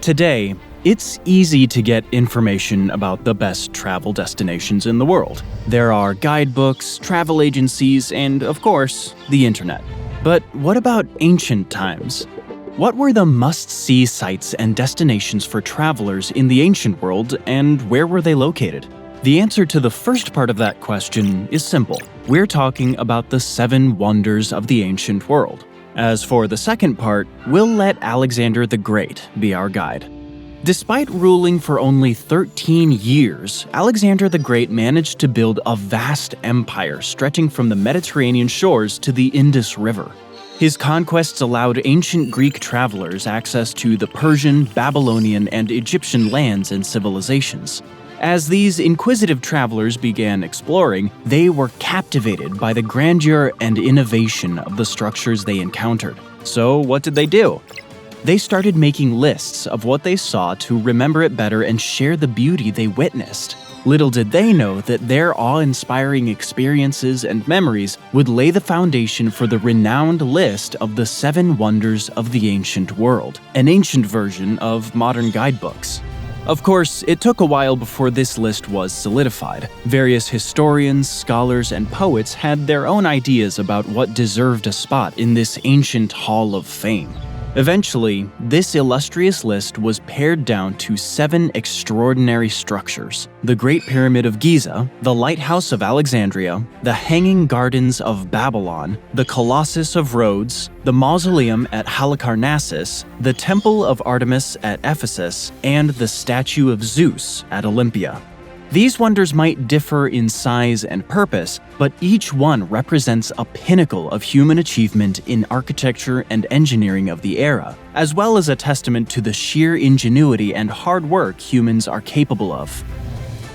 Today, it's easy to get information about the best travel destinations in the world. There are guidebooks, travel agencies, and, of course, the internet. But what about ancient times? What were the must-see sites and destinations for travelers in the ancient world, and where were they located? The answer to the first part of that question is simple. We're talking about the 7 wonders of the ancient world. As for the second part, we'll let Alexander the Great be our guide. Despite ruling for only 13 years, Alexander the Great managed to build a vast empire stretching from the Mediterranean shores to the Indus River. His conquests allowed ancient Greek travelers access to the Persian, Babylonian, and Egyptian lands and civilizations. As these inquisitive travelers began exploring, they were captivated by the grandeur and innovation of the structures they encountered. So what did they do? They started making lists of what they saw to remember it better and share the beauty they witnessed. Little did they know that their awe-inspiring experiences and memories would lay the foundation for the renowned list of the 7 wonders of the ancient world, an ancient version of modern guidebooks. Of course, it took a while before this list was solidified. Various historians, scholars, and poets had their own ideas about what deserved a spot in this ancient Hall of Fame. Eventually, this illustrious list was pared down to 7 extraordinary structures: the Great Pyramid of Giza, the Lighthouse of Alexandria, the Hanging Gardens of Babylon, the Colossus of Rhodes, the Mausoleum at Halicarnassus, the Temple of Artemis at Ephesus, and the Statue of Zeus at Olympia. These wonders might differ in size and purpose, but each one represents a pinnacle of human achievement in architecture and engineering of the era, as well as a testament to the sheer ingenuity and hard work humans are capable of.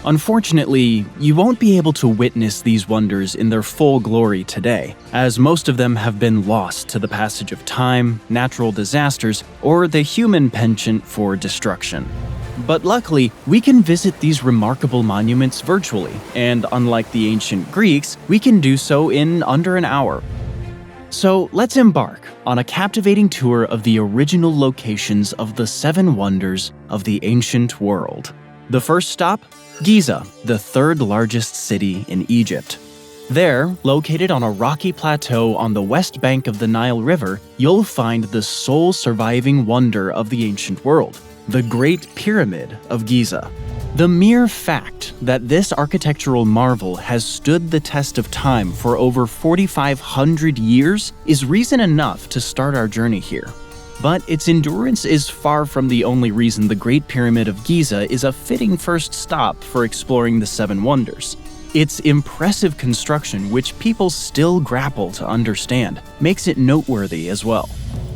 Unfortunately, you won't be able to witness these wonders in their full glory today, as most of them have been lost to the passage of time, natural disasters, or the human penchant for destruction. But luckily, we can visit these remarkable monuments virtually, and unlike the ancient Greeks, we can do so in under an hour. So let's embark on a captivating tour of the original locations of the 7 wonders of the ancient world. The first stop? Giza, the 3rd largest city in Egypt. There, located on a rocky plateau on the west bank of the Nile River, you'll find the sole surviving wonder of the ancient world: the Great Pyramid of Giza. The mere fact that this architectural marvel has stood the test of time for over 4,500 years is reason enough to start our journey here. But its endurance is far from the only reason the Great Pyramid of Giza is a fitting first stop for exploring the 7 wonders. Its impressive construction, which people still grapple to understand, makes it noteworthy as well.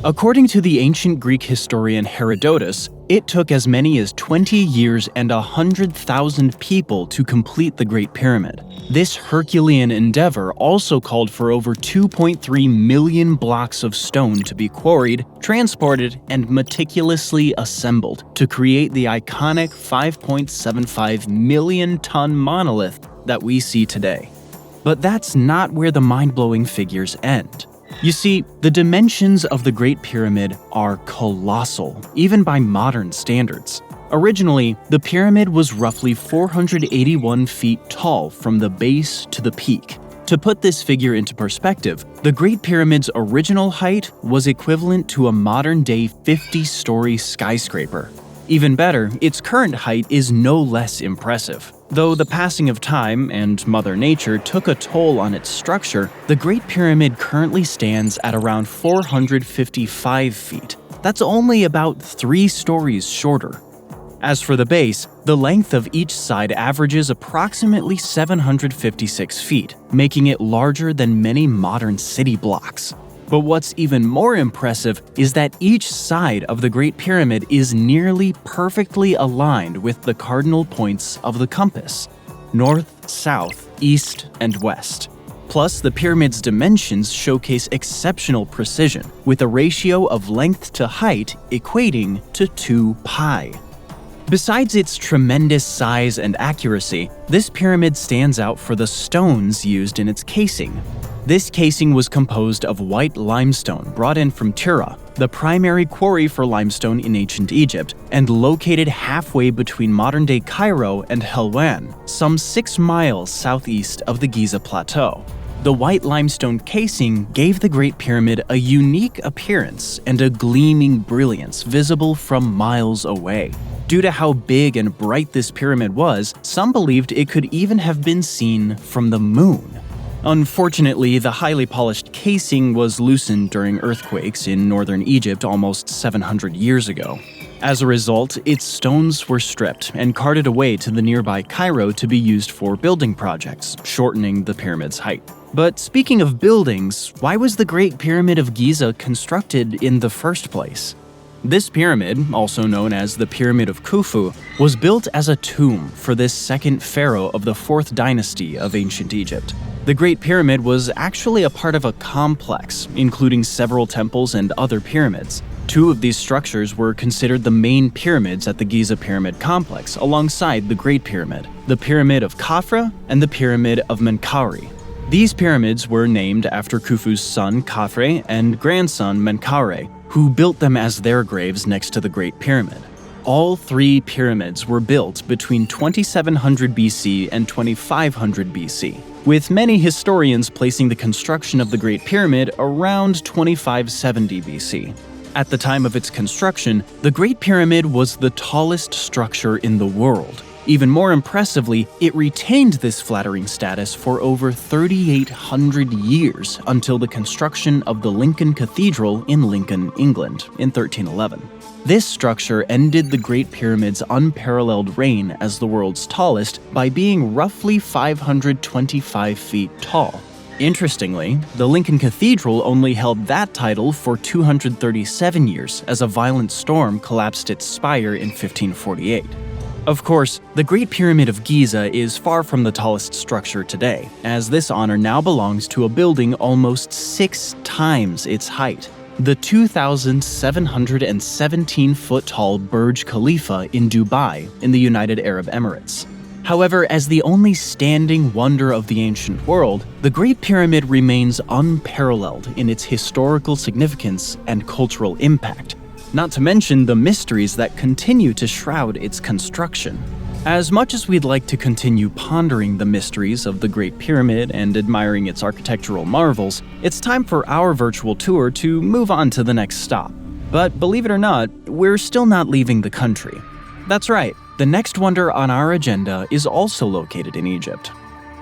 According to the ancient Greek historian Herodotus, it took as many as 20 years and 100,000 people to complete the Great Pyramid. This Herculean endeavor also called for over 2.3 million blocks of stone to be quarried, transported, and meticulously assembled to create the iconic 5.75 million-ton monolith that we see today. But that's not where the mind-blowing figures end. You see, the dimensions of the Great Pyramid are colossal, even by modern standards. Originally, the pyramid was roughly 481 feet tall from the base to the peak. To put this figure into perspective, the Great Pyramid's original height was equivalent to a modern-day 50-story skyscraper. Even better, its current height is no less impressive. Though the passing of time and Mother Nature took a toll on its structure, the Great Pyramid currently stands at around 455 feet. That's only about 3 stories shorter. As for the base, the length of each side averages approximately 756 feet, making it larger than many modern city blocks. But what's even more impressive is that each side of the Great Pyramid is nearly perfectly aligned with the cardinal points of the compass: north, south, east, and west. Plus, the pyramid's dimensions showcase exceptional precision, with a ratio of length to height equating to 2 pi. Besides its tremendous size and accuracy, this pyramid stands out for the stones used in its casing. This casing was composed of white limestone brought in from Tura, the primary quarry for limestone in ancient Egypt, and located halfway between modern-day Cairo and Helwan, some 6 miles southeast of the Giza Plateau. The white limestone casing gave the Great Pyramid a unique appearance and a gleaming brilliance visible from miles away. Due to how big and bright this pyramid was, some believed it could even have been seen from the moon. Unfortunately, the highly polished casing was loosened during earthquakes in northern Egypt almost 700 years ago. As a result, its stones were stripped and carted away to the nearby Cairo to be used for building projects, shortening the pyramid's height. But speaking of buildings, why was the Great Pyramid of Giza constructed in the first place? This pyramid, also known as the Pyramid of Khufu, was built as a tomb for this second pharaoh of the 4th dynasty of ancient Egypt. The Great Pyramid was actually a part of a complex, including several temples and other pyramids. 2 of these structures were considered the main pyramids at the Giza Pyramid complex, alongside the Great Pyramid, the Pyramid of Khafra and the Pyramid of Menkaure. These pyramids were named after Khufu's son Khafre and grandson Menkaure, who built them as their graves next to the Great Pyramid. All 3 pyramids were built between 2700 BC and 2500 BC, with many historians placing the construction of the Great Pyramid around 2570 BC. At the time of its construction, the Great Pyramid was the tallest structure in the world. Even more impressively, it retained this flattering status for over 3,800 years until the construction of the Lincoln Cathedral in Lincoln, England, in 1311. This structure ended the Great Pyramid's unparalleled reign as the world's tallest by being roughly 525 feet tall. Interestingly, the Lincoln Cathedral only held that title for 237 years as a violent storm collapsed its spire in 1548. Of course, the Great Pyramid of Giza is far from the tallest structure today, as this honor now belongs to a building almost 6 times its height, the 2,717-foot-tall Burj Khalifa in Dubai in the United Arab Emirates. However, as the only standing wonder of the ancient world, the Great Pyramid remains unparalleled in its historical significance and cultural impact, not to mention the mysteries that continue to shroud its construction. As much as we'd like to continue pondering the mysteries of the Great Pyramid and admiring its architectural marvels, it's time for our virtual tour to move on to the next stop. But believe it or not, we're still not leaving the country. That's right, the next wonder on our agenda is also located in Egypt.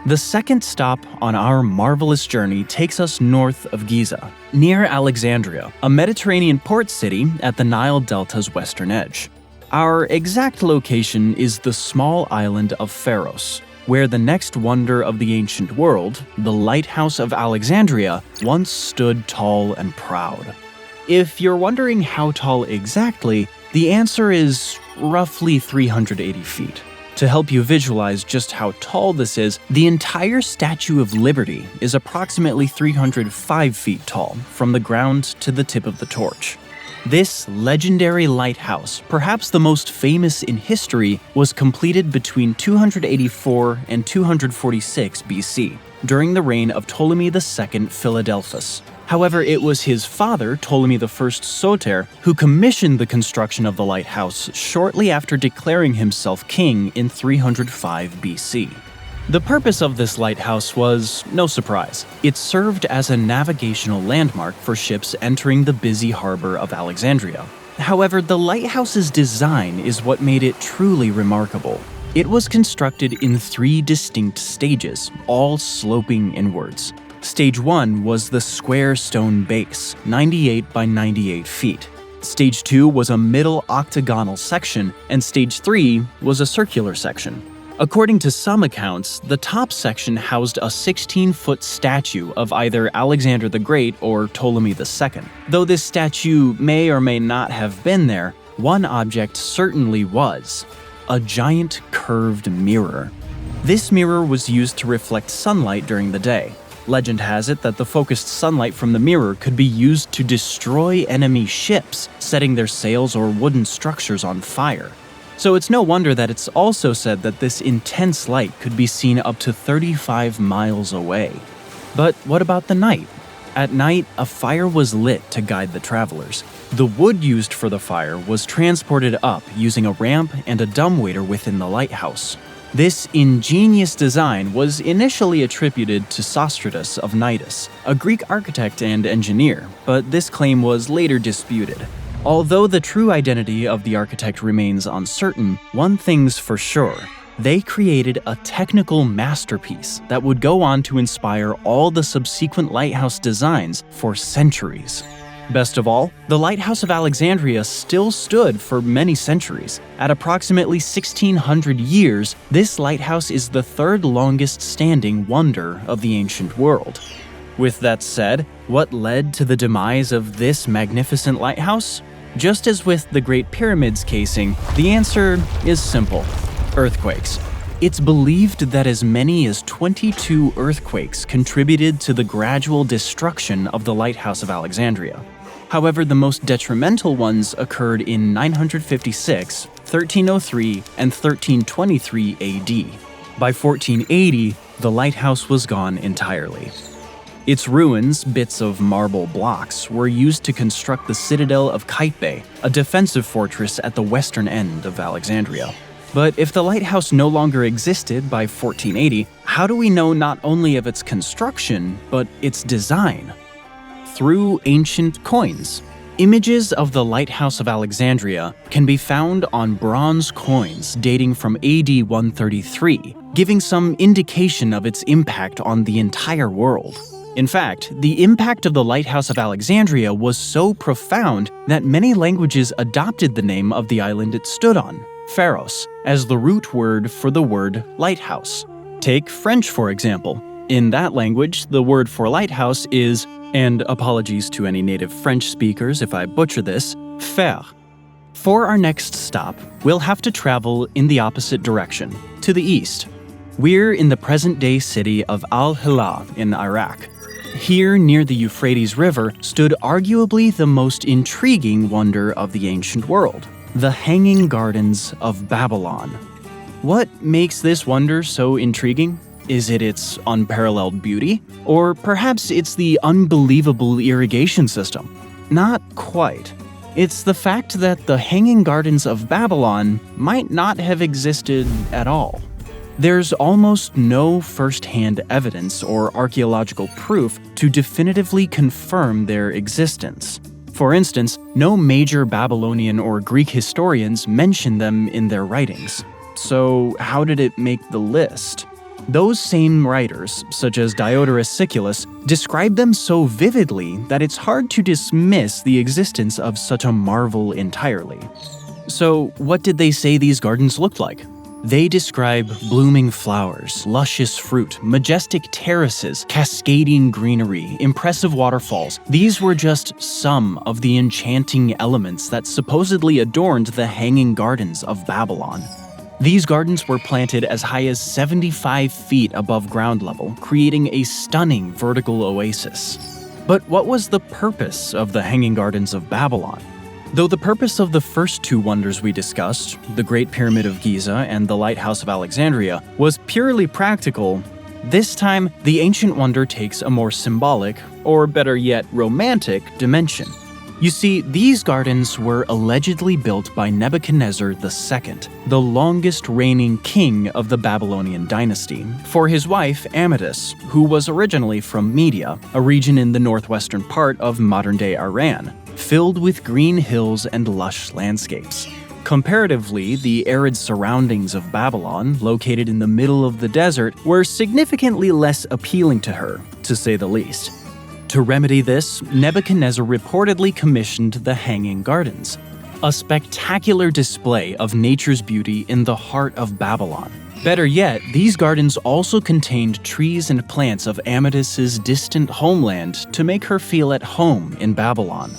The second stop on our marvelous journey takes us north of Giza, near Alexandria, a Mediterranean port city at the Nile Delta's western edge. Our exact location is the small island of Pharos, where the next wonder of the ancient world, the Lighthouse of Alexandria, once stood tall and proud. If you're wondering how tall exactly, the answer is roughly 380 feet. To help you visualize just how tall this is, the entire Statue of Liberty is approximately 305 feet tall, from the ground to the tip of the torch. This legendary lighthouse, perhaps the most famous in history, was completed between 284 and 246 BC, during the reign of Ptolemy II Philadelphus. However, it was his father, Ptolemy I Soter, who commissioned the construction of the lighthouse shortly after declaring himself king in 305 BC. The purpose of this lighthouse was no surprise. It served as a navigational landmark for ships entering the busy harbor of Alexandria. However, the lighthouse's design is what made it truly remarkable. It was constructed in 3 distinct stages, all sloping inwards. Stage 1 was the square stone base, 98 by 98 feet. Stage 2 was a middle octagonal section, and Stage 3 was a circular section. According to some accounts, the top section housed a 16-foot statue of either Alexander the Great or Ptolemy II. Though this statue may or may not have been there, one object certainly was: a giant curved mirror. This mirror was used to reflect sunlight during the day. Legend has it that the focused sunlight from the mirror could be used to destroy enemy ships, setting their sails or wooden structures on fire. So it's no wonder that it's also said that this intense light could be seen up to 35 miles away. But what about the night? At night, a fire was lit to guide the travelers. The wood used for the fire was transported up using a ramp and a dumbwaiter within the lighthouse. This ingenious design was initially attributed to Sostratus of Cnidus, a Greek architect and engineer, but this claim was later disputed. Although the true identity of the architect remains uncertain, one thing's for sure. They created a technical masterpiece that would go on to inspire all the subsequent lighthouse designs for centuries. Best of all, the Lighthouse of Alexandria still stood for many centuries. At approximately 1600 years, this lighthouse is the third longest standing wonder of the ancient world. With that said, what led to the demise of this magnificent lighthouse? Just as with the Great Pyramid's casing, the answer is simple: earthquakes. It's believed that as many as 22 earthquakes contributed to the gradual destruction of the Lighthouse of Alexandria. However, the most detrimental ones occurred in 956, 1303, and 1323 AD. By 1480, the lighthouse was gone entirely. Its ruins, bits of marble blocks, were used to construct the citadel of Kaipe, a defensive fortress at the western end of Alexandria. But if the lighthouse no longer existed by 1480, how do we know not only of its construction, but its design? Through ancient coins. Images of the Lighthouse of Alexandria can be found on bronze coins dating from AD 133, giving some indication of its impact on the entire world. In fact, the impact of the Lighthouse of Alexandria was so profound that many languages adopted the name of the island it stood on, Pharos, as the root word for the word lighthouse. Take French, for example. In that language, the word for lighthouse is, and apologies to any native French speakers if I butcher this, phare. For our next stop, we'll have to travel in the opposite direction, to the east. We're in the present-day city of Al-Hilal in Iraq. Here, near the Euphrates River, stood arguably the most intriguing wonder of the ancient world: the Hanging Gardens of Babylon. What makes this wonder so intriguing? Is it its unparalleled beauty? Or perhaps it's the unbelievable irrigation system? Not quite. It's the fact that the Hanging Gardens of Babylon might not have existed at all. There's almost no first-hand evidence or archaeological proof to definitively confirm their existence. For instance, no major Babylonian or Greek historians mention them in their writings. So how did it make the list? Those same writers, such as Diodorus Siculus, describe them so vividly that it's hard to dismiss the existence of such a marvel entirely. So, what did they say these gardens looked like? They describe blooming flowers, luscious fruit, majestic terraces, cascading greenery, impressive waterfalls. These were just some of the enchanting elements that supposedly adorned the Hanging Gardens of Babylon. These gardens were planted as high as 75 feet above ground level, creating a stunning vertical oasis. But what was the purpose of the Hanging Gardens of Babylon? Though the purpose of the first two wonders we discussed, the Great Pyramid of Giza and the Lighthouse of Alexandria, was purely practical, this time the ancient wonder takes a more symbolic, or better yet, romantic dimension. You see, these gardens were allegedly built by Nebuchadnezzar II, the longest reigning king of the Babylonian dynasty, for his wife Ametis, who was originally from Media, a region in the northwestern part of modern-day Iran, filled with green hills and lush landscapes. Comparatively, the arid surroundings of Babylon, located in the middle of the desert, were significantly less appealing to her, to say the least. To remedy this, Nebuchadnezzar reportedly commissioned the Hanging Gardens, a spectacular display of nature's beauty in the heart of Babylon. Better yet, these gardens also contained trees and plants of Ametis's distant homeland to make her feel at home in Babylon.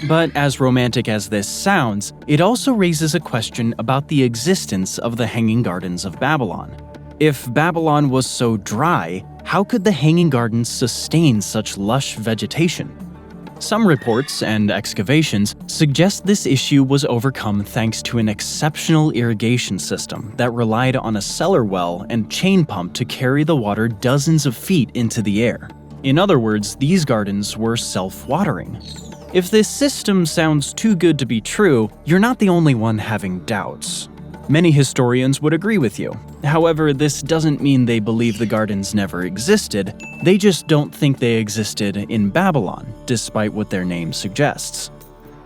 But as romantic as this sounds, it also raises a question about the existence of the Hanging Gardens of Babylon. If Babylon was so dry, how could the Hanging Gardens sustain such lush vegetation? Some reports and excavations suggest this issue was overcome thanks to an exceptional irrigation system that relied on a cellar well and chain pump to carry the water dozens of feet into the air. In other words, these gardens were self-watering. If this system sounds too good to be true, you're not the only one having doubts. Many historians would agree with you. However, this doesn't mean they believe the gardens never existed. They just don't think they existed in Babylon, despite what their name suggests.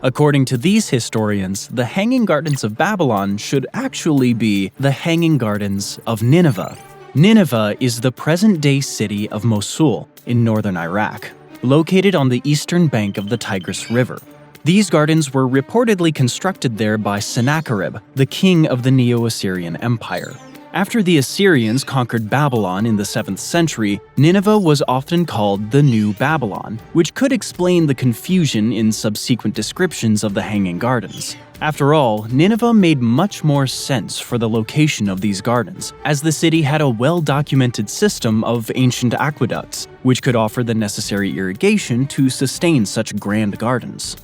According to these historians, the Hanging Gardens of Babylon should actually be the Hanging Gardens of Nineveh. Nineveh is the present-day city of Mosul in northern Iraq, located on the eastern bank of the Tigris River. These gardens were reportedly constructed there by Sennacherib, the king of the Neo-Assyrian Empire. After the Assyrians conquered Babylon in the 7th century, Nineveh was often called the New Babylon, which could explain the confusion in subsequent descriptions of the Hanging Gardens. After all, Nineveh made much more sense for the location of these gardens, as the city had a well-documented system of ancient aqueducts, which could offer the necessary irrigation to sustain such grand gardens.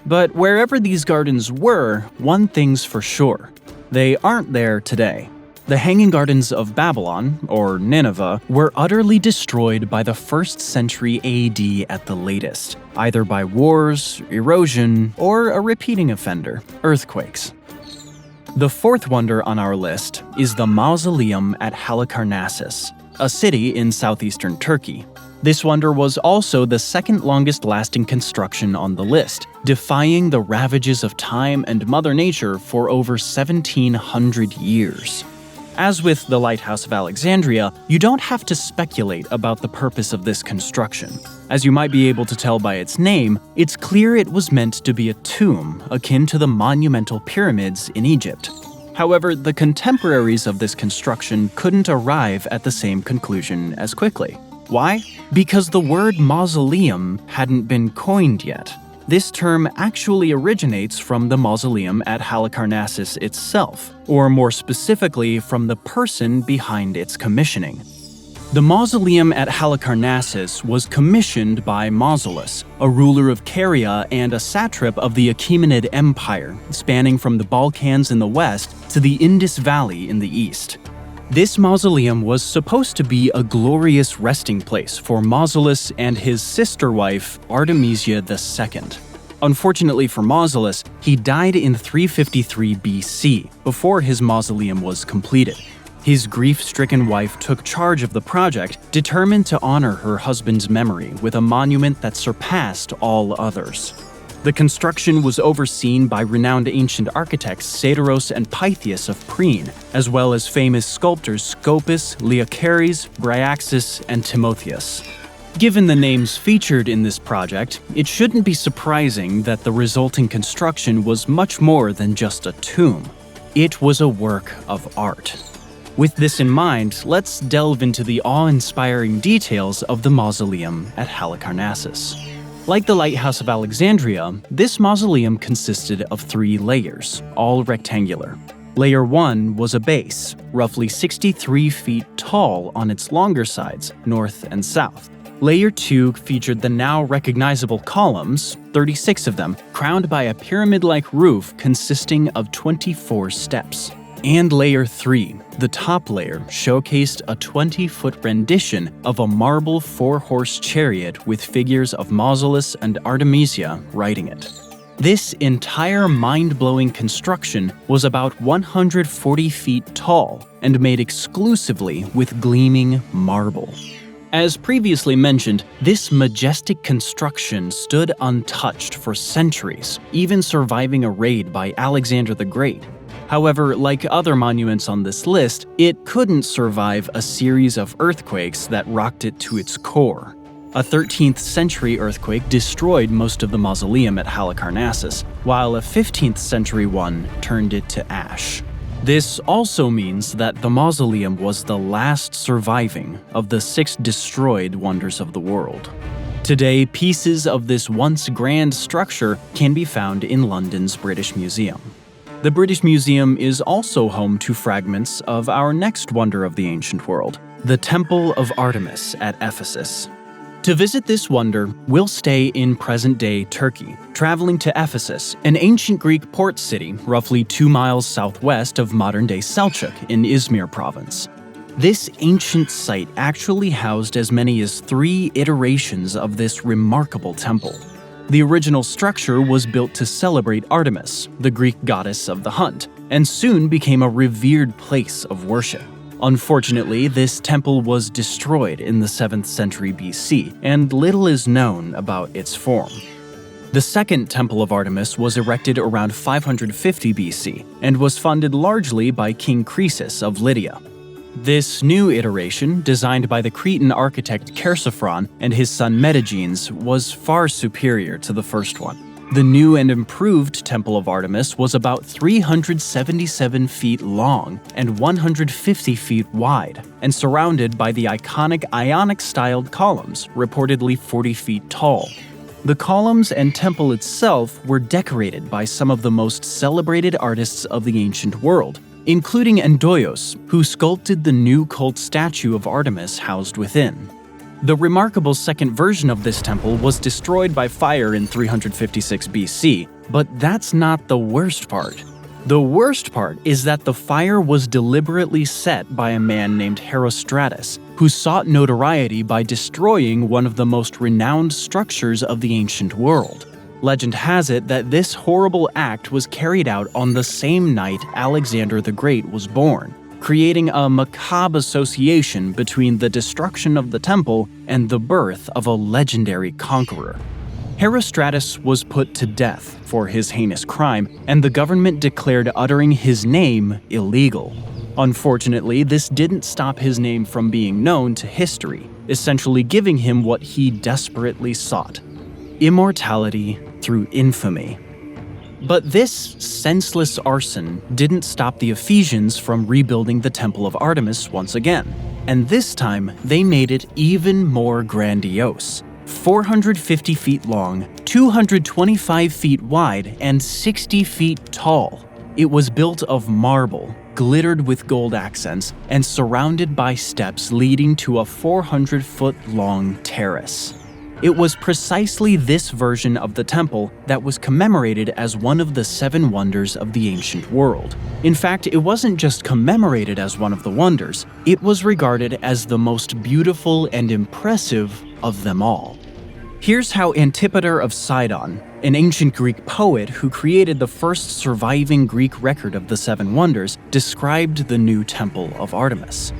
But wherever these gardens were, one thing's for sure: they aren't there today. The Hanging Gardens of Babylon, or Nineveh, were utterly destroyed by the 1st century AD at the latest, either by wars, erosion, or a repeating offender, earthquakes. The fourth wonder on our list is the mausoleum at Halicarnassus, a city in southeastern Turkey. This wonder was also the second longest lasting construction on the list, defying the ravages of time and Mother Nature for over 1,700 years. As with the Lighthouse of Alexandria, you don't have to speculate about the purpose of this construction. As you might be able to tell by its name, it's clear it was meant to be a tomb akin to the monumental pyramids in Egypt. However, the contemporaries of this construction couldn't arrive at the same conclusion as quickly. Why? Because the word mausoleum hadn't been coined yet. This term actually originates from the mausoleum at Halicarnassus itself, or more specifically from the person behind its commissioning. The mausoleum at Halicarnassus was commissioned by Mausolus, a ruler of Caria and a satrap of the Achaemenid Empire, spanning from the Balkans in the west to the Indus Valley in the east. This mausoleum was supposed to be a glorious resting place for Mausolus and his sister wife, Artemisia II. Unfortunately for Mausolus, he died in 353 BC, before his mausoleum was completed. His grief-stricken wife took charge of the project, determined to honor her husband's memory with a monument that surpassed all others. The construction was overseen by renowned ancient architects Satyros and Pythias of Priene, as well as famous sculptors Scopas, Leochares, Bryaxis, and Timotheus. Given the names featured in this project, it shouldn't be surprising that the resulting construction was much more than just a tomb. It was a work of art. With this in mind, let's delve into the awe-inspiring details of the mausoleum at Halicarnassus. Like the Lighthouse of Alexandria, this mausoleum consisted of 3 layers, all rectangular. Layer 1 was a base, roughly 63 feet tall on its longer sides, north and south. Layer 2 featured the now recognizable columns, 36 of them, crowned by a pyramid-like roof consisting of 24 steps. And Layer 3, the top layer, showcased a 20-foot rendition of a marble 4-horse chariot with figures of Mausolus and Artemisia riding it. This entire mind-blowing construction was about 140 feet tall and made exclusively with gleaming marble. As previously mentioned, this majestic construction stood untouched for centuries, even surviving a raid by Alexander the Great. However, like other monuments on this list, it couldn't survive a series of earthquakes that rocked it to its core. A 13th century earthquake destroyed most of the mausoleum at Halicarnassus, while a 15th century one turned it to ash. This also means that the mausoleum was the last surviving of the 6 destroyed wonders of the world. Today, pieces of this once grand structure can be found in London's British Museum. The British Museum is also home to fragments of our next wonder of the ancient world, the Temple of Artemis at Ephesus. To visit this wonder, we'll stay in present-day Turkey, traveling to Ephesus, an ancient Greek port city roughly 2 miles southwest of modern-day Selçuk in Izmir province. This ancient site actually housed as many as 3 iterations of this remarkable temple. The original structure was built to celebrate Artemis, the Greek goddess of the hunt, and soon became a revered place of worship. Unfortunately, this temple was destroyed in the 7th century BC, and little is known about its form. The second Temple of Artemis was erected around 550 BC and was funded largely by King Croesus of Lydia. This new iteration, designed by the Cretan architect Chersiphron and his son Metagenes, was far superior to the first one. The new and improved Temple of Artemis was about 377 feet long and 150 feet wide, and surrounded by the iconic Ionic-styled columns, reportedly 40 feet tall. The columns and temple itself were decorated by some of the most celebrated artists of the ancient world, including Endoios, who sculpted the new cult statue of Artemis housed within. The remarkable second version of this temple was destroyed by fire in 356 BC, but that's not the worst part. The worst part is that the fire was deliberately set by a man named Herostratus, who sought notoriety by destroying one of the most renowned structures of the ancient world. Legend has it that this horrible act was carried out on the same night Alexander the Great was born, creating a macabre association between the destruction of the temple and the birth of a legendary conqueror. Herostratus was put to death for his heinous crime, and the government declared uttering his name illegal. Unfortunately, this didn't stop his name from being known to history, essentially giving him what he desperately sought: immortality through infamy. But this senseless arson didn't stop the Ephesians from rebuilding the Temple of Artemis once again, and this time they made it even more grandiose. 450 feet long, 225 feet wide, and 60 feet tall. It was built of marble, glittered with gold accents, and surrounded by steps leading to a 400-foot-long terrace. It was precisely this version of the temple that was commemorated as one of the 7 wonders of the ancient world. In fact, it wasn't just commemorated as one of the wonders, it was regarded as the most beautiful and impressive of them all. Here's how Antipater of Sidon, an ancient Greek poet who created the first surviving Greek record of the 7 wonders, described the new Temple of Artemis.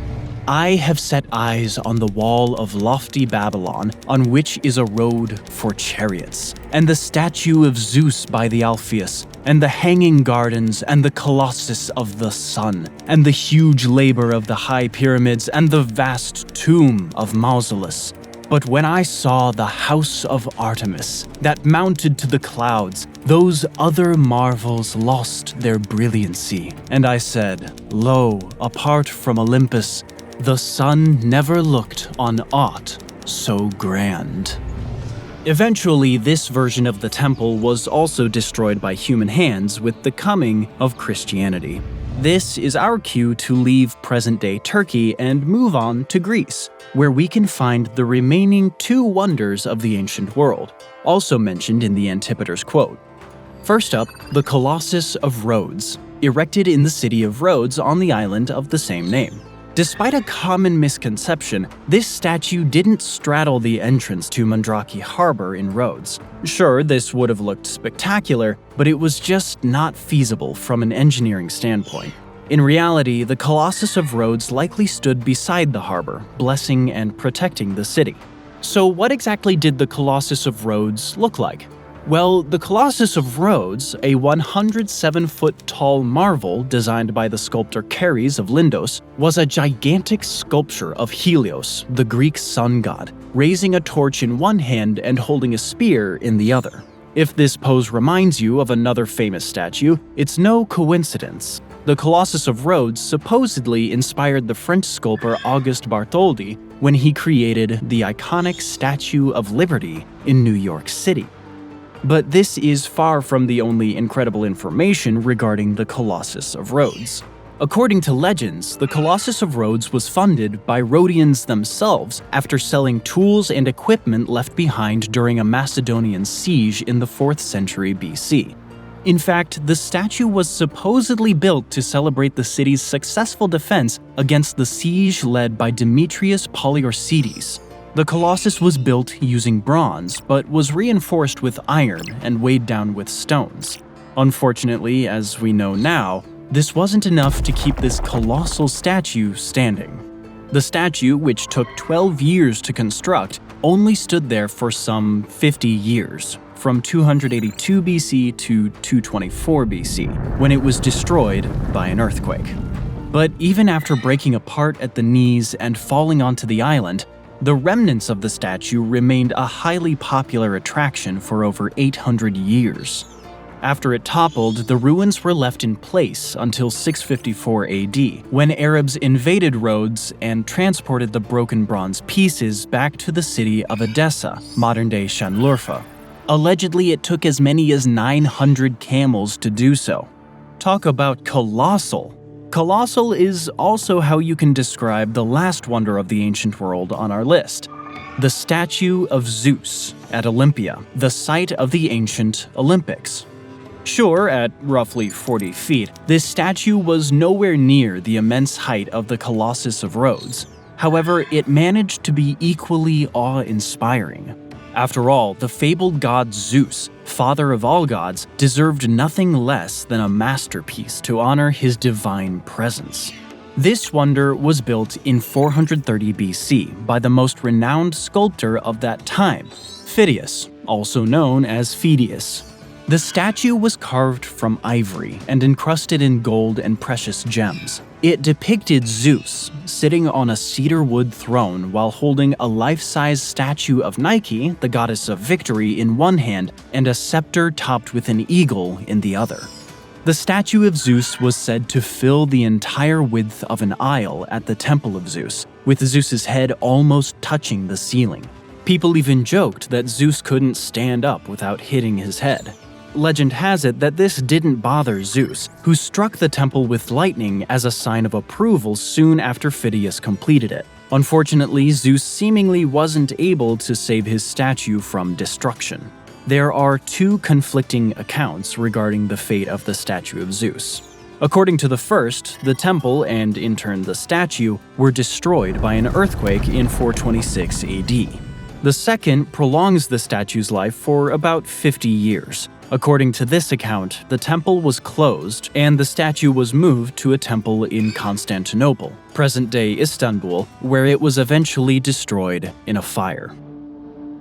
I have set eyes on the wall of lofty Babylon, on which is a road for chariots, and the statue of Zeus by the Alpheus, and the hanging gardens, and the colossus of the sun, and the huge labor of the high pyramids, and the vast tomb of Mausolus. But when I saw the house of Artemis, that mounted to the clouds, those other marvels lost their brilliancy, and I said, Lo, apart from Olympus, the sun never looked on aught so grand. Eventually, this version of the temple was also destroyed by human hands with the coming of Christianity. This is our cue to leave present-day Turkey and move on to Greece, where we can find the remaining 2 wonders of the ancient world, also mentioned in the Antipater's quote. First up, the Colossus of Rhodes, erected in the city of Rhodes on the island of the same name. Despite a common misconception, this statue didn't straddle the entrance to Mandrake Harbor in Rhodes. Sure, this would have looked spectacular, but it was just not feasible from an engineering standpoint. In reality, the Colossus of Rhodes likely stood beside the harbor, blessing and protecting the city. So what exactly did the Colossus of Rhodes look like? Well, the Colossus of Rhodes, a 107-foot-tall marvel designed by the sculptor Chares of Lindos, was a gigantic sculpture of Helios, the Greek sun god, raising a torch in one hand and holding a spear in the other. If this pose reminds you of another famous statue, it's no coincidence. The Colossus of Rhodes supposedly inspired the French sculptor Auguste Bartholdi when he created the iconic Statue of Liberty in New York City. But this is far from the only incredible information regarding the Colossus of Rhodes. According to legends, the Colossus of Rhodes was funded by Rhodians themselves after selling tools and equipment left behind during a Macedonian siege in the 4th century BC. In fact, the statue was supposedly built to celebrate the city's successful defense against the siege led by Demetrius Poliorcetes. The Colossus was built using bronze, but was reinforced with iron and weighed down with stones. Unfortunately, as we know now, this wasn't enough to keep this colossal statue standing. The statue, which took 12 years to construct, only stood there for some 50 years, from 282 BC to 224 BC, when it was destroyed by an earthquake. But even after breaking apart at the knees and falling onto the island, the remnants of the statue remained a highly popular attraction for over 800 years. After it toppled, the ruins were left in place until 654 AD, when Arabs invaded Rhodes and transported the broken bronze pieces back to the city of Edessa, modern-day Şanlıurfa. Allegedly, it took as many as 900 camels to do so. Talk about colossal. Colossal is also how you can describe the last wonder of the ancient world on our list, the statue of Zeus at Olympia, the site of the ancient Olympics. Sure, at roughly 40 feet, this statue was nowhere near the immense height of the Colossus of Rhodes. However, it managed to be equally awe-inspiring. After all, the fabled god Zeus, father of all gods, deserved nothing less than a masterpiece to honor his divine presence. This wonder was built in 430 BC by the most renowned sculptor of that time, Phidias, also known as Phidias. The statue was carved from ivory and encrusted in gold and precious gems. It depicted Zeus sitting on a cedar wood throne while holding a life-size statue of Nike, the goddess of victory, in one hand and a scepter topped with an eagle in the other. The statue of Zeus was said to fill the entire width of an aisle at the Temple of Zeus, with Zeus's head almost touching the ceiling. People even joked that Zeus couldn't stand up without hitting his head. Legend has it that this didn't bother Zeus, who struck the temple with lightning as a sign of approval soon after Phidias completed it. Unfortunately, Zeus seemingly wasn't able to save his statue from destruction. There are two conflicting accounts regarding the fate of the statue of Zeus. According to the first, the temple and in turn the statue were destroyed by an earthquake in 426 AD. The second prolongs the statue's life for about 50 years. According to this account, the temple was closed and the statue was moved to a temple in Constantinople, present-day Istanbul, where it was eventually destroyed in a fire.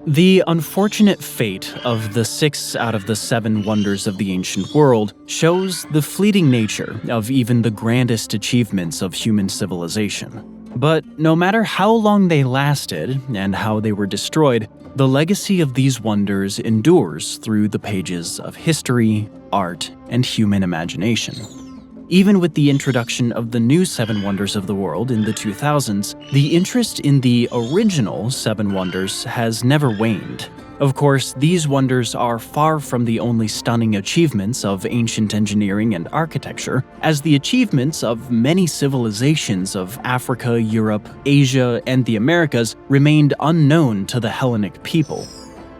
The unfortunate fate of the 6 out of the 7 wonders of the ancient world shows the fleeting nature of even the grandest achievements of human civilization. But no matter how long they lasted and how they were destroyed, the legacy of these wonders endures through the pages of history, art, and human imagination. Even with the introduction of the new 7 wonders of the world in the 2000s, the interest in the original 7 wonders has never waned. Of course, these wonders are far from the only stunning achievements of ancient engineering and architecture, as the achievements of many civilizations of Africa, Europe, Asia, and the Americas remained unknown to the Hellenic people.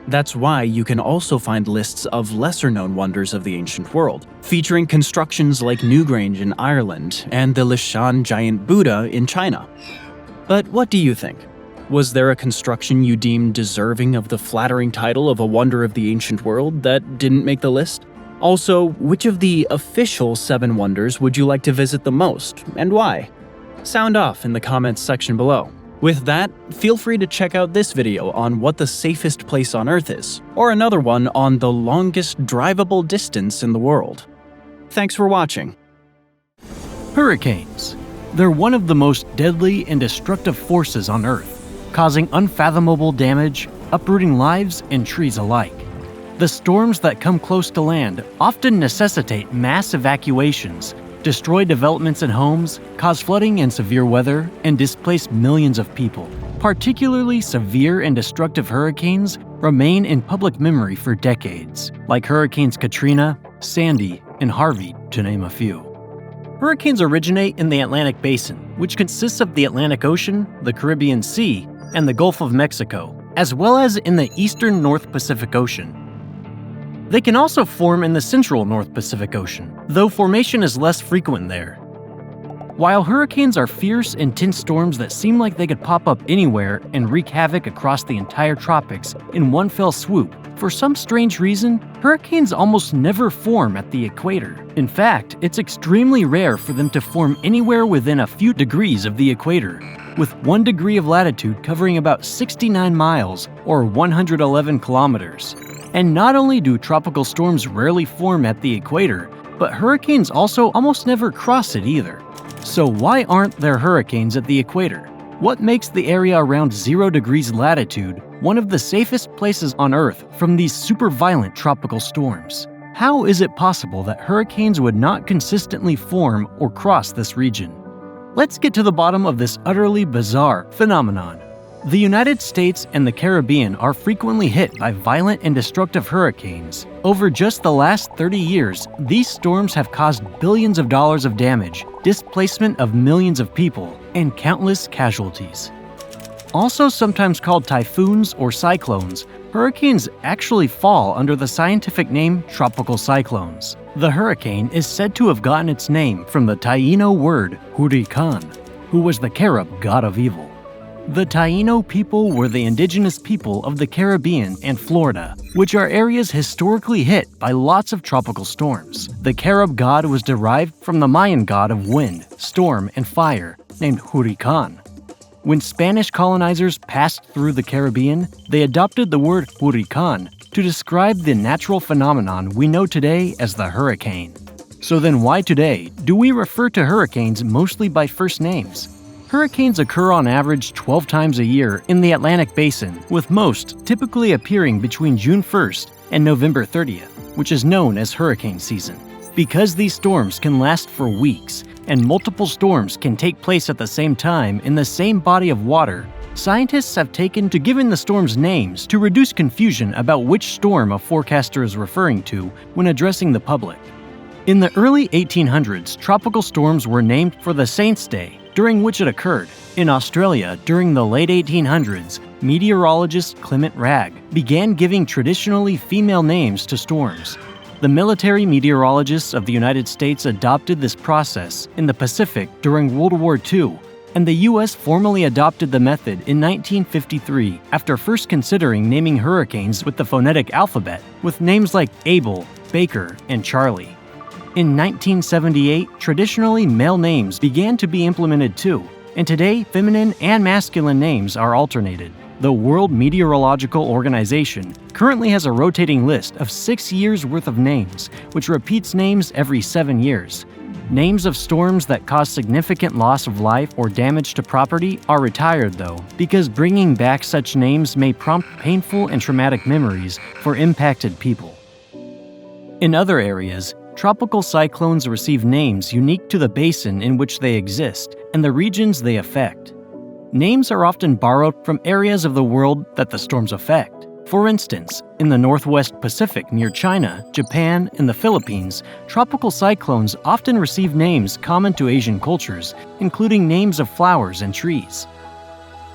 That's why you can also find lists of lesser-known wonders of the ancient world, featuring constructions like Newgrange in Ireland and the Lishan giant Buddha in China. But what do you think? Was there a construction you deemed deserving of the flattering title of a wonder of the ancient world that didn't make the list? Also, which of the official 7 wonders would you like to visit the most, and why? Sound off in the comments section below. With that, feel free to check out this video on what the safest place on Earth is, or another one on the longest drivable distance in the world. Thanks for watching. Hurricanes. They're one of the most deadly and destructive forces on Earth, causing unfathomable damage, uprooting lives and trees alike. The storms that come close to land often necessitate mass evacuations, destroy developments and homes, cause flooding and severe weather, and displace millions of people. Particularly severe and destructive hurricanes remain in public memory for decades, like Hurricanes Katrina, Sandy, and Harvey, to name a few. Hurricanes originate in the Atlantic Basin, which consists of the Atlantic Ocean, the Caribbean Sea, and the Gulf of Mexico, as well as in the eastern North Pacific Ocean. They can also form in the central North Pacific Ocean, though formation is less frequent there. While hurricanes are fierce, intense storms that seem like they could pop up anywhere and wreak havoc across the entire tropics in one fell swoop, for some strange reason, hurricanes almost never form at the equator. In fact, it's extremely rare for them to form anywhere within a few degrees of the equator, with 1 degree of latitude covering about 69 miles or 111 kilometers. And not only do tropical storms rarely form at the equator, but hurricanes also almost never cross it either. So why aren't there hurricanes at the equator? What makes the area around 0 degrees latitude one of the safest places on Earth from these super violent tropical storms? How is it possible that hurricanes would not consistently form or cross this region? Let's get to the bottom of this utterly bizarre phenomenon. The United States and the Caribbean are frequently hit by violent and destructive hurricanes. Over just the last 30 years, these storms have caused billions of dollars of damage, displacement of millions of people, and countless casualties. Also sometimes called typhoons or cyclones, hurricanes actually fall under the scientific name tropical cyclones. The hurricane is said to have gotten its name from the Taíno word hurricán, who was the Carib god of evil. The Taíno people were the indigenous people of the Caribbean and Florida, which are areas historically hit by lots of tropical storms. The Carib god was derived from the Mayan god of wind, storm, and fire, named Hurricán. When Spanish colonizers passed through the Caribbean, they adopted the word hurricán to describe the natural phenomenon we know today as the hurricane. So then why today do we refer to hurricanes mostly by first names? Hurricanes occur on average 12 times a year in the Atlantic Basin, with most typically appearing between June 1st and November 30th, which is known as hurricane season. Because these storms can last for weeks, and multiple storms can take place at the same time in the same body of water, scientists have taken to giving the storms names to reduce confusion about which storm a forecaster is referring to when addressing the public. In the early 1800s, tropical storms were named for the Saint's Day, during which it occurred. In Australia, during the late 1800s, meteorologist Clement Wragg began giving traditionally female names to storms. The military meteorologists of the United States adopted this process in the Pacific during World War II, and the U.S. formally adopted the method in 1953 after first considering naming hurricanes with the phonetic alphabet, with names like Abel, Baker, and Charlie. In 1978, traditionally male names began to be implemented too, and today feminine and masculine names are alternated. The World Meteorological Organization currently has a rotating list of 6 years' worth of names, which repeats names every 7 years. Names of storms that cause significant loss of life or damage to property are retired though, because bringing back such names may prompt painful and traumatic memories for impacted people. In other areas, tropical cyclones receive names unique to the basin in which they exist and the regions they affect. Names are often borrowed from areas of the world that the storms affect. For instance, in the Northwest Pacific near China, Japan, and the Philippines, tropical cyclones often receive names common to Asian cultures, including names of flowers and trees.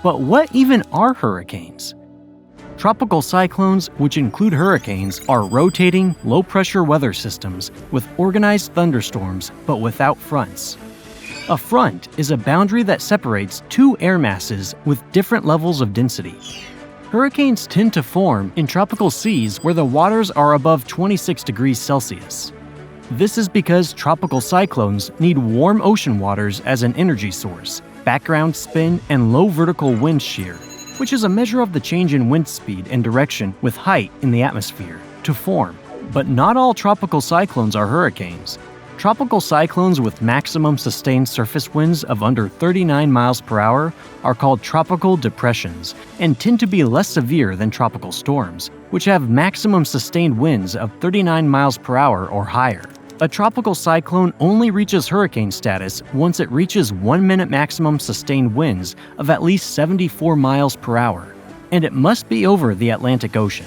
But what even are hurricanes? Tropical cyclones, which include hurricanes, are rotating, low-pressure weather systems with organized thunderstorms but without fronts. A front is a boundary that separates two air masses with different levels of density. Hurricanes tend to form in tropical seas where the waters are above 26 degrees Celsius. This is because tropical cyclones need warm ocean waters as an energy source, background spin, and low vertical wind shear, which is a measure of the change in wind speed and direction with height in the atmosphere, to form. But not all tropical cyclones are hurricanes. Tropical cyclones with maximum sustained surface winds of under 39 miles per hour are called tropical depressions and tend to be less severe than tropical storms, which have maximum sustained winds of 39 miles per hour or higher. A tropical cyclone only reaches hurricane status once it reaches 1 minute maximum sustained winds of at least 74 miles per hour, and it must be over the Atlantic Ocean.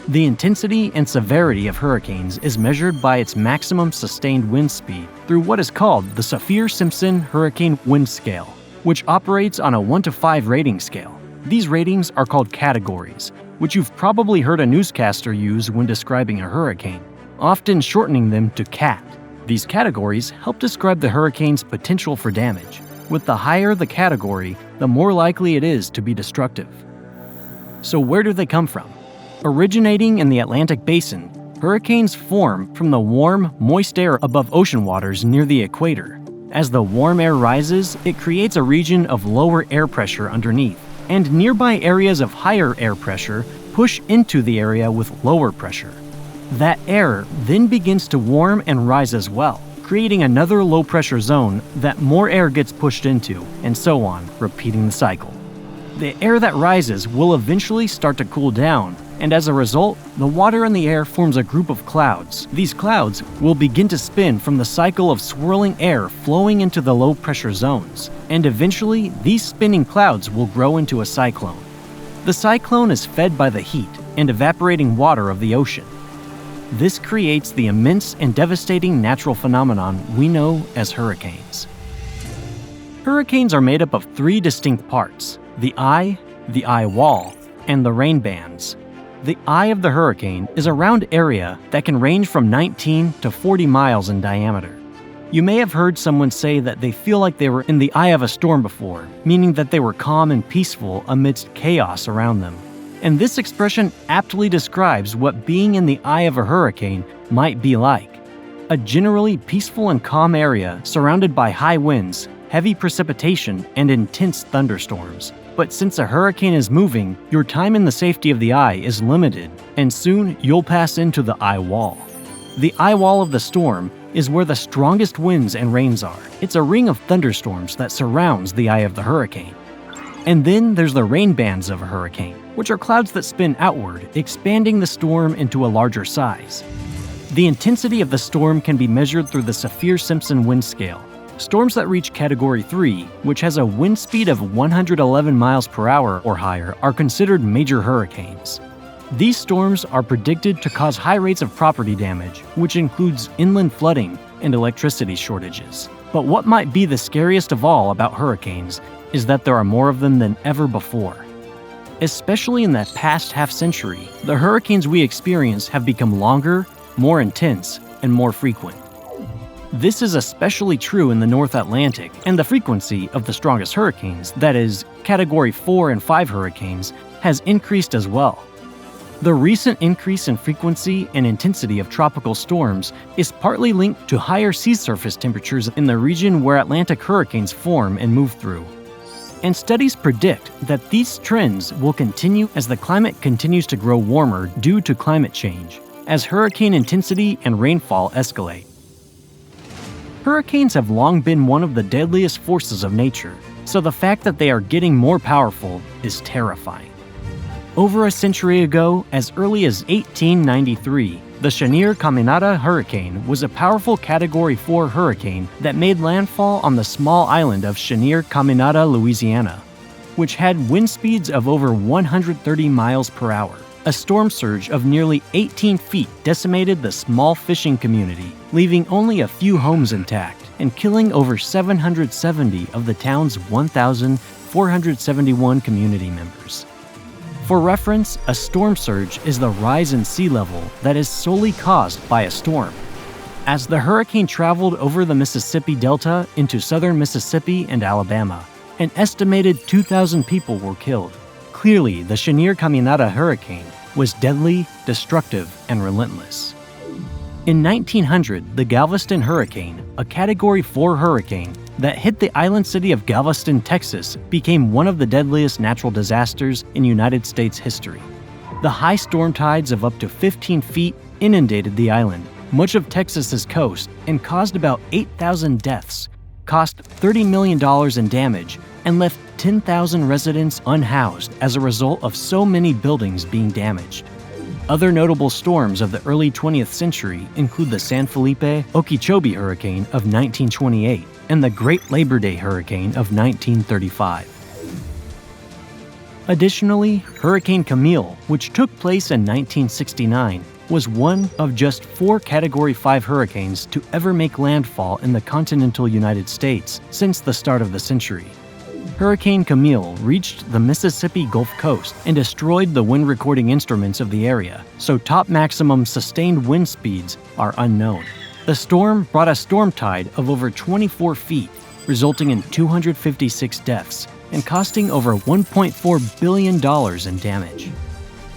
The intensity and severity of hurricanes is measured by its maximum sustained wind speed through what is called the Saffir-Simpson Hurricane Wind Scale, which operates on a 1 to 5 rating scale. These ratings are called categories, which you've probably heard a newscaster use when describing a hurricane, often shortening them to CAT. These categories help describe the hurricane's potential for damage. With the higher the category, the more likely it is to be destructive. So where do they come from? Originating in the Atlantic Basin, hurricanes form from the warm, moist air above ocean waters near the equator. As the warm air rises, it creates a region of lower air pressure underneath, and nearby areas of higher air pressure push into the area with lower pressure. That air then begins to warm and rise as well, creating another low-pressure zone that more air gets pushed into, and so on, repeating the cycle. The air that rises will eventually start to cool down, and as a result, the water in the air forms a group of clouds. These clouds will begin to spin from the cycle of swirling air flowing into the low-pressure zones, and eventually, these spinning clouds will grow into a cyclone. The cyclone is fed by the heat and evaporating water of the ocean. This creates the immense and devastating natural phenomenon we know as hurricanes. Hurricanes are made up of three distinct parts: the eye wall, and the rain bands. The eye of the hurricane is a round area that can range from 19 to 40 miles in diameter. You may have heard someone say that they feel like they were in the eye of a storm before, meaning that they were calm and peaceful amidst chaos around them. And this expression aptly describes what being in the eye of a hurricane might be like. A generally peaceful and calm area surrounded by high winds, heavy precipitation, and intense thunderstorms. But since a hurricane is moving, your time in the safety of the eye is limited, and soon you'll pass into the eye wall. The eye wall of the storm is where the strongest winds and rains are. It's a ring of thunderstorms that surrounds the eye of the hurricane. And then there's the rain bands of a hurricane, which are clouds that spin outward, expanding the storm into a larger size. The intensity of the storm can be measured through the Saffir-Simpson wind scale. Storms that reach Category 3, which has a wind speed of 111 miles per hour or higher, are considered major hurricanes. These storms are predicted to cause high rates of property damage, which includes inland flooding and electricity shortages. But what might be the scariest of all about hurricanes is that there are more of them than ever before. Especially in that past half-century, the hurricanes we experience have become longer, more intense, and more frequent. This is especially true in the North Atlantic, and the frequency of the strongest hurricanes, that is, Category 4 and 5 hurricanes, has increased as well. The recent increase in frequency and intensity of tropical storms is partly linked to higher sea surface temperatures in the region where Atlantic hurricanes form and move through. And studies predict that these trends will continue as the climate continues to grow warmer due to climate change, as hurricane intensity and rainfall escalate. Hurricanes have long been one of the deadliest forces of nature, so the fact that they are getting more powerful is terrifying. Over a century ago, as early as 1893, the Cheniere Caminada hurricane was a powerful Category 4 hurricane that made landfall on the small island of Cheniere Caminada, Louisiana, which had wind speeds of over 130 miles per hour. A storm surge of nearly 18 feet decimated the small fishing community, leaving only a few homes intact and killing over 770 of the town's 1,471 community members. For reference, a storm surge is the rise in sea level that is solely caused by a storm. As the hurricane traveled over the Mississippi Delta into southern Mississippi and Alabama, an estimated 2,000 people were killed. Clearly, the Cheniere Caminada hurricane was deadly, destructive, and relentless. In 1900, the Galveston hurricane, a Category 4 hurricane that hit the island city of Galveston, Texas, became one of the deadliest natural disasters in United States history. The high storm tides of up to 15 feet inundated the island, much of Texas's coast, and caused about 8,000 deaths, cost $30 million in damage, and left 10,000 residents unhoused as a result of so many buildings being damaged. Other notable storms of the early 20th century include the San Felipe Okeechobee hurricane of 1928 and the Great Labor Day hurricane of 1935. Additionally, Hurricane Camille, which took place in 1969, was one of just 4 Category 5 hurricanes to ever make landfall in the continental United States since the start of the century. Hurricane Camille reached the Mississippi Gulf Coast and destroyed the wind recording instruments of the area, so top maximum sustained wind speeds are unknown. The storm brought a storm tide of over 24 feet, resulting in 256 deaths and costing over $1.4 billion in damage.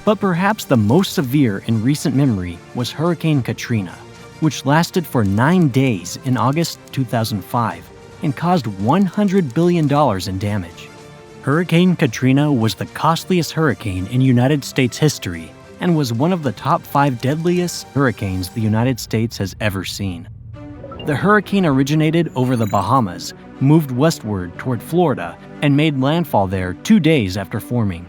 But perhaps the most severe in recent memory was Hurricane Katrina, which lasted for 9 days in August 2005 and caused $100 billion in damage. Hurricane Katrina was the costliest hurricane in United States history and was one of the top 5 deadliest hurricanes the United States has ever seen. The hurricane originated over the Bahamas, moved westward toward Florida, and made landfall there 2 days after forming.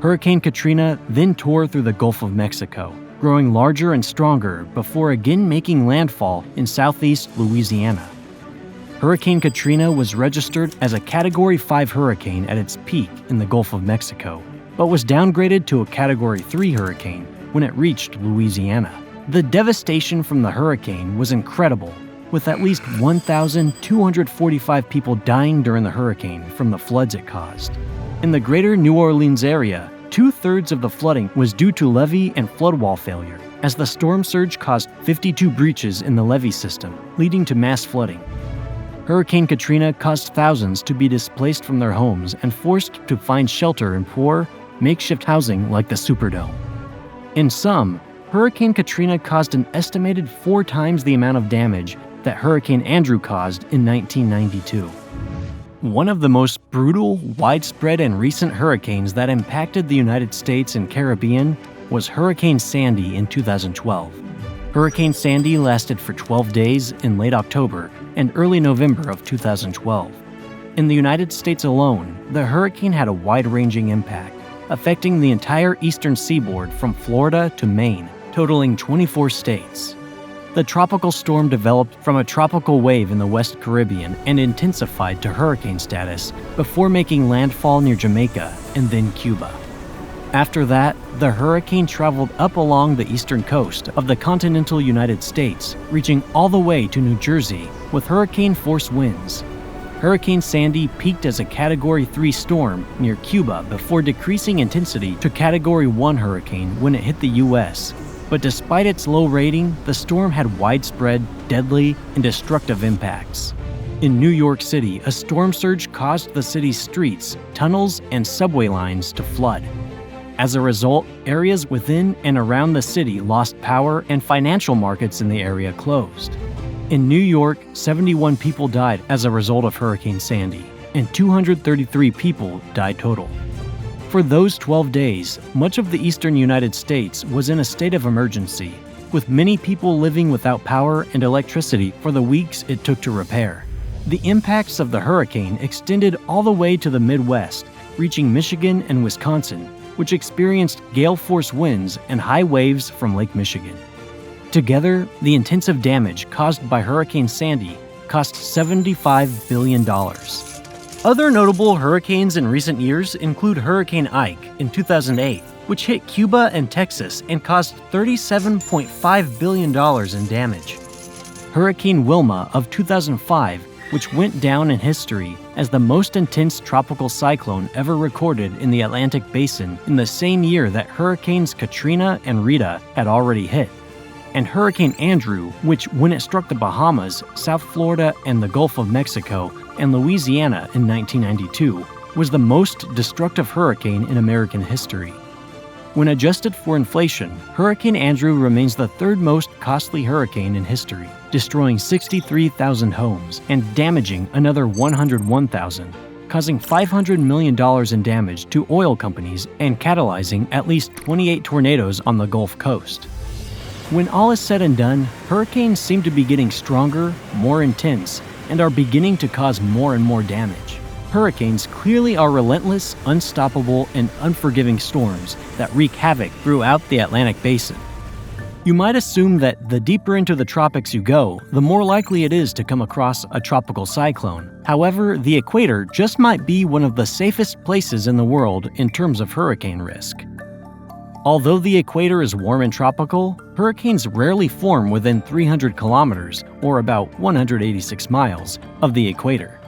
Hurricane Katrina then tore through the Gulf of Mexico, growing larger and stronger before again making landfall in southeast Louisiana. Hurricane Katrina was registered as a Category 5 hurricane at its peak in the Gulf of Mexico, but was downgraded to a Category 3 hurricane when it reached Louisiana. The devastation from the hurricane was incredible, with at least 1,245 people dying during the hurricane from the floods it caused. In the greater New Orleans area, 2/3 of the flooding was due to levee and flood wall failure, as the storm surge caused 52 breaches in the levee system, leading to mass flooding. Hurricane Katrina caused thousands to be displaced from their homes and forced to find shelter in poor, makeshift housing like the Superdome. In sum, Hurricane Katrina caused an estimated 4 times the amount of damage that Hurricane Andrew caused in 1992. One of the most brutal, widespread, and recent hurricanes that impacted the United States and Caribbean was Hurricane Sandy in 2012. Hurricane Sandy lasted for 12 days in late October and early November of 2012. In the United States alone, the hurricane had a wide-ranging impact, affecting the entire eastern seaboard from Florida to Maine, totaling 24 states. The tropical storm developed from a tropical wave in the West Caribbean and intensified to hurricane status before making landfall near Jamaica and then Cuba. After that, the hurricane traveled up along the eastern coast of the continental United States, reaching all the way to New Jersey with hurricane-force winds. Hurricane Sandy peaked as a Category 3 storm near Cuba before decreasing intensity to Category 1 hurricane when it hit the U.S., but despite its low rating, the storm had widespread, deadly, and destructive impacts. In New York City, a storm surge caused the city's streets, tunnels, and subway lines to flood. As a result, areas within and around the city lost power and financial markets in the area closed. In New York, 71 people died as a result of Hurricane Sandy, and 233 people died total. For those 12 days, much of the eastern United States was in a state of emergency, with many people living without power and electricity for the weeks it took to repair. The impacts of the hurricane extended all the way to the Midwest, reaching Michigan and Wisconsin, which experienced gale-force winds and high waves from Lake Michigan. Together, the intensive damage caused by Hurricane Sandy cost $75 billion. Other notable hurricanes in recent years include Hurricane Ike in 2008, which hit Cuba and Texas and caused $37.5 billion in damage. Hurricane Wilma of 2005, which went down in history as the most intense tropical cyclone ever recorded in the Atlantic Basin in the same year that Hurricanes Katrina and Rita had already hit. And Hurricane Andrew, which when it struck the Bahamas, South Florida, and the Gulf of Mexico, and Louisiana in 1992, was the most destructive hurricane in American history. When adjusted for inflation, Hurricane Andrew remains the third most costly hurricane in history, destroying 63,000 homes and damaging another 101,000, causing $500 million in damage to oil companies and catalyzing at least 28 tornadoes on the Gulf Coast. When all is said and done, hurricanes seem to be getting stronger, more intense, and are beginning to cause more and more damage. Hurricanes clearly are relentless, unstoppable, and unforgiving storms that wreak havoc throughout the Atlantic Basin. You might assume that the deeper into the tropics you go, the more likely it is to come across a tropical cyclone. However, the equator just might be one of the safest places in the world in terms of hurricane risk. Although the equator is warm and tropical, hurricanes rarely form within 300 kilometers, or about 186 miles, of the equator.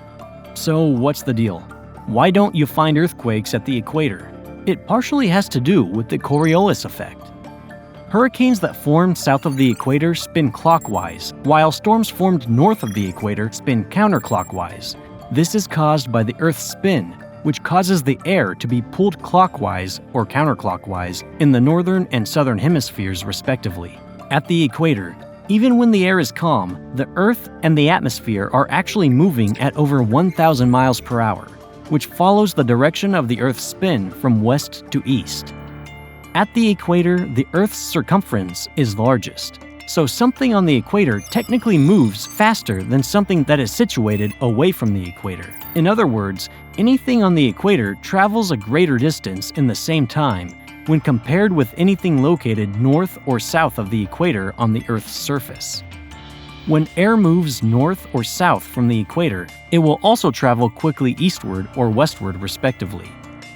So what's the deal? Why don't you find earthquakes at the equator? It partially has to do with the Coriolis effect. Hurricanes that form south of the equator spin clockwise, while storms formed north of the equator spin counterclockwise. This is caused by the Earth's spin, which causes the air to be pulled clockwise or counterclockwise in the northern and southern hemispheres respectively. At the equator, even when the air is calm, the Earth and the atmosphere are actually moving at over 1,000 miles per hour, which follows the direction of the Earth's spin from west to east. At the equator, the Earth's circumference is largest, so something on the equator technically moves faster than something that is situated away from the equator. In other words, anything on the equator travels a greater distance in the same time when compared with anything located north or south of the equator on the Earth's surface. When air moves north or south from the equator, it will also travel quickly eastward or westward respectively,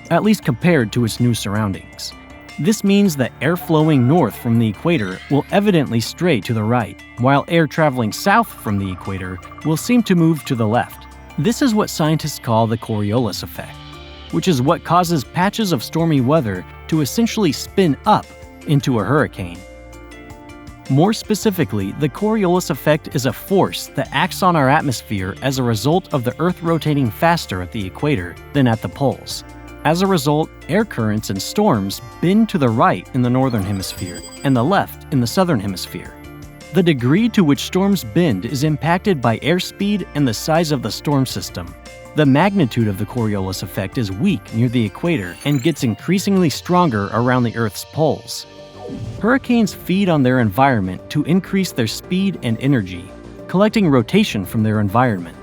at least compared to its new surroundings. This means that air flowing north from the equator will evidently stray to the right, while air traveling south from the equator will seem to move to the left. This is what scientists call the Coriolis effect, which is what causes patches of stormy weather to essentially spin up into a hurricane. More specifically, the Coriolis effect is a force that acts on our atmosphere as a result of the Earth rotating faster at the equator than at the poles. As a result, air currents and storms bend to the right in the northern hemisphere and the left in the southern hemisphere. The degree to which storms bend is impacted by airspeed and the size of the storm system. The magnitude of the Coriolis effect is weak near the equator and gets increasingly stronger around the Earth's poles. Hurricanes feed on their environment to increase their speed and energy, collecting rotation from their environment.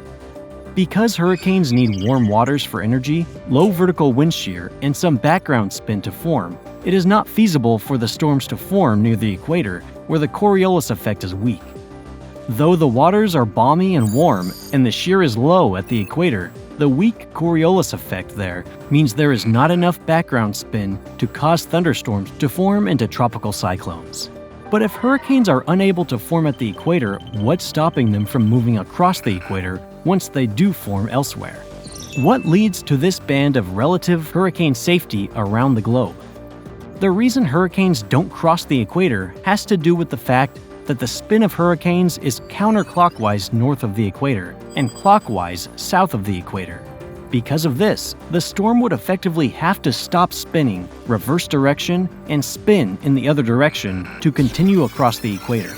Because hurricanes need warm waters for energy, low vertical wind shear, and some background spin to form, it is not feasible for the storms to form near the equator, where the Coriolis effect is weak. Though the waters are balmy and warm and the shear is low at the equator, the weak Coriolis effect there means there is not enough background spin to cause thunderstorms to form into tropical cyclones. But if hurricanes are unable to form at the equator, what's stopping them from moving across the equator once they do form elsewhere? What leads to this band of relative hurricane safety around the globe? The reason hurricanes don't cross the equator has to do with the fact that the spin of hurricanes is counterclockwise north of the equator and clockwise south of the equator. Because of this, the storm would effectively have to stop spinning, reverse direction, and spin in the other direction to continue across the equator.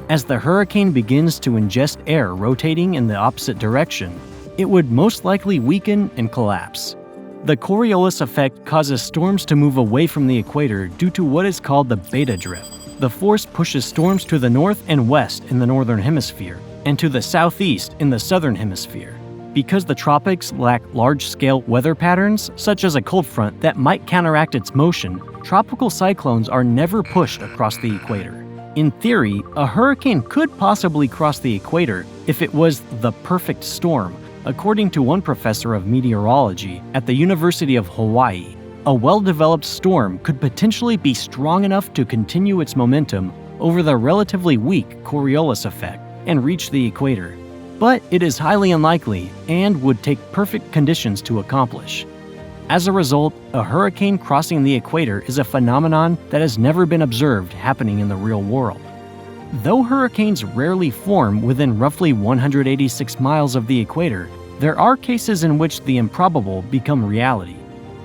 As the hurricane begins to ingest air rotating in the opposite direction, it would most likely weaken and collapse. The Coriolis effect causes storms to move away from the equator due to what is called the beta drift. The force pushes storms to the north and west in the northern hemisphere, and to the southeast in the southern hemisphere. Because the tropics lack large-scale weather patterns, such as a cold front that might counteract its motion, tropical cyclones are never pushed across the equator. In theory, a hurricane could possibly cross the equator if it was the perfect storm, according to one professor of meteorology at the University of Hawaii. A well-developed storm could potentially be strong enough to continue its momentum over the relatively weak Coriolis effect and reach the equator. But it is highly unlikely and would take perfect conditions to accomplish. As a result, a hurricane crossing the equator is a phenomenon that has never been observed happening in the real world. Though hurricanes rarely form within roughly 186 miles of the equator, there are cases in which the improbable become reality.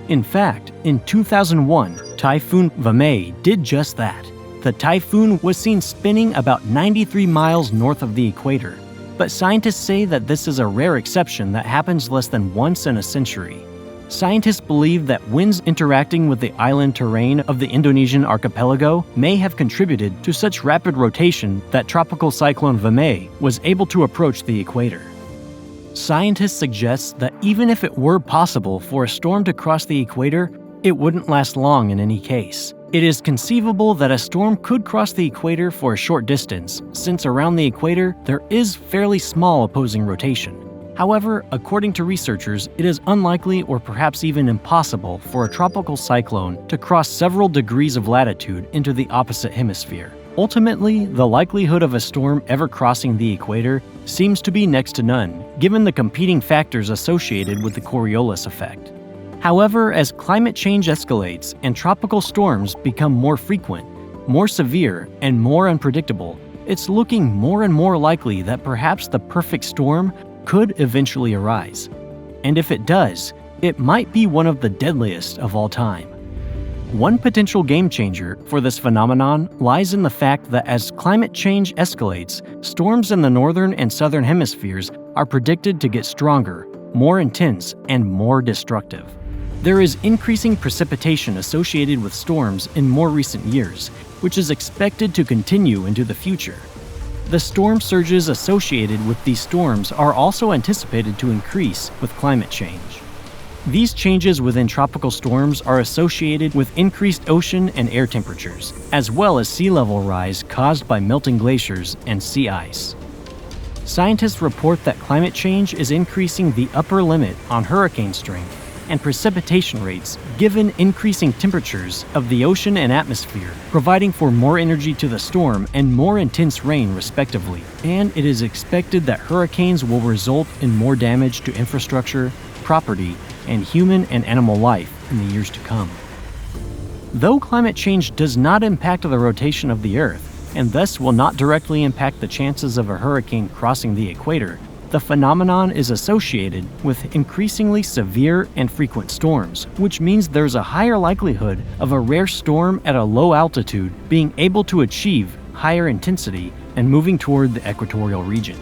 In fact, in 2001, Typhoon Vamay did just that. The typhoon was seen spinning about 93 miles north of the equator, but scientists say that this is a rare exception that happens less than once in a century. Scientists believe that winds interacting with the island terrain of the Indonesian archipelago may have contributed to such rapid rotation that Tropical Cyclone Vamay was able to approach the equator. Scientists suggest that even if it were possible for a storm to cross the equator, it wouldn't last long in any case. It is conceivable that a storm could cross the equator for a short distance, since around the equator there is fairly small opposing rotation. However, according to researchers, it is unlikely or perhaps even impossible for a tropical cyclone to cross several degrees of latitude into the opposite hemisphere. Ultimately, the likelihood of a storm ever crossing the equator seems to be next to none, given the competing factors associated with the Coriolis effect. However, as climate change escalates and tropical storms become more frequent, more severe, and more unpredictable, it's looking more and more likely that perhaps the perfect storm could eventually arise. And if it does, it might be one of the deadliest of all time. One potential game changer for this phenomenon lies in the fact that as climate change escalates, storms in the northern and southern hemispheres are predicted to get stronger, more intense, and more destructive. There is increasing precipitation associated with storms in more recent years, which is expected to continue into the future. The storm surges associated with these storms are also anticipated to increase with climate change. These changes within tropical storms are associated with increased ocean and air temperatures, as well as sea level rise caused by melting glaciers and sea ice. Scientists report that climate change is increasing the upper limit on hurricane strength and precipitation rates given increasing temperatures of the ocean and atmosphere, providing for more energy to the storm and more intense rain respectively. And it is expected that hurricanes will result in more damage to infrastructure, property, and human and animal life in the years to come. Though climate change does not impact the rotation of the Earth, and thus will not directly impact the chances of a hurricane crossing the equator, the phenomenon is associated with increasingly severe and frequent storms, which means there's a higher likelihood of a rare storm at a low altitude being able to achieve higher intensity and moving toward the equatorial region.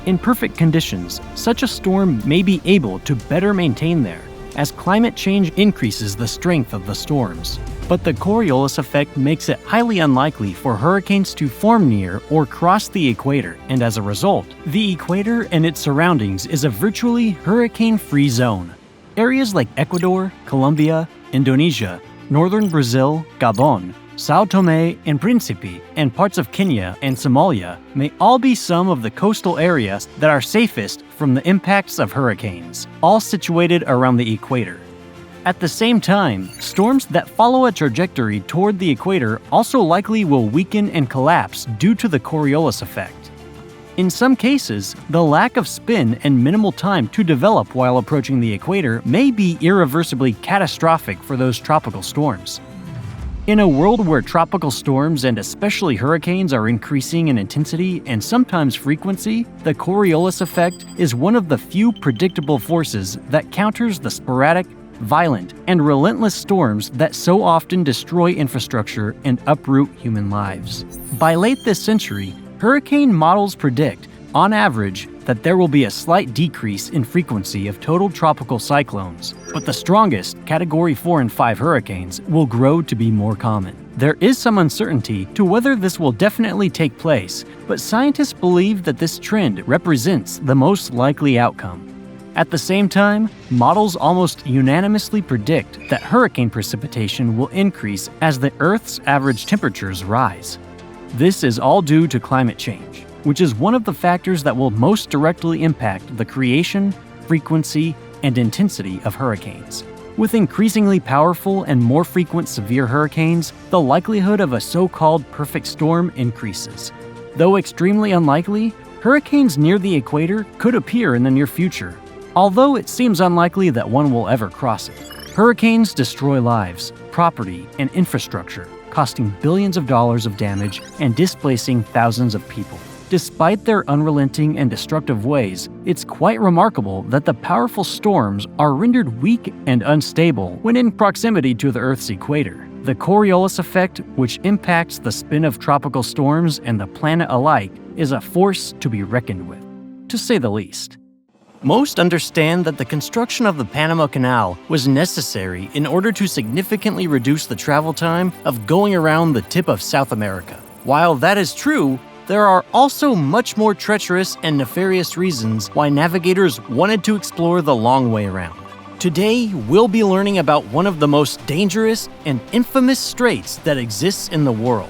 In perfect conditions, such a storm may be able to better maintain there, as climate change increases the strength of the storms. But the Coriolis effect makes it highly unlikely for hurricanes to form near or cross the equator, and as a result, the equator and its surroundings is a virtually hurricane-free zone. Areas like Ecuador, Colombia, Indonesia, northern Brazil, Gabon, São Tomé and Príncipe, and parts of Kenya and Somalia may all be some of the coastal areas that are safest from the impacts of hurricanes, all situated around the equator. At the same time, storms that follow a trajectory toward the equator also likely will weaken and collapse due to the Coriolis effect. In some cases, the lack of spin and minimal time to develop while approaching the equator may be irreversibly catastrophic for those tropical storms. In a world where tropical storms and especially hurricanes are increasing in intensity and sometimes frequency, the Coriolis effect is one of the few predictable forces that counters the sporadic, violent, and relentless storms that so often destroy infrastructure and uproot human lives. By late this century, hurricane models predict, on average, that there will be a slight decrease in frequency of total tropical cyclones, but the strongest, Category 4 and 5 hurricanes, will grow to be more common. There is some uncertainty to whether this will definitely take place, but scientists believe that this trend represents the most likely outcome. At the same time, models almost unanimously predict that hurricane precipitation will increase as the Earth's average temperatures rise. This is all due to climate change, which is one of the factors that will most directly impact the creation, frequency, and intensity of hurricanes. With increasingly powerful and more frequent severe hurricanes, the likelihood of a so-called perfect storm increases. Though extremely unlikely, hurricanes near the equator could appear in the near future, although it seems unlikely that one will ever cross it. Hurricanes destroy lives, property, and infrastructure, costing billions of dollars of damage and displacing thousands of people. Despite their unrelenting and destructive ways, it's quite remarkable that the powerful storms are rendered weak and unstable when in proximity to the Earth's equator. The Coriolis effect, which impacts the spin of tropical storms and the planet alike, is a force to be reckoned with, to say the least. Most understand that the construction of the Panama Canal was necessary in order to significantly reduce the travel time of going around the tip of South America. While that is true, there are also much more treacherous and nefarious reasons why navigators wanted to explore the long way around. Today, we'll be learning about one of the most dangerous and infamous straits that exists in the world.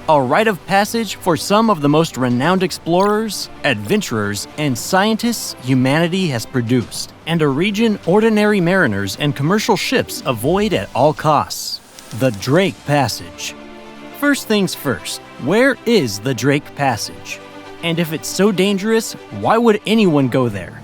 A rite of passage for some of the most renowned explorers, adventurers, and scientists humanity has produced, and a region ordinary mariners and commercial ships avoid at all costs: the Drake Passage. First things first, where is the Drake Passage? And if it's so dangerous, why would anyone go there?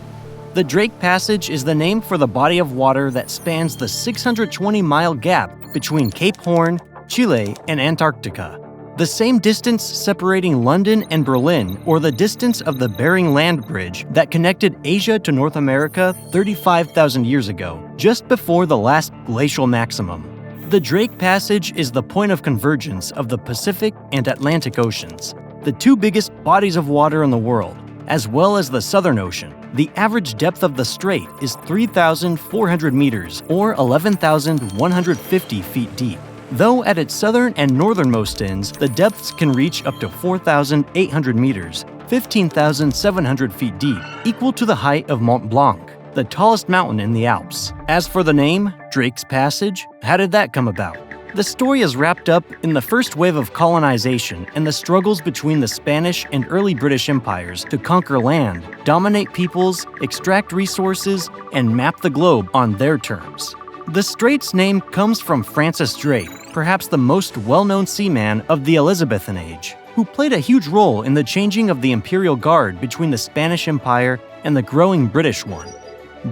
The Drake Passage is the name for the body of water that spans the 620-mile gap between Cape Horn, Chile, and Antarctica. The same distance separating London and Berlin, or the distance of the Bering Land Bridge that connected Asia to North America 35,000 years ago, just before the last glacial maximum. The Drake Passage is the point of convergence of the Pacific and Atlantic Oceans, the two biggest bodies of water in the world, as well as the Southern Ocean. The average depth of the strait is 3,400 meters, or 11,150 feet deep. Though at its southern and northernmost ends, the depths can reach up to 4,800 meters, 15,700 feet deep, equal to the height of Mont Blanc, the tallest mountain in the Alps. As for the name, Drake's Passage, how did that come about? The story is wrapped up in the first wave of colonization and the struggles between the Spanish and early British empires to conquer land, dominate peoples, extract resources, and map the globe on their terms. The strait's name comes from Francis Drake, perhaps the most well-known seaman of the Elizabethan age, who played a huge role in the changing of the imperial guard between the Spanish Empire and the growing British one.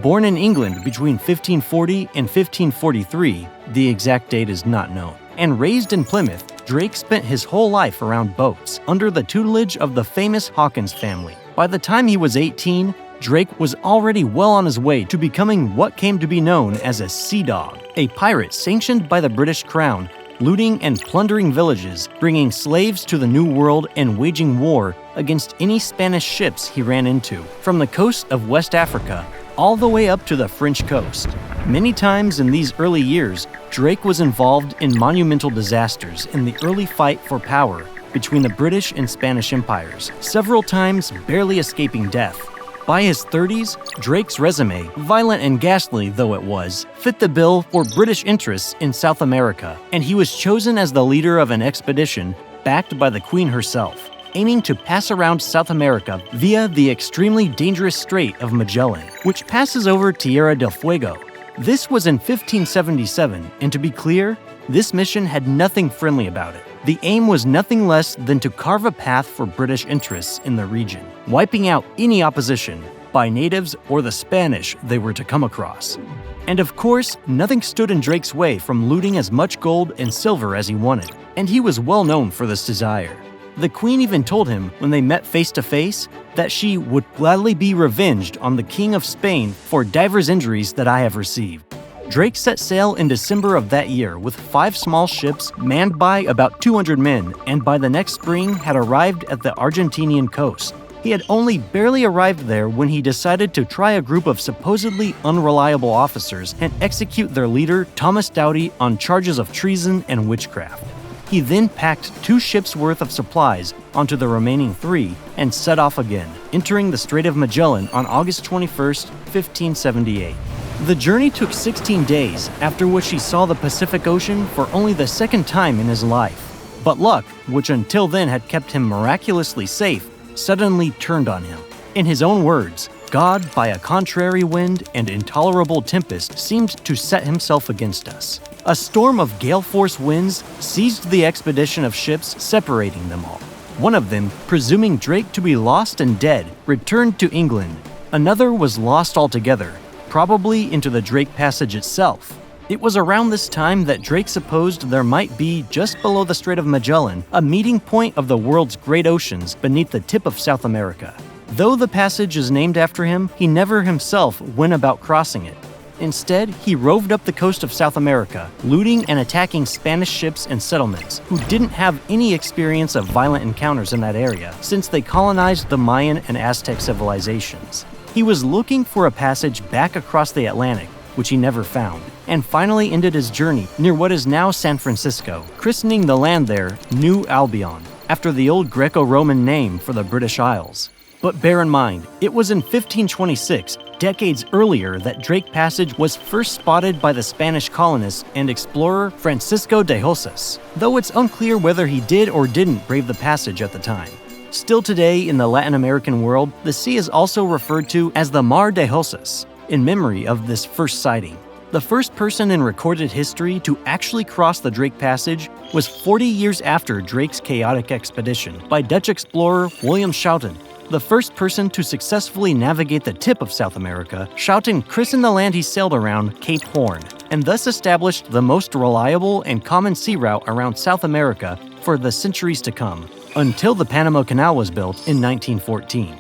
Born in England between 1540 and 1543, the exact date is not known, and raised in Plymouth, Drake spent his whole life around boats under the tutelage of the famous Hawkins family. By the time he was 18, Drake was already well on his way to becoming what came to be known as a sea dog, a pirate sanctioned by the British Crown, looting and plundering villages, bringing slaves to the New World and waging war against any Spanish ships he ran into, from the coast of West Africa all the way up to the French coast. Many times in these early years, Drake was involved in monumental disasters in the early fight for power between the British and Spanish empires, several times barely escaping death. By his 30s, Drake's resume, violent and ghastly though it was, fit the bill for British interests in South America, and he was chosen as the leader of an expedition backed by the Queen herself, aiming to pass around South America via the extremely dangerous Strait of Magellan, which passes over Tierra del Fuego. This was in 1577, and to be clear, this mission had nothing friendly about it. The aim was nothing less than to carve a path for British interests in the region, wiping out any opposition by natives or the Spanish they were to come across. And of course, nothing stood in Drake's way from looting as much gold and silver as he wanted, and he was well known for this desire. The Queen even told him when they met face to face that she would gladly be revenged on the King of Spain for divers injuries that I have received. Drake set sail in December of that year with 5 small ships manned by about 200 men, and by the next spring had arrived at the Argentinian coast. He had only barely arrived there when he decided to try a group of supposedly unreliable officers and execute their leader, Thomas Doughty, on charges of treason and witchcraft. He then packed 2 ships' worth of supplies onto the remaining 3 and set off again, entering the Strait of Magellan on August 21st, 1578. The journey took 16 days, after which he saw the Pacific Ocean for only the second time in his life. But luck, which until then had kept him miraculously safe, suddenly turned on him. In his own words, God, by a contrary wind and intolerable tempest, seemed to set himself against us. A storm of gale-force winds seized the expedition of ships, separating them all. One of them, presuming Drake to be lost and dead, returned to England. Another was lost altogether, probably into the Drake Passage itself. It was around this time that Drake supposed there might be, just below the Strait of Magellan, a meeting point of the world's great oceans beneath the tip of South America. Though the passage is named after him, he never himself went about crossing it. Instead, he roved up the coast of South America, looting and attacking Spanish ships and settlements, who didn't have any experience of violent encounters in that area, since they colonized the Mayan and Aztec civilizations. He was looking for a passage back across the Atlantic, which he never found, and finally ended his journey near what is now San Francisco, christening the land there New Albion, after the old Greco-Roman name for the British Isles. But bear in mind, it was in 1526, decades earlier, that Drake Passage was first spotted by the Spanish colonist and explorer Francisco de Rosas, though it's unclear whether he did or didn't brave the passage at the time. Still today in the Latin American world, the sea is also referred to as the Mar de Rosas, in memory of this first sighting. The first person in recorded history to actually cross the Drake Passage was 40 years after Drake's chaotic expedition by Dutch explorer William Schouten. The first person to successfully navigate the tip of South America, Schouten christened the land he sailed around Cape Horn, and thus established the most reliable and common sea route around South America for the centuries to come, until the Panama Canal was built in 1914.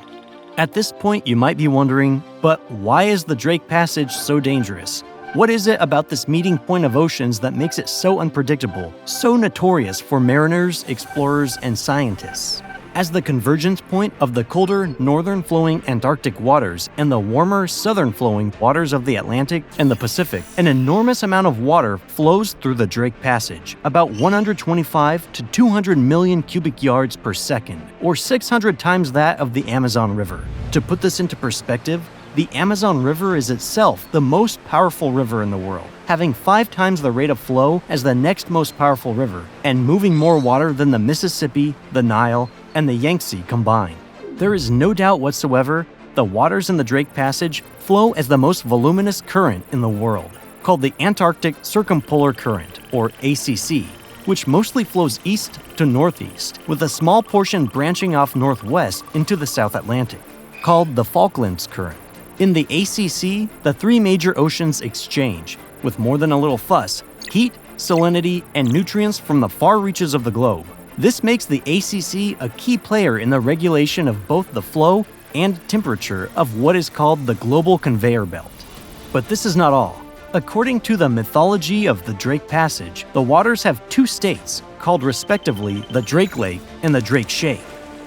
At this point, you might be wondering, but why is the Drake Passage so dangerous? What is it about this meeting point of oceans that makes it so unpredictable, so notorious for mariners, explorers, and scientists? As the convergence point of the colder, northern-flowing Antarctic waters and the warmer, southern-flowing waters of the Atlantic and the Pacific, an enormous amount of water flows through the Drake Passage, about 125 to 200 million cubic yards per second, or 600 times that of the Amazon River. To put this into perspective, the Amazon River is itself the most powerful river in the world, having 5 times the rate of flow as the next most powerful river, and moving more water than the Mississippi, the Nile, and the Yangtze combined. There is no doubt whatsoever the waters in the Drake Passage flow as the most voluminous current in the world, called the Antarctic Circumpolar Current, or ACC, which mostly flows east to northeast, with a small portion branching off northwest into the South Atlantic, called the Falklands Current. In the ACC, the 3 major oceans exchange, with more than a little fuss, heat, salinity, and nutrients from the far reaches of the globe. This makes the ACC a key player in the regulation of both the flow and temperature of what is called the global conveyor belt. But this is not all. According to the mythology of the Drake Passage, the waters have 2 states, called respectively the Drake Lake and the Drake Shake.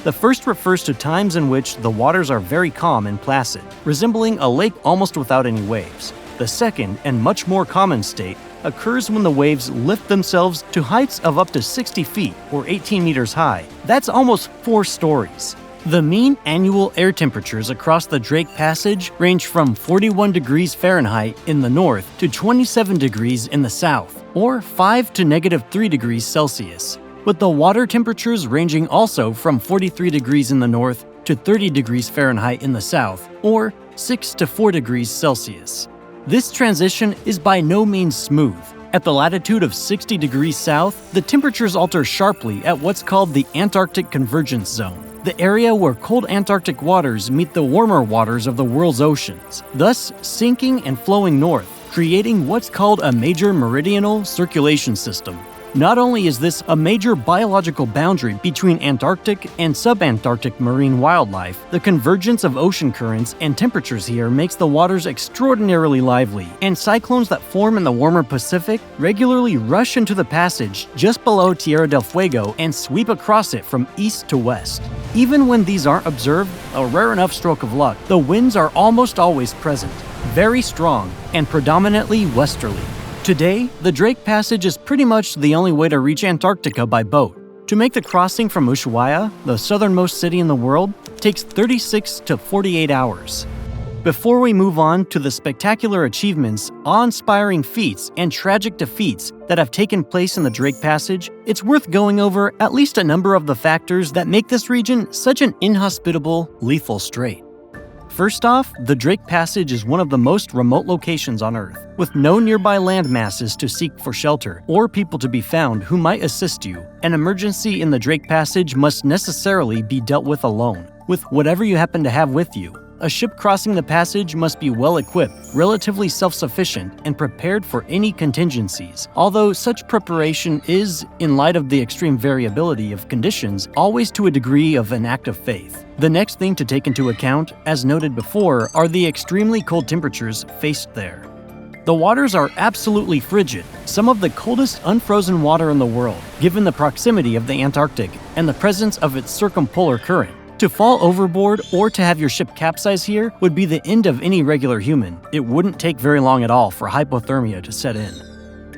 The first refers to times in which the waters are very calm and placid, resembling a lake almost without any waves. The second, and much more common state, occurs when the waves lift themselves to heights of up to 60 feet or 18 meters high. That's almost 4 stories. The mean annual air temperatures across the Drake Passage range from 41 degrees Fahrenheit in the north to 27 degrees in the south, or 5 to -3 degrees Celsius, with the water temperatures ranging also from 43 degrees in the north to 30 degrees Fahrenheit in the south, or 6 to 4 degrees Celsius. This transition is by no means smooth. At the latitude of 60 degrees south, the temperatures alter sharply at what's called the Antarctic Convergence Zone, the area where cold Antarctic waters meet the warmer waters of the world's oceans, thus sinking and flowing north, creating what's called a major meridional circulation system. Not only is this a major biological boundary between Antarctic and subantarctic marine wildlife, the convergence of ocean currents and temperatures here makes the waters extraordinarily lively, and cyclones that form in the warmer Pacific regularly rush into the passage just below Tierra del Fuego and sweep across it from east to west. Even when these aren't observed, a rare enough stroke of luck, the winds are almost always present, very strong, and predominantly westerly. Today, the Drake Passage is pretty much the only way to reach Antarctica by boat. To make the crossing from Ushuaia, the southernmost city in the world, takes 36 to 48 hours. Before we move on to the spectacular achievements, awe-inspiring feats, and tragic defeats that have taken place in the Drake Passage, it's worth going over at least a number of the factors that make this region such an inhospitable, lethal strait. First off, the Drake Passage is one of the most remote locations on Earth, with no nearby land masses to seek for shelter or people to be found who might assist you. An emergency in the Drake Passage must necessarily be dealt with alone, with whatever you happen to have with you. A ship crossing the passage must be well-equipped, relatively self-sufficient, and prepared for any contingencies, although such preparation is, in light of the extreme variability of conditions, always to a degree of an act of faith. The next thing to take into account, as noted before, are the extremely cold temperatures faced there. The waters are absolutely frigid, some of the coldest unfrozen water in the world, given the proximity of the Antarctic and the presence of its circumpolar current. To fall overboard or to have your ship capsize here would be the end of any regular human. It wouldn't take very long at all for hypothermia to set in.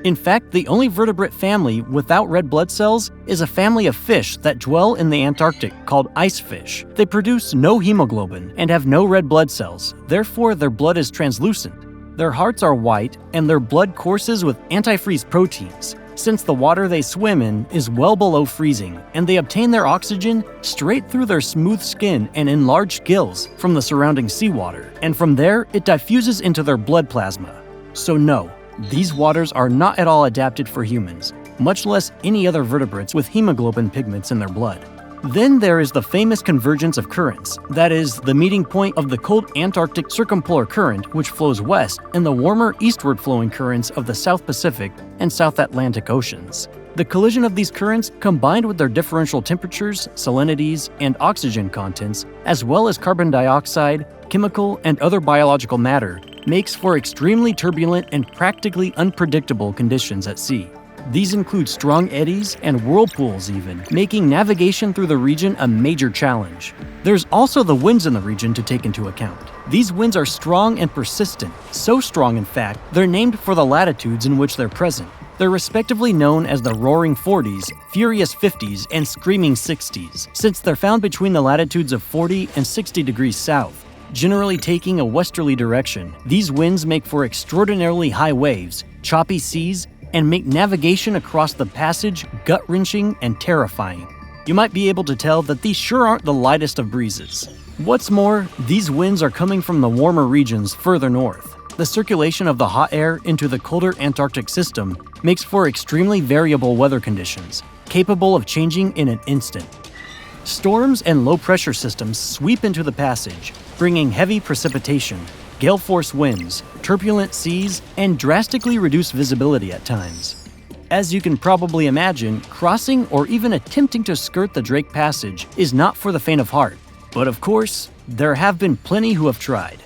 In fact, the only vertebrate family without red blood cells is a family of fish that dwell in the Antarctic called ice fish. They produce no hemoglobin and have no red blood cells, therefore their blood is translucent. Their hearts are white and their blood courses with antifreeze proteins, since the water they swim in is well below freezing, and they obtain their oxygen straight through their smooth skin and enlarged gills from the surrounding seawater, and from there it diffuses into their blood plasma. So no, These waters are not at all adapted for humans, much less any other vertebrates with hemoglobin pigments in their blood. Then there is the famous convergence of currents, that is, the meeting point of the cold Antarctic circumpolar current, which flows west, and the warmer eastward flowing currents of the South Pacific and South Atlantic Oceans. The collision of these currents, combined with their differential temperatures, salinities, and oxygen contents, as well as carbon dioxide, chemical, and other biological matter, makes for extremely turbulent and practically unpredictable conditions at sea. These include strong eddies and whirlpools even, making navigation through the region a major challenge. There's also the winds in the region to take into account. These winds are strong and persistent, so strong in fact, they're named for the latitudes in which they're present. They're respectively known as the Roaring 40s, Furious 50s, and Screaming 60s, since they're found between the latitudes of 40 and 60 degrees south. Generally taking a westerly direction, these winds make for extraordinarily high waves, choppy seas, and make navigation across the passage gut-wrenching and terrifying. You might be able to tell that these sure aren't the lightest of breezes. What's more, these winds are coming from the warmer regions further north. The circulation of the hot air into the colder Antarctic system makes for extremely variable weather conditions, capable of changing in an instant. Storms and low-pressure systems sweep into the passage, bringing heavy precipitation, gale-force winds, turbulent seas, and drastically reduced visibility at times. As you can probably imagine, crossing or even attempting to skirt the Drake Passage is not for the faint of heart. But of course, there have been plenty who have tried.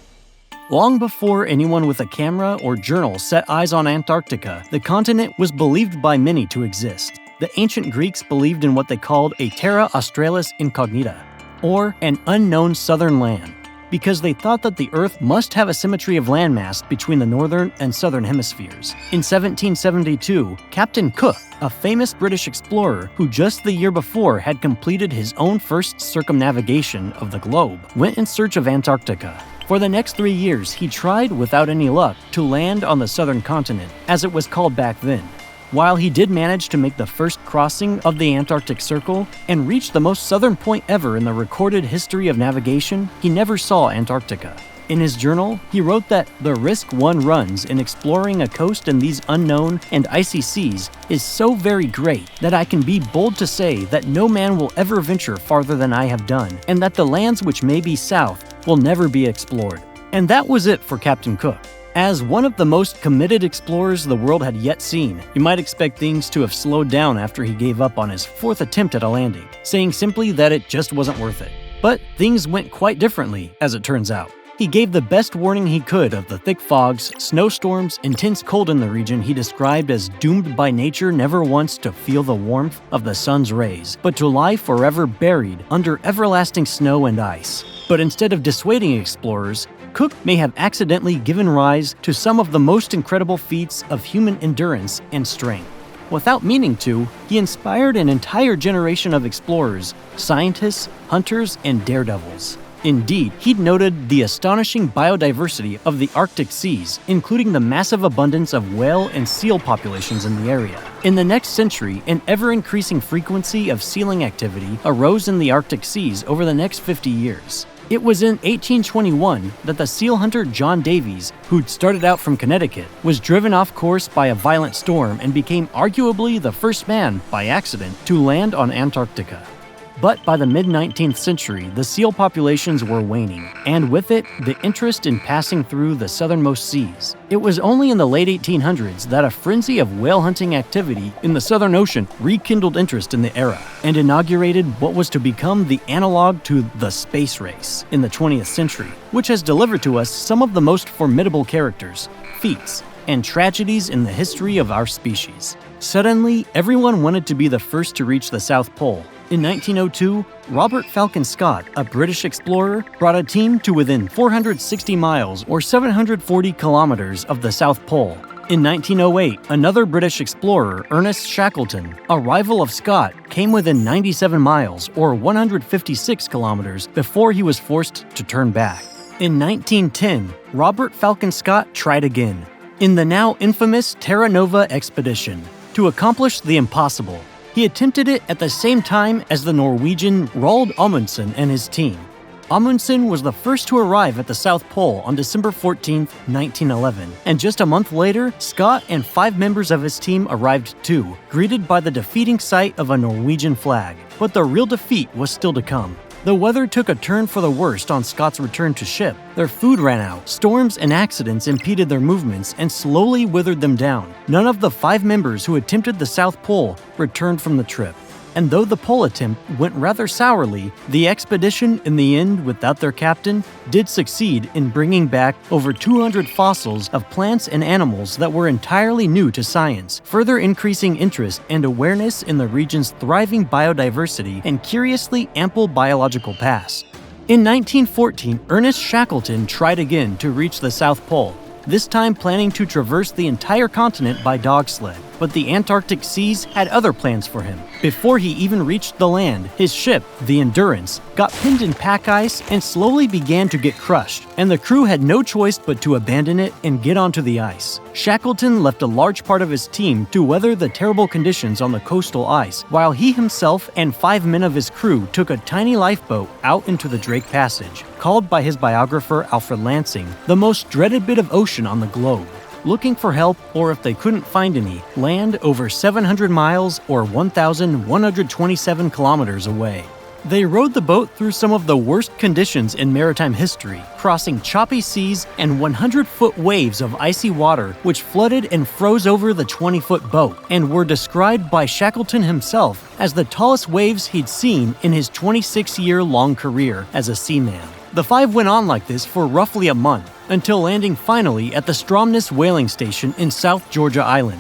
Long before anyone with a camera or journal set eyes on Antarctica, the continent was believed by many to exist. The ancient Greeks believed in what they called a terra australis incognita, or an unknown southern land, because they thought that the Earth must have a symmetry of landmass between the northern and southern hemispheres. In 1772, Captain Cook, a famous British explorer who just the year before had completed his own first circumnavigation of the globe, went in search of Antarctica. For the next 3 years, he tried, without any luck, to land on the southern continent, as it was called back then. While he did manage to make the first crossing of the Antarctic Circle and reach the most southern point ever in the recorded history of navigation, he never saw Antarctica. In his journal, he wrote that the risk one runs in exploring a coast in these unknown and icy seas is so very great that I can be bold to say that no man will ever venture farther than I have done, and that the lands which may be south will never be explored. And that was it for Captain Cook. As one of the most committed explorers the world had yet seen, you might expect things to have slowed down after he gave up on his fourth attempt at a landing, saying simply that it just wasn't worth it. But things went quite differently, as it turns out. He gave the best warning he could of the thick fogs, snowstorms, intense cold in the region he described as doomed by nature never once to feel the warmth of the sun's rays, but to lie forever buried under everlasting snow and ice. But instead of dissuading explorers, Cook may have accidentally given rise to some of the most incredible feats of human endurance and strength. Without meaning to, he inspired an entire generation of explorers, scientists, hunters, and daredevils. Indeed, he'd noted the astonishing biodiversity of the Arctic seas, including the massive abundance of whale and seal populations in the area. In the next century, an ever-increasing frequency of sealing activity arose in the Arctic seas over the next 50 years. It was in 1821 that the seal hunter John Davies, who'd started out from Connecticut, was driven off course by a violent storm and became arguably the first man, by accident, to land on Antarctica. But by the mid-19th century, the seal populations were waning, and with it, the interest in passing through the southernmost seas. It was only in the late 1800s that a frenzy of whale hunting activity in the Southern Ocean rekindled interest in the era, and inaugurated what was to become the analog to the space race in the 20th century, which has delivered to us some of the most formidable characters, feats, and tragedies in the history of our species. Suddenly, everyone wanted to be the first to reach the South Pole. In 1902, Robert Falcon Scott, a British explorer, brought a team to within 460 miles or 740 kilometers of the South Pole. In 1908, another British explorer, Ernest Shackleton, a rival of Scott, came within 97 miles or 156 kilometers before he was forced to turn back. In 1910, Robert Falcon Scott tried again, in the now infamous Terra Nova expedition, to accomplish the impossible. He attempted it at the same time as the Norwegian Roald Amundsen and his team. Amundsen was the first to arrive at the South Pole on December 14, 1911, and just a month later, Scott and 5 members of his team arrived too, greeted by the defeating sight of a Norwegian flag. But the real defeat was still to come. The weather took a turn for the worst on Scott's return to ship. Their food ran out, storms and accidents impeded their movements and slowly withered them down. None of the 5 members who attempted the South Pole returned from the trip. And though the pole attempt went rather sourly, the expedition, in the end, without their captain, did succeed in bringing back over 200 fossils of plants and animals that were entirely new to science, further increasing interest and awareness in the region's thriving biodiversity and curiously ample biological past. In 1914, Ernest Shackleton tried again to reach the South Pole, this time planning to traverse the entire continent by dog sled. But the Antarctic seas had other plans for him. Before he even reached the land, his ship, the Endurance, got pinned in pack ice and slowly began to get crushed, and the crew had no choice but to abandon it and get onto the ice. Shackleton left a large part of his team to weather the terrible conditions on the coastal ice, while he himself and 5 men of his crew took a tiny lifeboat out into the Drake Passage, called by his biographer Alfred Lansing the most dreaded bit of ocean on the globe. Looking for help, or if they couldn't find any, land over 700 miles or 1,127 kilometers away. They rowed the boat through some of the worst conditions in maritime history, crossing choppy seas and 100-foot waves of icy water which flooded and froze over the 20-foot boat, and were described by Shackleton himself as the tallest waves he'd seen in his 26-year-long career as a seaman. The 5 went on like this for roughly a month, until landing finally at the Stromness whaling station in South Georgia Island.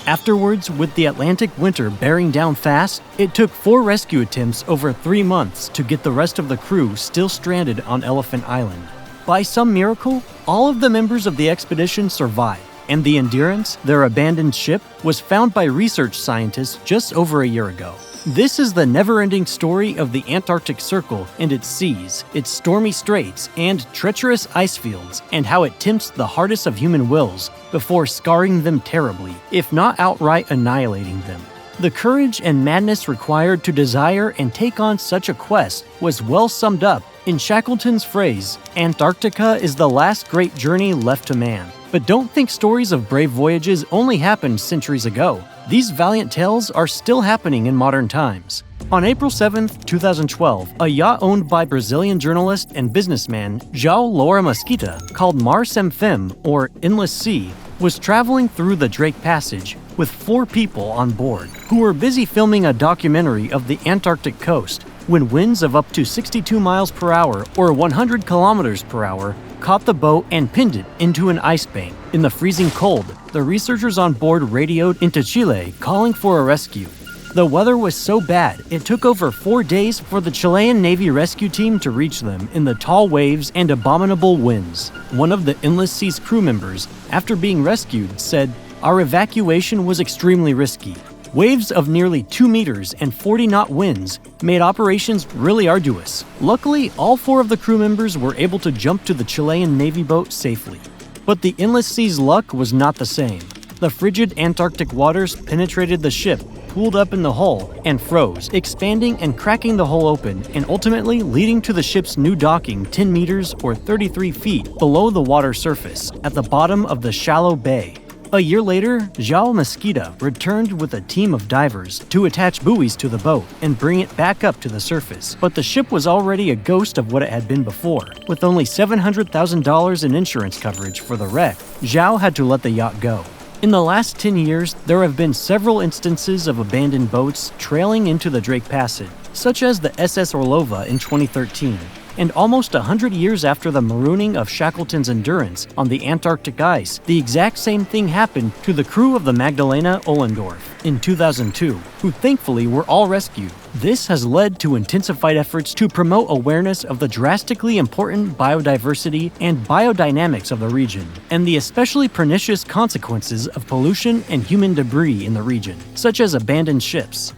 Afterwards, with the Atlantic winter bearing down fast, it took 4 rescue attempts over 3 months to get the rest of the crew still stranded on Elephant Island. By some miracle, all of the members of the expedition survived, and the Endurance, their abandoned ship, was found by research scientists just over a year ago. This is the never-ending story of the Antarctic Circle and its seas, its stormy straits, and treacherous ice fields, and how it tempts the hardest of human wills before scarring them terribly, if not outright annihilating them. The courage and madness required to desire and take on such a quest was well summed up in Shackleton's phrase, "Antarctica is the last great journey left to man." But don't think stories of brave voyages only happened centuries ago. These valiant tales are still happening in modern times. On April 7, 2012, a yacht owned by Brazilian journalist and businessman João Laura Mesquita, called Mar Sem Fim, or Endless Sea, was traveling through the Drake Passage with 4 people on board, who were busy filming a documentary of the Antarctic coast, when winds of up to 62 miles per hour or 100 kilometers per hour caught the boat and pinned it into an ice bank. In the freezing cold, the researchers on board radioed into Chile calling for a rescue. The weather was so bad, it took over 4 days for the Chilean Navy rescue team to reach them in the tall waves and abominable winds. One of the Endless Sea's crew members, after being rescued, said, "Our evacuation was extremely risky. Waves of nearly 2 meters and 40-knot winds made operations really arduous. Luckily, all 4 of the crew members were able to jump to the Chilean Navy boat safely." But the Endless Sea's luck was not the same. The frigid Antarctic waters penetrated the ship, pooled up in the hull, and froze, expanding and cracking the hull open, and ultimately leading to the ship's new docking 10 meters or 33 feet below the water surface, at the bottom of the shallow bay. A year later, João Mesquita returned with a team of divers to attach buoys to the boat and bring it back up to the surface. But the ship was already a ghost of what it had been before. With only $700,000 in insurance coverage for the wreck, João had to let the yacht go. In the last 10 years, there have been several instances of abandoned boats trailing into the Drake Passage, such as the SS Orlova in 2013. And almost 100 years after the marooning of Shackleton's Endurance on the Antarctic ice, the exact same thing happened to the crew of the Magdalena Ollendorf in 2002, who thankfully were all rescued. This has led to intensified efforts to promote awareness of the drastically important biodiversity and biodynamics of the region, and the especially pernicious consequences of pollution and human debris in the region, such as abandoned ships.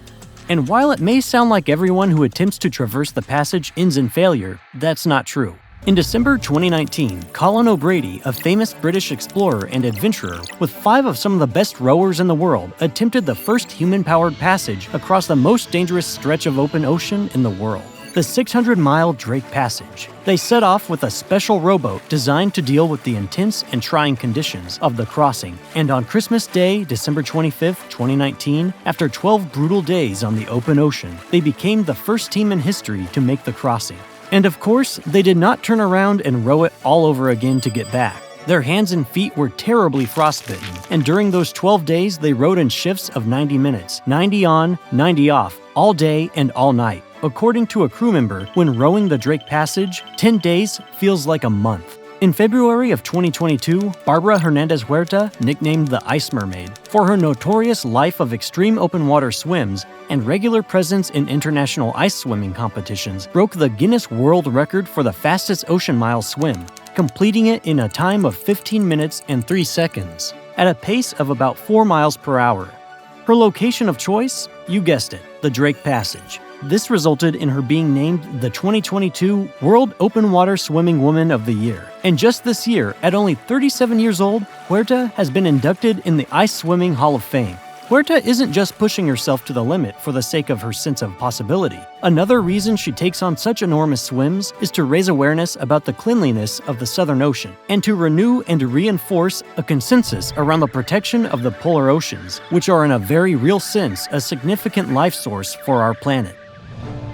And while it may sound like everyone who attempts to traverse the passage ends in failure, that's not true. In December 2019, Colin O'Brady, a famous British explorer and adventurer, with 5 of some of the best rowers in the world, attempted the first human-powered passage across the most dangerous stretch of open ocean in the world. the 600-mile Drake Passage. They set off with a special rowboat designed to deal with the intense and trying conditions of the crossing, and on Christmas Day, December 25, 2019, after 12 brutal days on the open ocean, they became the first team in history to make the crossing. And of course, they did not turn around and row it all over again to get back. Their hands and feet were terribly frostbitten, and during those 12 days they rowed in shifts of 90 minutes, 90 on, 90 off, all day and all night. According to a crew member, when rowing the Drake Passage, 10 days feels like a month. In February of 2022, Barbara Hernandez Huerta, nicknamed the Ice Mermaid, for her notorious life of extreme open water swims and regular presence in international ice swimming competitions, broke the Guinness World Record for the fastest ocean mile swim, completing it in a time of 15 minutes and 3 seconds, at a pace of about 4 miles per hour. Her location of choice? You guessed it, the Drake Passage. This resulted in her being named the 2022 World Open Water Swimming Woman of the Year. And just this year, at only 37 years old, Huerta has been inducted in the Ice Swimming Hall of Fame. Huerta isn't just pushing herself to the limit for the sake of her sense of possibility. Another reason she takes on such enormous swims is to raise awareness about the cleanliness of the Southern Ocean and to renew and reinforce a consensus around the protection of the polar oceans, which are in a very real sense a significant life source for our planet.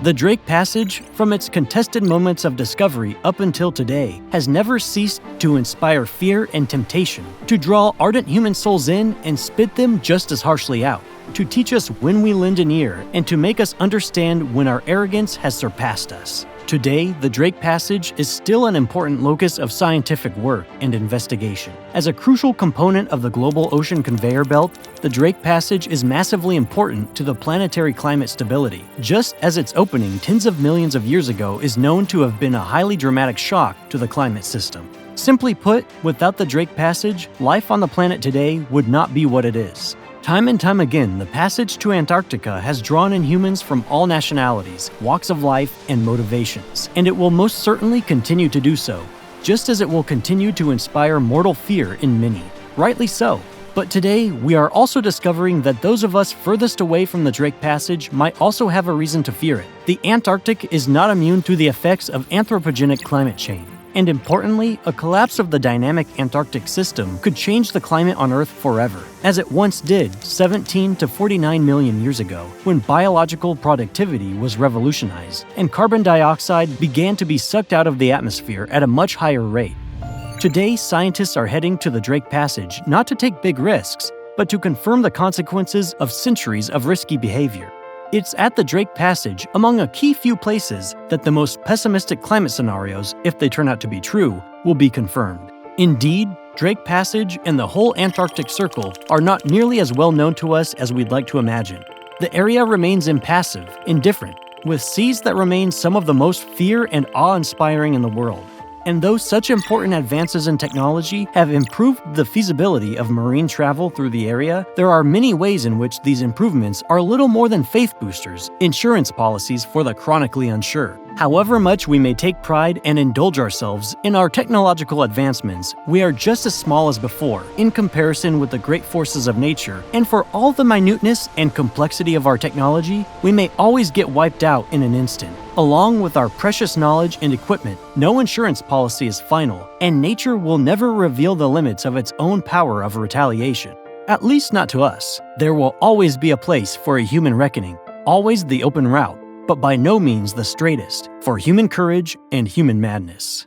The Drake Passage, from its contested moments of discovery up until today, has never ceased to inspire fear and temptation, to draw ardent human souls in and spit them just as harshly out, to teach us when we lend an ear, and to make us understand when our arrogance has surpassed us. Today, the Drake Passage is still an important locus of scientific work and investigation. As a crucial component of the global ocean conveyor belt, the Drake Passage is massively important to the planetary climate stability, just as its opening tens of millions of years ago is known to have been a highly dramatic shock to the climate system. Simply put, without the Drake Passage, life on the planet today would not be what it is. Time and time again, the passage to Antarctica has drawn in humans from all nationalities, walks of life, and motivations, and it will most certainly continue to do so, just as it will continue to inspire mortal fear in many. Rightly so. But today, we are also discovering that those of us furthest away from the Drake Passage might also have a reason to fear it. The Antarctic is not immune to the effects of anthropogenic climate change. And importantly, a collapse of the dynamic Antarctic system could change the climate on Earth forever, as it once did 17 to 49 million years ago, when biological productivity was revolutionized, and carbon dioxide began to be sucked out of the atmosphere at a much higher rate. Today, scientists are heading to the Drake Passage not to take big risks, but to confirm the consequences of centuries of risky behavior. It's at the Drake Passage, among a key few places, that the most pessimistic climate scenarios, if they turn out to be true, will be confirmed. Indeed, Drake Passage and the whole Antarctic Circle are not nearly as well known to us as we'd like to imagine. The area remains impassive, indifferent, with seas that remain some of the most fear and awe-inspiring in the world. And though such important advances in technology have improved the feasibility of marine travel through the area, there are many ways in which these improvements are little more than faith boosters, insurance policies for the chronically unsure. However much we may take pride and indulge ourselves in our technological advancements, we are just as small as before in comparison with the great forces of nature, and for all the minuteness and complexity of our technology, we may always get wiped out in an instant. Along with our precious knowledge and equipment, no insurance policy is final, and nature will never reveal the limits of its own power of retaliation. At least not to us. There will always be a place for a human reckoning, always the open route, but by no means the straightest, for human courage and human madness.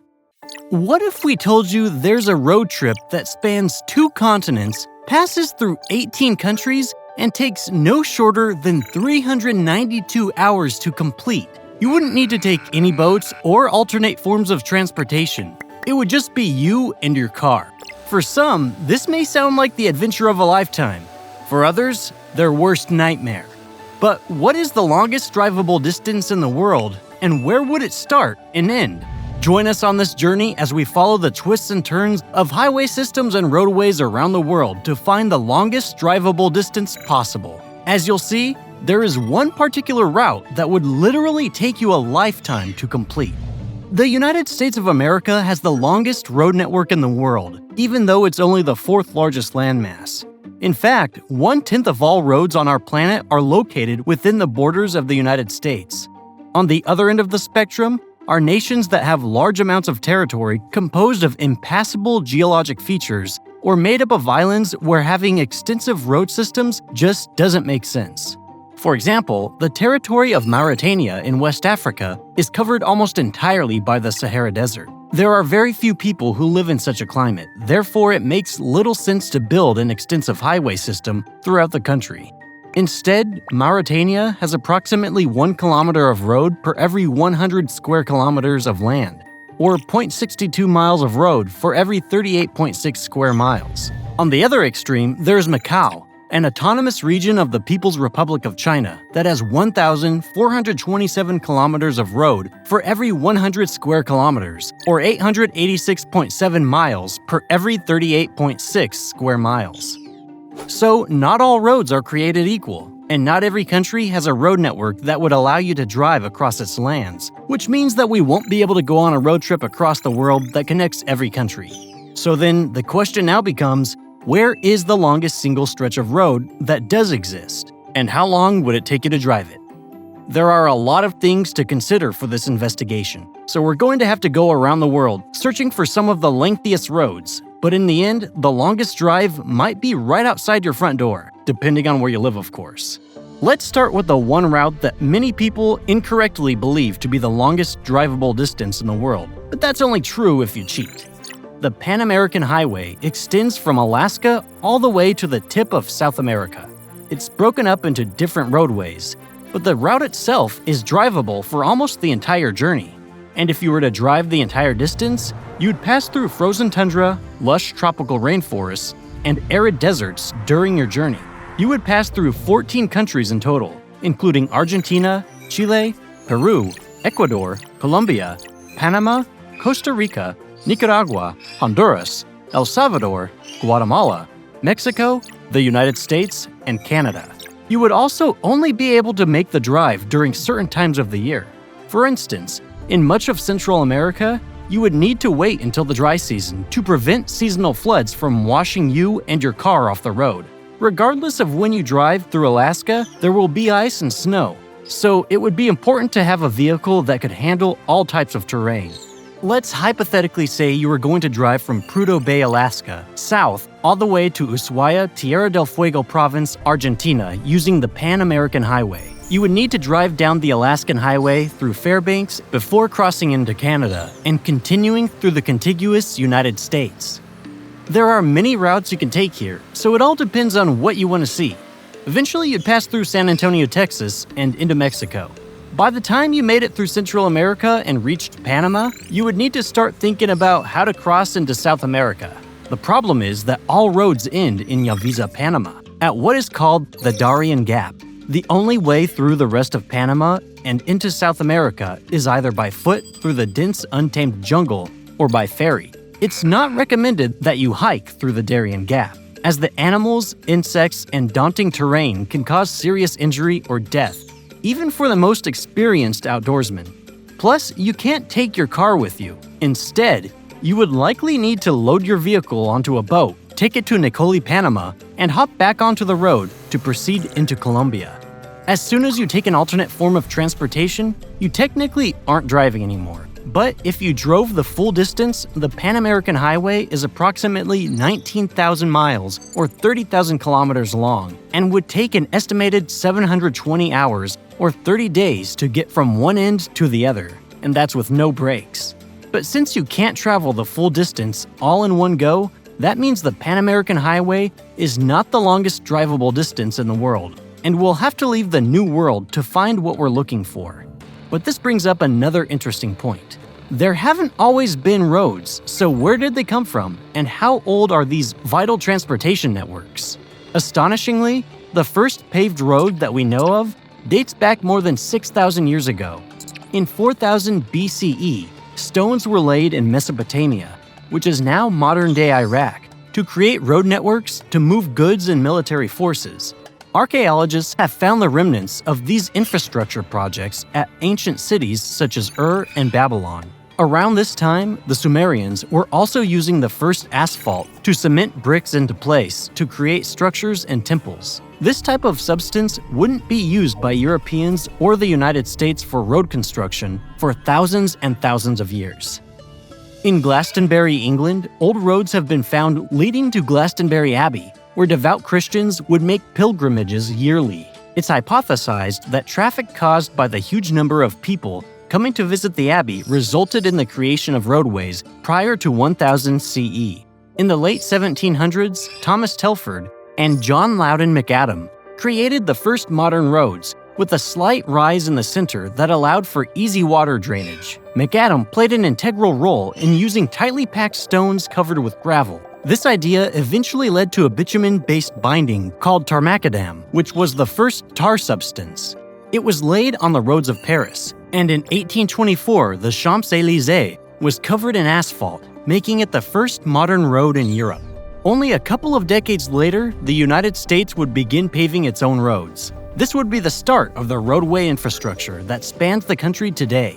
What if we told you there's a road trip that spans 2 continents, passes through 18 countries, and takes no shorter than 392 hours to complete? You wouldn't need to take any boats or alternate forms of transportation. It would just be you and your car. For some, this may sound like the adventure of a lifetime. For others, their worst nightmare. But what is the longest drivable distance in the world, and where would it start and end? Join us on this journey as we follow the twists and turns of highway systems and roadways around the world to find the longest drivable distance possible. As you'll see, there is one particular route that would literally take you a lifetime to complete. The United States of America has the longest road network in the world, even though it's only the 4th largest landmass. In fact, 1/10 of all roads on our planet are located within the borders of the United States. On the other end of the spectrum are nations that have large amounts of territory composed of impassable geologic features or made up of islands where having extensive road systems just doesn't make sense. For example, the territory of Mauritania in West Africa is covered almost entirely by the Sahara Desert. There are very few people who live in such a climate, therefore it makes little sense to build an extensive highway system throughout the country. Instead, Mauritania has approximately 1 kilometer of road per every 100 square kilometers of land, or 0.62 miles of road for every 38.6 square miles. On the other extreme, there's Macau, an autonomous region of the People's Republic of China that has 1,427 kilometers of road for every 100 square kilometers, or 886.7 miles per every 38.6 square miles. So, not all roads are created equal, and not every country has a road network that would allow you to drive across its lands, which means that we won't be able to go on a road trip across the world that connects every country. So then, the question now becomes, where is the longest single stretch of road that does exist, and how long would it take you to drive it? There are a lot of things to consider for this investigation, so we're going to have to go around the world searching for some of the lengthiest roads, but in the end, the longest drive might be right outside your front door, depending on where you live, of course. Let's start with the one route that many people incorrectly believe to be the longest drivable distance in the world, but that's only true if you cheat. The Pan American Highway extends from Alaska all the way to the tip of South America. It's broken up into different roadways, but the route itself is drivable for almost the entire journey. And if you were to drive the entire distance, you'd pass through frozen tundra, lush tropical rainforests, and arid deserts during your journey. You would pass through 14 countries in total, including Argentina, Chile, Peru, Ecuador, Colombia, Panama, Costa Rica, Nicaragua, Honduras, El Salvador, Guatemala, Mexico, the United States, and Canada. You would also only be able to make the drive during certain times of the year. For instance, in much of Central America, you would need to wait until the dry season to prevent seasonal floods from washing you and your car off the road. Regardless of when you drive through Alaska, there will be ice and snow, so it would be important to have a vehicle that could handle all types of terrain. Let's hypothetically say you were going to drive from Prudhoe Bay, Alaska, south all the way to Ushuaia, Tierra del Fuego Province, Argentina, using the Pan American Highway. You would need to drive down the Alaskan Highway through Fairbanks before crossing into Canada and continuing through the contiguous United States. There are many routes you can take here, so it all depends on what you want to see. Eventually, you'd pass through San Antonio, Texas, and into Mexico. By the time you made it through Central America and reached Panama, you would need to start thinking about how to cross into South America. The problem is that all roads end in Yavisa, Panama, at what is called the Darien Gap. The only way through the rest of Panama and into South America is either by foot through the dense, untamed jungle or by ferry. It's not recommended that you hike through the Darien Gap, as the animals, insects, and daunting terrain can cause serious injury or death, even for the most experienced outdoorsmen. Plus, you can't take your car with you. Instead, you would likely need to load your vehicle onto a boat, take it to Nicoli, Panama, and hop back onto the road to proceed into Colombia. As soon as you take an alternate form of transportation, you technically aren't driving anymore. But if you drove the full distance, the Pan American Highway is approximately 19,000 miles or 30,000 kilometers long and would take an estimated 720 hours or 30 days to get from one end to the other, and that's with no breaks. But since you can't travel the full distance all in one go, that means the Pan American Highway is not the longest drivable distance in the world, and we'll have to leave the New World to find what we're looking for. But this brings up another interesting point. There haven't always been roads, so where did they come from, and how old are these vital transportation networks? Astonishingly, the first paved road that we know of dates back more than 6,000 years ago. In 4000 BCE, stones were laid in Mesopotamia, which is now modern-day Iraq, to create road networks to move goods and military forces. Archaeologists have found the remnants of these infrastructure projects at ancient cities such as Ur and Babylon. Around this time, the Sumerians were also using the first asphalt to cement bricks into place to create structures and temples. This type of substance wouldn't be used by Europeans or the United States for road construction for thousands and thousands of years. In Glastonbury, England, old roads have been found leading to Glastonbury Abbey, where devout Christians would make pilgrimages yearly. It's hypothesized that traffic caused by the huge number of people coming to visit the abbey resulted in the creation of roadways prior to 1000 CE. In the late 1700s, Thomas Telford and John Loudon McAdam created the first modern roads, with a slight rise in the center that allowed for easy water drainage. McAdam played an integral role in using tightly packed stones covered with gravel. This idea eventually led to a bitumen-based binding called tarmacadam, which was the first tar substance. It was laid on the roads of Paris, and in 1824 the Champs-Élysées was covered in asphalt, making it the first modern road in Europe. Only a couple of decades later, the United States would begin paving its own roads. This would be the start of the roadway infrastructure that spans the country today.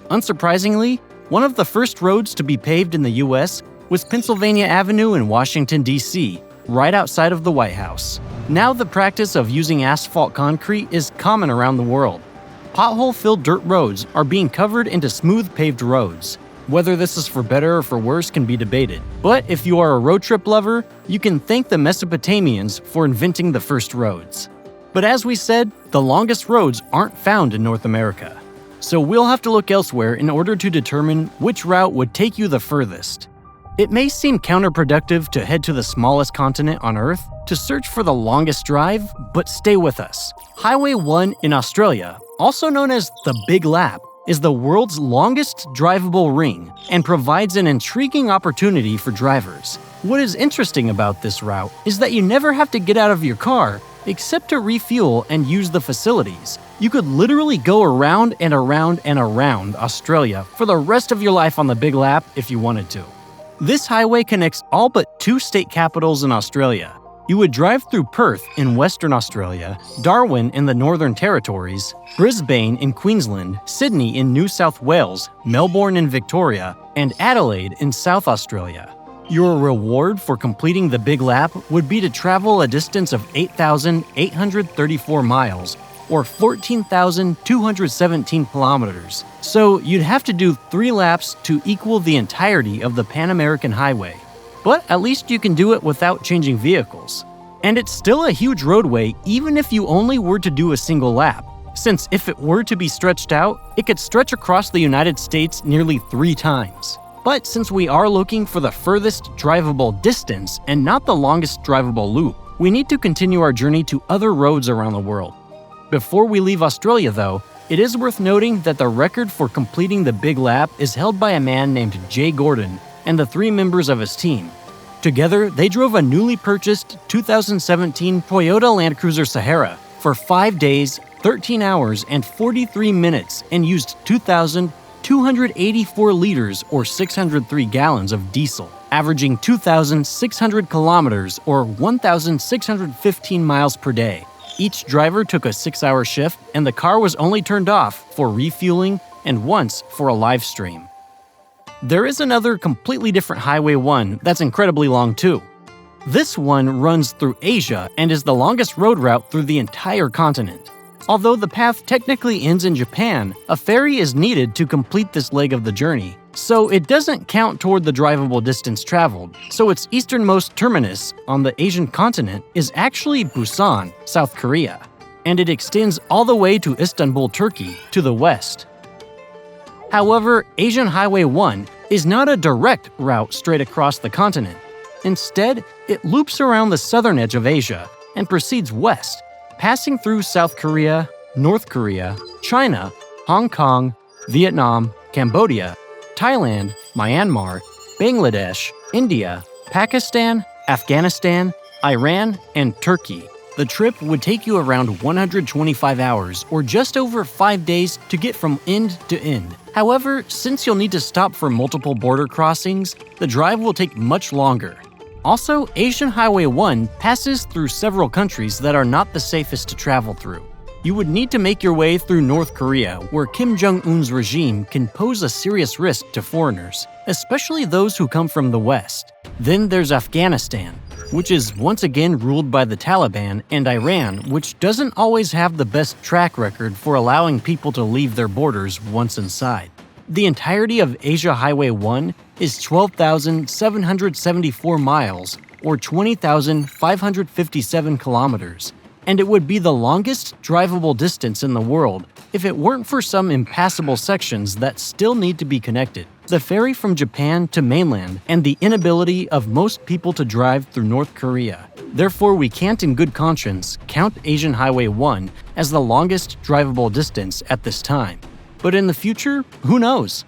Unsurprisingly, one of the first roads to be paved in the US was Pennsylvania Avenue in Washington, D.C., right outside of the White House. Now the practice of using asphalt concrete is common around the world. Pothole-filled dirt roads are being covered into smooth paved roads. Whether this is for better or for worse can be debated, but if you are a road trip lover, you can thank the Mesopotamians for inventing the first roads. But as we said, the longest roads aren't found in North America. So we'll have to look elsewhere in order to determine which route would take you the furthest. It may seem counterproductive to head to the smallest continent on Earth to search for the longest drive, but stay with us. Highway 1 in Australia, also known as the Big Lap, is the world's longest drivable ring and provides an intriguing opportunity for drivers. What is interesting about this route is that you never have to get out of your car except to refuel and use the facilities. You could literally go around and around and around Australia for the rest of your life on the Big Lap if you wanted to. This highway connects all but 2 state capitals in Australia. You would drive through Perth in Western Australia, Darwin in the Northern Territories, Brisbane in Queensland, Sydney in New South Wales, Melbourne in Victoria, and Adelaide in South Australia. Your reward for completing the Big Lap would be to travel a distance of 8,834 miles, or 14,217 kilometers. So you'd have to do 3 laps to equal the entirety of the Pan American Highway. But at least you can do it without changing vehicles. And it's still a huge roadway even if you only were to do a single lap, since if it were to be stretched out, it could stretch across the United States nearly 3 times. But since we are looking for the furthest drivable distance and not the longest drivable loop, we need to continue our journey to other roads around the world. Before we leave Australia though, it is worth noting that the record for completing the Big Lap is held by a man named Jay Gordon and the 3 members of his team. Together, they drove a newly purchased 2017 Toyota Land Cruiser Sahara for 5 days, 13 hours, and 43 minutes and used 2,284 liters or 603 gallons of diesel, averaging 2,600 kilometers or 1,615 miles per day. Each driver took a 6-hour shift, and the car was only turned off for refueling and once for a live stream. There is another completely different Highway 1 that's incredibly long too. This one runs through Asia and is the longest road route through the entire continent. Although the path technically ends in Japan, a ferry is needed to complete this leg of the journey, so it doesn't count toward the drivable distance traveled. So its easternmost terminus on the Asian continent is actually Busan, South Korea, and it extends all the way to Istanbul, Turkey, to the west. However, Asian Highway 1 is not a direct route straight across the continent. Instead, it loops around the southern edge of Asia and proceeds west, passing through South Korea, North Korea, China, Hong Kong, Vietnam, Cambodia, Thailand, Myanmar, Bangladesh, India, Pakistan, Afghanistan, Iran, and Turkey. The trip would take you around 125 hours or just over 5 days to get from end to end. However, since you'll need to stop for multiple border crossings, the drive will take much longer. Also, Asian Highway 1 passes through several countries that are not the safest to travel through. you would need to make your way through North Korea, where Kim Jong-un's regime can pose a serious risk to foreigners, especially those who come from the West. Then there's Afghanistan, which is once again ruled by the Taliban, and Iran, which doesn't always have the best track record for allowing people to leave their borders once inside. The entirety of Asia Highway 1 is 12,774 miles, or 20,557 kilometers, and it would be the longest drivable distance in the world if it weren't for some impassable sections that still need to be connected. The ferry from Japan to mainland, and the inability of most people to drive through North Korea. Therefore, we can't in good conscience count Asian Highway 1 as the longest drivable distance at this time. But in the future, who knows?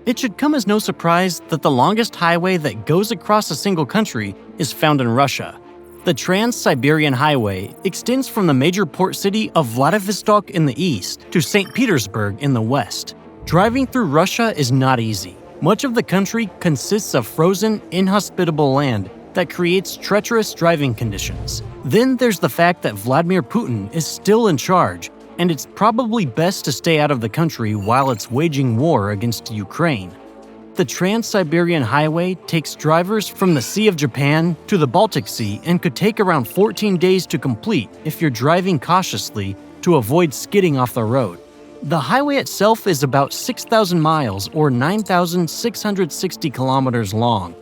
It should come as no surprise that the longest highway that goes across a single country is found in Russia. The Trans-Siberian Highway extends from the major port city of Vladivostok in the east to St. Petersburg in the west. Driving through Russia is not easy. Much of the country consists of frozen, inhospitable land that creates treacherous driving conditions. Then there's the fact that Vladimir Putin is still in charge, and it's probably best to stay out of the country while it's waging war against Ukraine. The Trans-Siberian Highway takes drivers from the Sea of Japan to the Baltic Sea and could take around 14 days to complete if you're driving cautiously to avoid skidding off the road. The highway itself is about 6,000 miles or 9,660 kilometers long.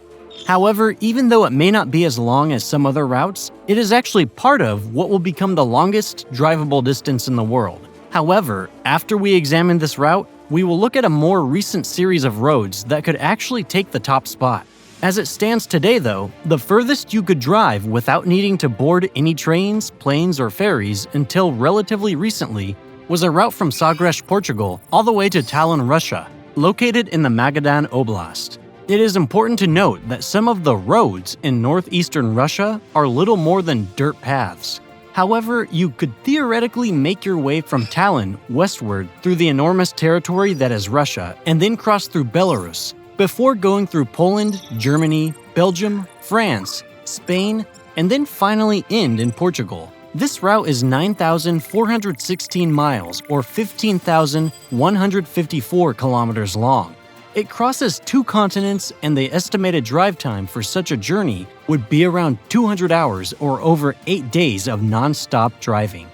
However, even though it may not be as long as some other routes, it is actually part of what will become the longest drivable distance in the world. However, after we examine this route, we will look at a more recent series of roads that could actually take the top spot. As it stands today though, the furthest you could drive without needing to board any trains, planes, or ferries until relatively recently was a route from Sagres, Portugal, all the way to Tallinn, Russia, located in the Magadan Oblast. It is important to note that some of the roads in northeastern Russia are little more than dirt paths. However, you could theoretically make your way from Tallinn westward through the enormous territory that is Russia and then cross through Belarus, before going through Poland, Germany, Belgium, France, Spain, and then finally end in Portugal. This route is 9,416 miles or 15,154 kilometers long. It crosses 2 continents, and the estimated drive time for such a journey would be around 200 hours or over 8 days of non-stop driving.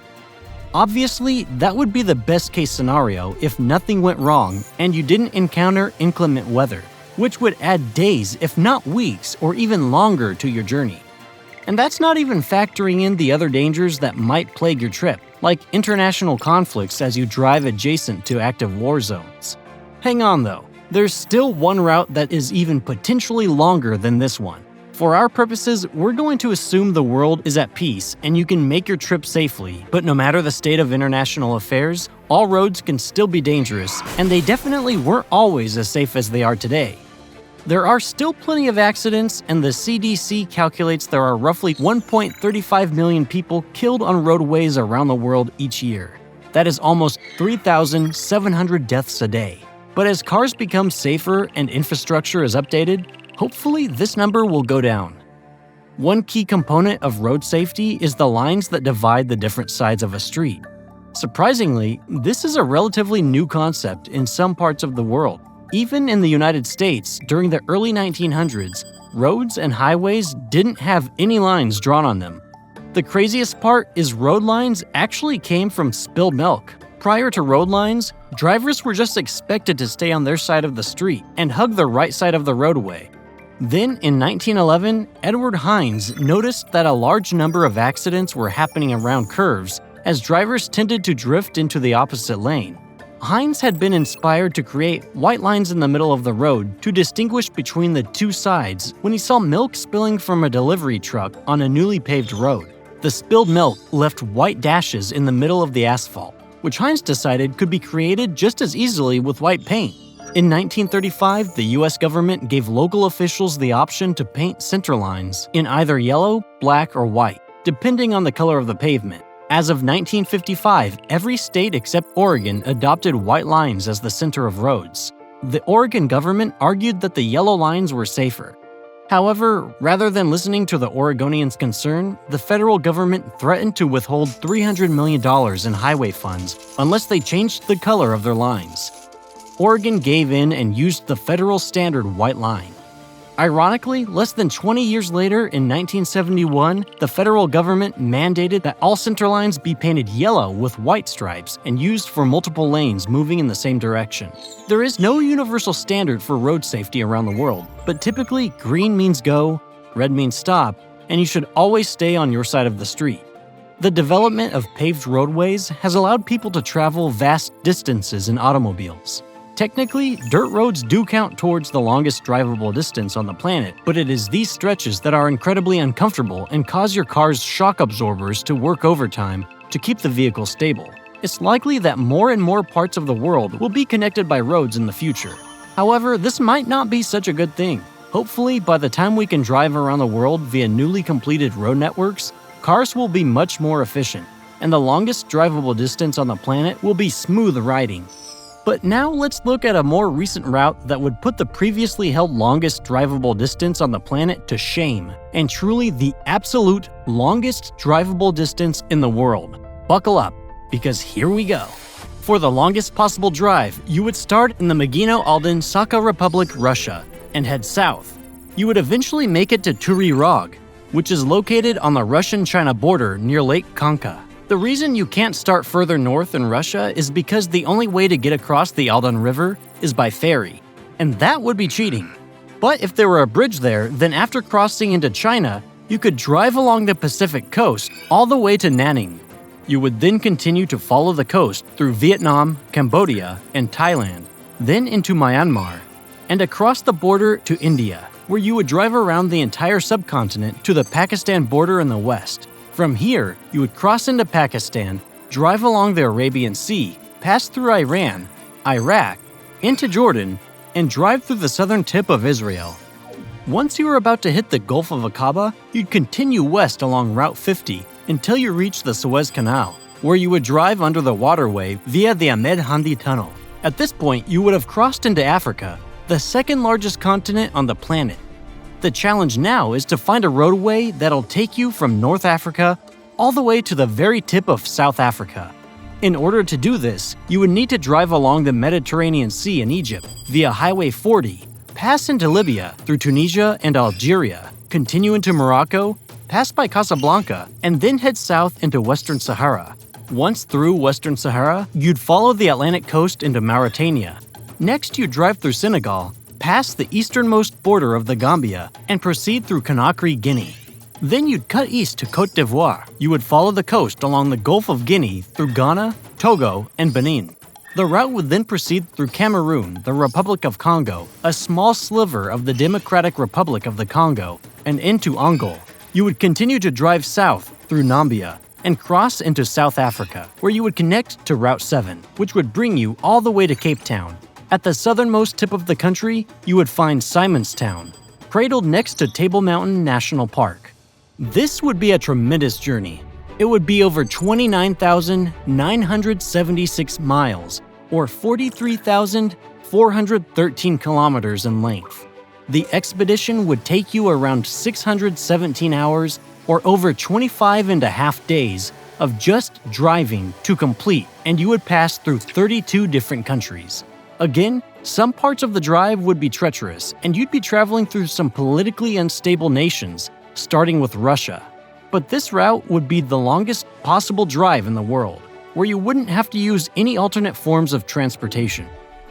Obviously, that would be the best case scenario if nothing went wrong and you didn't encounter inclement weather, which would add days if not weeks or even longer to your journey. And that's not even factoring in the other dangers that might plague your trip, like international conflicts as you drive adjacent to active war zones. Hang on though. There's still one route that is even potentially longer than this one. For our purposes, we're going to assume the world is at peace and you can make your trip safely, but no matter the state of international affairs, all roads can still be dangerous, and they definitely weren't always as safe as they are today. There are still plenty of accidents, and the CDC calculates there are roughly 1.35 million people killed on roadways around the world each year. That is almost 3,700 deaths a day. But as cars become safer and infrastructure is updated, hopefully this number will go down. One key component of road safety is the lines that divide the different sides of a street. Surprisingly, this is a relatively new concept in some parts of the world. Even in the United States, during the early 1900s, roads and highways didn't have any lines drawn on them. The craziest part is road lines actually came from spilled milk. Prior to road lines, drivers were just expected to stay on their side of the street and hug the right side of the roadway. Then, in 1911, Edward Hines noticed that a large number of accidents were happening around curves as drivers tended to drift into the opposite lane. Hines had been inspired to create white lines in the middle of the road to distinguish between the two sides when he saw milk spilling from a delivery truck on a newly paved road. The spilled milk left white dashes in the middle of the asphalt, which Hines decided could be created just as easily with white paint. In 1935, the US government gave local officials the option to paint center lines in either yellow, black, or white, depending on the color of the pavement. As of 1955, every state except Oregon adopted white lines as the center of roads. The Oregon government argued that the yellow lines were safer. However, rather than listening to the Oregonians' concern, the federal government threatened to withhold $300 million in highway funds unless they changed the color of their lines. Oregon gave in and used the federal standard white line. Ironically, less than 20 years later, in 1971, the federal government mandated that all center lines be painted yellow with white stripes and used for multiple lanes moving in the same direction. There is no universal standard for road safety around the world, but typically green means go, red means stop, and you should always stay on your side of the street. The development of paved roadways has allowed people to travel vast distances in automobiles. Technically, dirt roads do count towards the longest drivable distance on the planet, but it is these stretches that are incredibly uncomfortable and cause your car's shock absorbers to work overtime to keep the vehicle stable. It's likely that more and more parts of the world will be connected by roads in the future. However, this might not be such a good thing. Hopefully, by the time we can drive around the world via newly completed road networks, cars will be much more efficient, and the longest drivable distance on the planet will be smooth riding. But now let's look at a more recent route that would put the previously held longest drivable distance on the planet to shame, and truly the absolute longest drivable distance in the world. Buckle up, because here we go. For the longest possible drive, you would start in the Maginot-Alden Sakha Republic, Russia, and head south. You would eventually make it to Turi Rog, which is located on the Russian-China border near Lake Khanka. The reason you can't start further north in Russia is because the only way to get across the Aldan River is by ferry, and that would be cheating. But if there were a bridge there, then after crossing into China, you could drive along the Pacific coast all the way to Nanning. You would then continue to follow the coast through Vietnam, Cambodia, and Thailand, then into Myanmar, and across the border to India, where you would drive around the entire subcontinent to the Pakistan border in the west. From here, you would cross into Pakistan, drive along the Arabian Sea, pass through Iran, Iraq, into Jordan, and drive through the southern tip of Israel. Once you were about to hit the Gulf of Aqaba, you'd continue west along Route 50 until you reach the Suez Canal, where you would drive under the waterway via the Ahmed Hamdi Tunnel. At this point, you would have crossed into Africa, the second largest continent on the planet. The challenge now is to find a roadway that'll take you from North Africa all the way to the very tip of South Africa. In order to do this, you would need to drive along the Mediterranean Sea in Egypt via Highway 40, pass into Libya through Tunisia and Algeria, continue into Morocco, pass by Casablanca, and then head south into Western Sahara. Once through Western Sahara, you'd follow the Atlantic coast into Mauritania. Next, you'd drive through Senegal, pass the easternmost border of the Gambia, and proceed through Conakry, Guinea. Then you'd cut east to Côte d'Ivoire. You would follow the coast along the Gulf of Guinea through Ghana, Togo, and Benin. The route would then proceed through Cameroon, the Republic of Congo, a small sliver of the Democratic Republic of the Congo, and into Angola. You would continue to drive south through Nambia and cross into South Africa, where you would connect to Route 7, which would bring you all the way to Cape Town. At the southernmost tip of the country, you would find Simonstown, cradled next to Table Mountain National Park. This would be a tremendous journey. It would be over 29,976 miles, or 43,413 kilometers in length. The expedition would take you around 617 hours, or over 25 and a half days, of just driving to complete, and you would pass through 32 different countries. Again, some parts of the drive would be treacherous, and you'd be traveling through some politically unstable nations, starting with Russia. But this route would be the longest possible drive in the world, where you wouldn't have to use any alternate forms of transportation.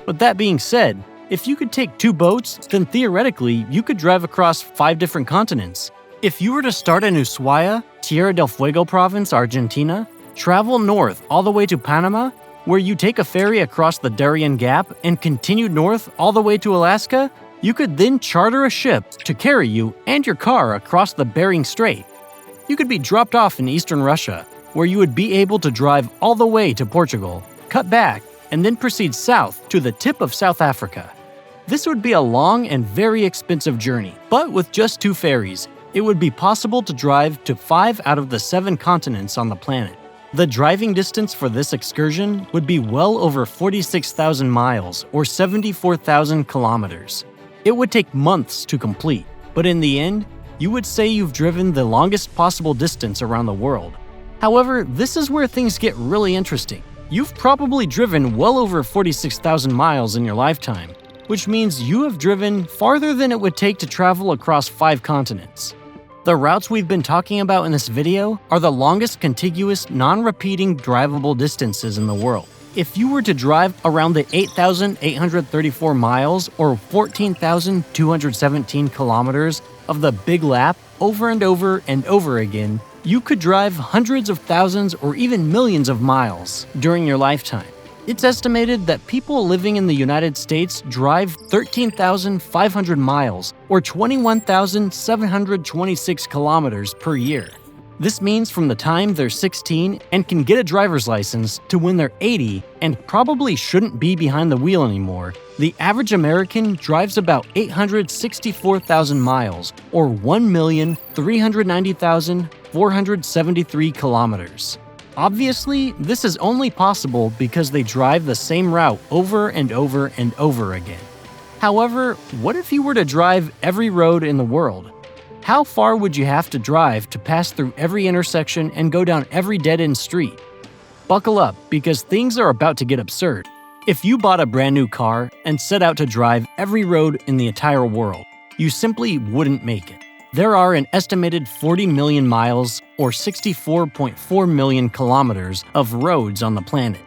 But that being said, if you could take 2 boats, then theoretically, you could drive across 5 different continents. If you were to start in Ushuaia, Tierra del Fuego province, Argentina, travel north all the way to Panama, where you take a ferry across the Darien Gap and continue north all the way to Alaska, you could then charter a ship to carry you and your car across the Bering Strait. You could be dropped off in eastern Russia, where you would be able to drive all the way to Portugal, cut back, and then proceed south to the tip of South Africa. This would be a long and very expensive journey, but with just 2 ferries, it would be possible to drive to 5 out of the 7 continents on the planet. The driving distance for this excursion would be well over 46,000 miles or 74,000 kilometers. It would take months to complete. but in the end, you would say you've driven the longest possible distance around the world. However, this is where things get really interesting. You've probably driven well over 46,000 miles in your lifetime, which means you have driven farther than it would take to travel across 5 continents. The routes we've been talking about in this video are the longest contiguous, non-repeating drivable distances in the world. If you were to drive around the 8,834 miles or 14,217 kilometers of the Big Lap over and over and over again, you could drive hundreds of thousands or even millions of miles during your lifetime. It's estimated that people living in the United States drive 13,500 miles or 21,726 kilometers per year. This means from the time they're 16 and can get a driver's license to when they're 80 and probably shouldn't be behind the wheel anymore, the average American drives about 864,000 miles or 1,390,473 kilometers. Obviously, this is only possible because they drive the same route over and over and over again. However, what if you were to drive every road in the world? How far would you have to drive to pass through every intersection and go down every dead-end street? Buckle up, because things are about to get absurd. If you bought a brand new car and set out to drive every road in the entire world, you simply wouldn't make it. There are an estimated 40 million miles or 64.4 million kilometers of roads on the planet.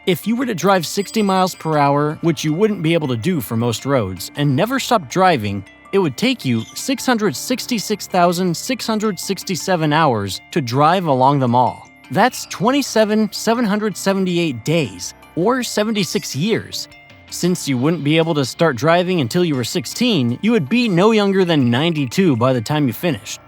If you were to drive 60 miles per hour, which you wouldn't be able to do for most roads, and never stop driving, it would take you 666,667 hours to drive along them all. That's 27,778 days, or 76 years. Since you wouldn't be able to start driving until you were 16, you would be no younger than 92 by the time you finished.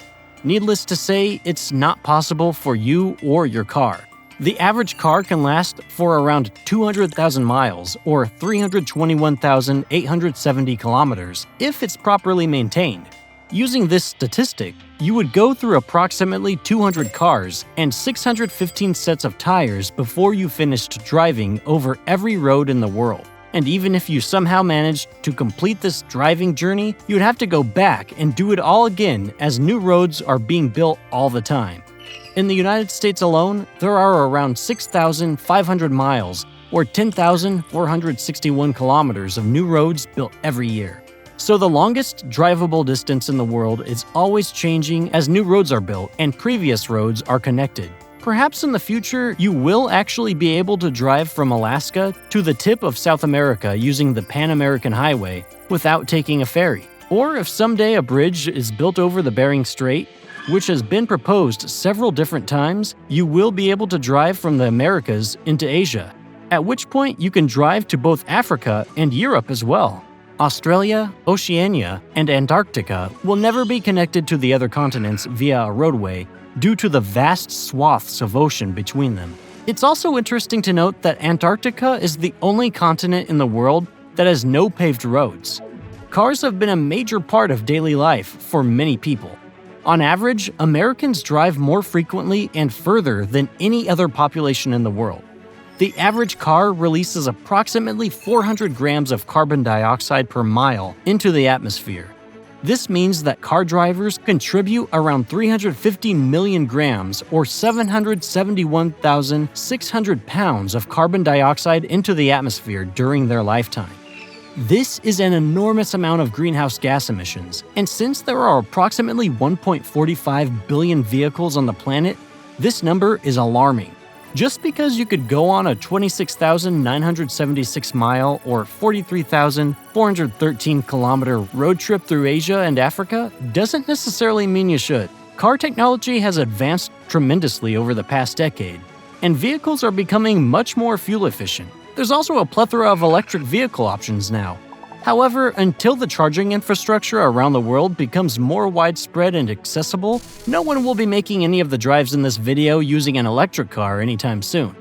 Needless to say, it's not possible for you or your car. The average car can last for around 200,000 miles or 321,870 kilometers if it's properly maintained. Using this statistic, you would go through approximately 200 cars and 615 sets of tires before you finished driving over every road in the world. And even if you somehow managed to complete this driving journey, you'd have to go back and do it all again as new roads are being built all the time. In the United States alone, there are around 6,500 miles or 10,461 kilometers of new roads built every year. So the longest drivable distance in the world is always changing as new roads are built and previous roads are connected. Perhaps in the future, you will actually be able to drive from Alaska to the tip of South America using the Pan American Highway without taking a ferry. Or if someday a bridge is built over the Bering Strait, which has been proposed several different times, you will be able to drive from the Americas into Asia, at which point you can drive to both Africa and Europe as well. Australia, Oceania, and Antarctica will never be connected to the other continents via a roadway due to the vast swaths of ocean between them. It's also interesting to note that Antarctica is the only continent in the world that has no paved roads. Cars have been a major part of daily life for many people. On average, Americans drive more frequently and further than any other population in the world. The average car releases approximately 400 grams of carbon dioxide per mile into the atmosphere. This means that car drivers contribute around 350 million grams or 771,600 pounds of carbon dioxide into the atmosphere during their lifetime. This is an enormous amount of greenhouse gas emissions, and since there are approximately 1.45 billion vehicles on the planet, this number is alarming. Just because you could go on a 26,976 mile or 43,413 kilometer road trip through Asia and Africa doesn't necessarily mean you should. Car technology has advanced tremendously over the past decade, and vehicles are becoming much more fuel efficient. There's also a plethora of electric vehicle options now. However, until the charging infrastructure around the world becomes more widespread and accessible, no one will be making any of the drives in this video using an electric car anytime soon.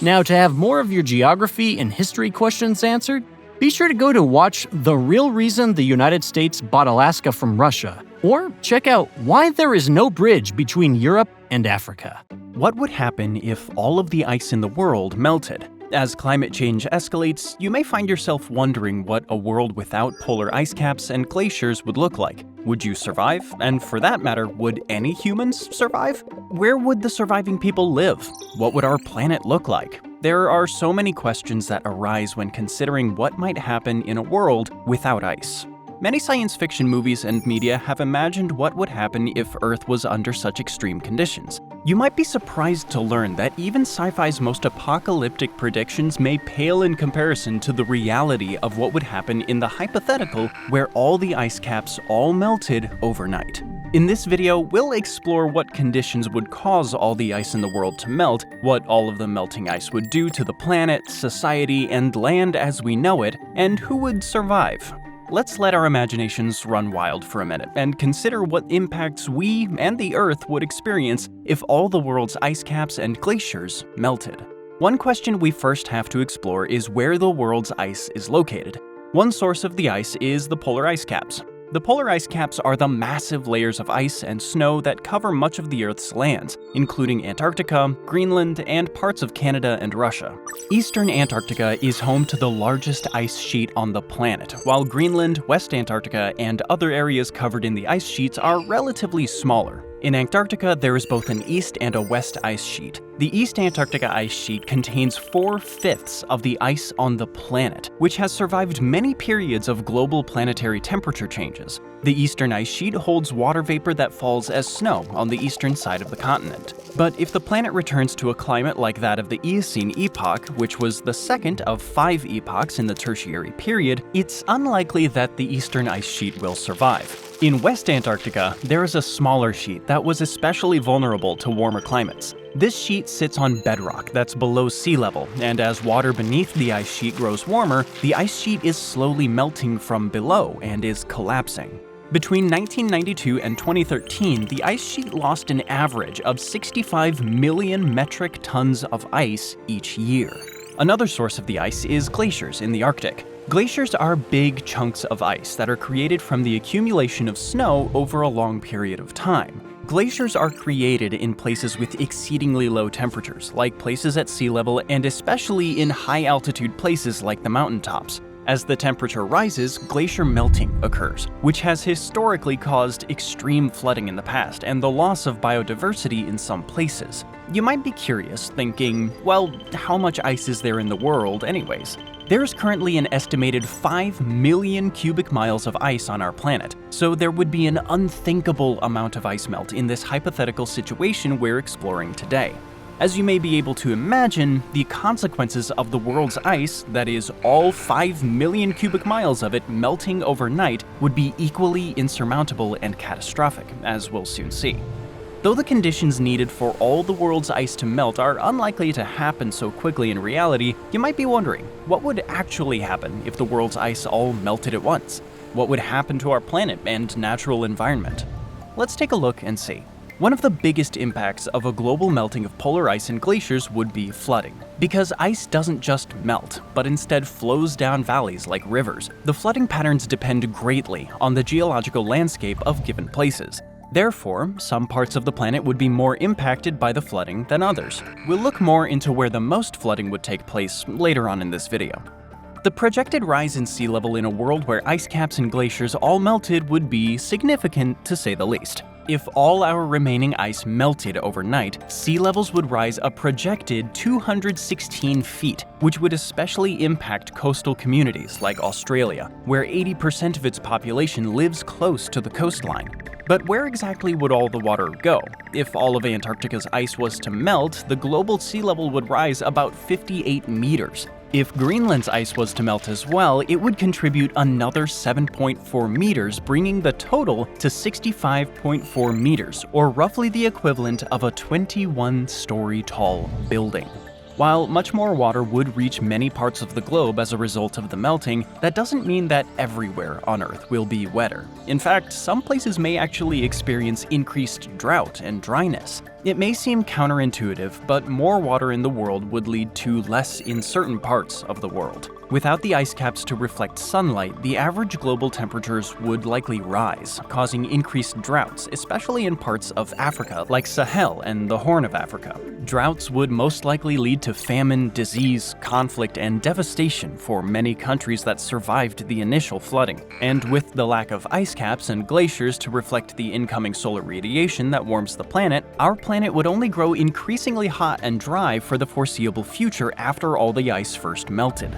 Now, to have more of your geography and history questions answered, be sure to go to watch The Real Reason the United States Bought Alaska from Russia, or check out Why There Is No Bridge Between Europe and Africa. What would happen if all of the ice in the world melted? As climate change escalates, you may find yourself wondering what a world without polar ice caps and glaciers would look like. Would you survive? And for that matter, would any humans survive? Where would the surviving people live? What would our planet look like? There are so many questions that arise when considering what might happen in a world without ice. Many science fiction movies and media have imagined what would happen if Earth was under such extreme conditions. You might be surprised to learn that even sci-fi's most apocalyptic predictions may pale in comparison to the reality of what would happen in the hypothetical where all the ice caps all melted overnight. In this video, we'll explore what conditions would cause all the ice in the world to melt, what all of the melting ice would do to the planet, society, and land as we know it, and who would survive. Let's let our imaginations run wild for a minute and consider what impacts we and the Earth would experience if all the world's ice caps and glaciers melted. One question we first have to explore is where the world's ice is located. One source of the ice is the polar ice caps. The polar ice caps are the massive layers of ice and snow that cover much of the Earth's lands, including Antarctica, Greenland, and parts of Canada and Russia. Eastern Antarctica is home to the largest ice sheet on the planet, while Greenland, West Antarctica, and other areas covered in the ice sheets are relatively smaller. In Antarctica, there is both an east and a west ice sheet. The East Antarctica ice sheet contains 4/5 of the ice on the planet, which has survived many periods of global planetary temperature changes. The eastern ice sheet holds water vapor that falls as snow on the eastern side of the continent. But if the planet returns to a climate like that of the Eocene epoch, which was the second of 5 epochs in the Tertiary period, it's unlikely that the eastern ice sheet will survive. In West Antarctica, there is a smaller sheet that was especially vulnerable to warmer climates. This sheet sits on bedrock that's below sea level, and as water beneath the ice sheet grows warmer, the ice sheet is slowly melting from below and is collapsing. Between 1992 and 2013, the ice sheet lost an average of 65 million metric tons of ice each year. Another source of the ice is glaciers in the Arctic. Glaciers are big chunks of ice that are created from the accumulation of snow over a long period of time. Glaciers are created in places with exceedingly low temperatures, like places at sea level and especially in high-altitude places like the mountaintops. As the temperature rises, glacier melting occurs, which has historically caused extreme flooding in the past and the loss of biodiversity in some places. You might be curious, thinking, well, how much ice is there in the world anyways? There is currently an estimated 5 million cubic miles of ice on our planet, so there would be an unthinkable amount of ice melt in this hypothetical situation we're exploring today. As you may be able to imagine, the consequences of the world's ice, that is, all 5 million cubic miles of it melting overnight, would be equally insurmountable and catastrophic, as we'll soon see. Though the conditions needed for all the world's ice to melt are unlikely to happen so quickly in reality, you might be wondering, what would actually happen if the world's ice all melted at once? What would happen to our planet and natural environment? Let's take a look and see. One of the biggest impacts of a global melting of polar ice and glaciers would be flooding. Because ice doesn't just melt, but instead flows down valleys like rivers, the flooding patterns depend greatly on the geological landscape of given places. Therefore, some parts of the planet would be more impacted by the flooding than others. We'll look more into where the most flooding would take place later on in this video. The projected rise in sea level in a world where ice caps and glaciers all melted would be significant, to say the least. If all our remaining ice melted overnight, sea levels would rise a projected 216 feet, which would especially impact coastal communities like Australia, where 80% of its population lives close to the coastline. But where exactly would all the water go? If all of Antarctica's ice was to melt, the global sea level would rise about 58 meters. If Greenland's ice was to melt as well, it would contribute another 7.4 meters, bringing the total to 65.4 meters, or roughly the equivalent of a 21-story tall building. While much more water would reach many parts of the globe as a result of the melting, that doesn't mean that everywhere on Earth will be wetter. In fact, some places may actually experience increased drought and dryness. It may seem counterintuitive, but more water in the world would lead to less in certain parts of the world. Without the ice caps to reflect sunlight, the average global temperatures would likely rise, causing increased droughts, especially in parts of Africa like Sahel and the Horn of Africa. Droughts would most likely lead to famine, disease, conflict, and devastation for many countries that survived the initial flooding. And with the lack of ice caps and glaciers to reflect the incoming solar radiation that warms the planet, our planet would only grow increasingly hot and dry for the foreseeable future after all the ice first melted.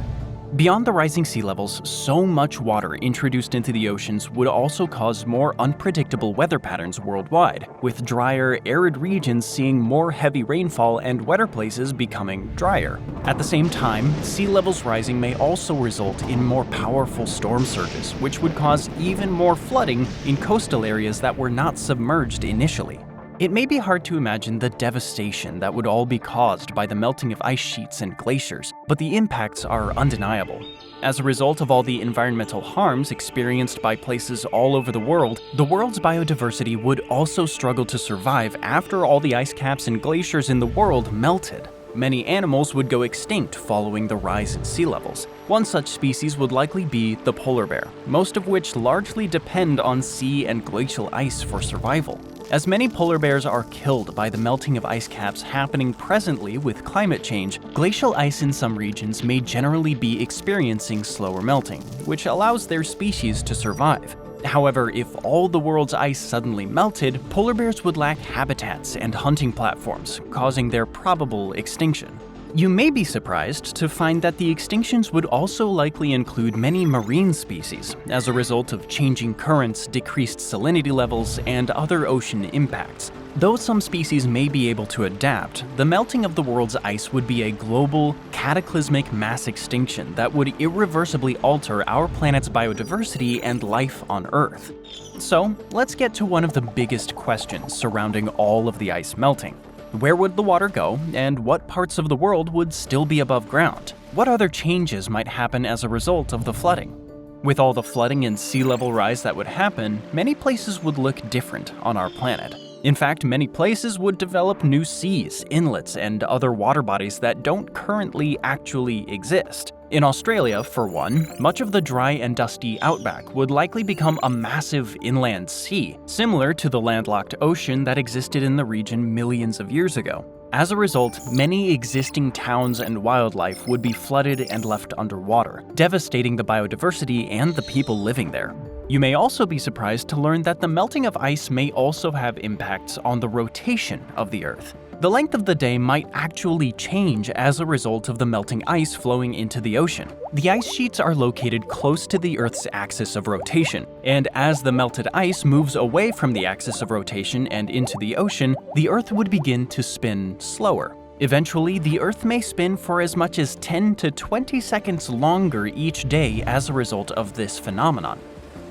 Beyond the rising sea levels, so much water introduced into the oceans would also cause more unpredictable weather patterns worldwide, with drier, arid regions seeing more heavy rainfall and wetter places becoming drier. At the same time, sea levels rising may also result in more powerful storm surges, which would cause even more flooding in coastal areas that were not submerged initially. It may be hard to imagine the devastation that would all be caused by the melting of ice sheets and glaciers, but the impacts are undeniable. As a result of all the environmental harms experienced by places all over the world's biodiversity would also struggle to survive after all the ice caps and glaciers in the world melted. Many animals would go extinct following the rise in sea levels. One such species would likely be the polar bear, most of which largely depend on sea and glacial ice for survival. As many polar bears are killed by the melting of ice caps happening presently with climate change, glacial ice in some regions may generally be experiencing slower melting, which allows their species to survive. However, if all the world's ice suddenly melted, polar bears would lack habitats and hunting platforms, causing their probable extinction. You may be surprised to find that the extinctions would also likely include many marine species as a result of changing currents, decreased salinity levels, and other ocean impacts. Though some species may be able to adapt, the melting of the world's ice would be a global, cataclysmic mass extinction that would irreversibly alter our planet's biodiversity and life on Earth. So, let's get to one of the biggest questions surrounding all of the ice melting. Where would the water go, and what parts of the world would still be above ground? What other changes might happen as a result of the flooding? With all the flooding and sea level rise that would happen, many places would look different on our planet. In fact, many places would develop new seas, inlets, and other water bodies that don't currently actually exist. In Australia, for one, much of the dry and dusty outback would likely become a massive inland sea, similar to the landlocked ocean that existed in the region millions of years ago. As a result, many existing towns and wildlife would be flooded and left underwater, devastating the biodiversity and the people living there. You may also be surprised to learn that the melting of ice may also have impacts on the rotation of the Earth. The length of the day might actually change as a result of the melting ice flowing into the ocean. The ice sheets are located close to the Earth's axis of rotation, and as the melted ice moves away from the axis of rotation and into the ocean, the Earth would begin to spin slower. Eventually, the Earth may spin for as much as 10 to 20 seconds longer each day as a result of this phenomenon.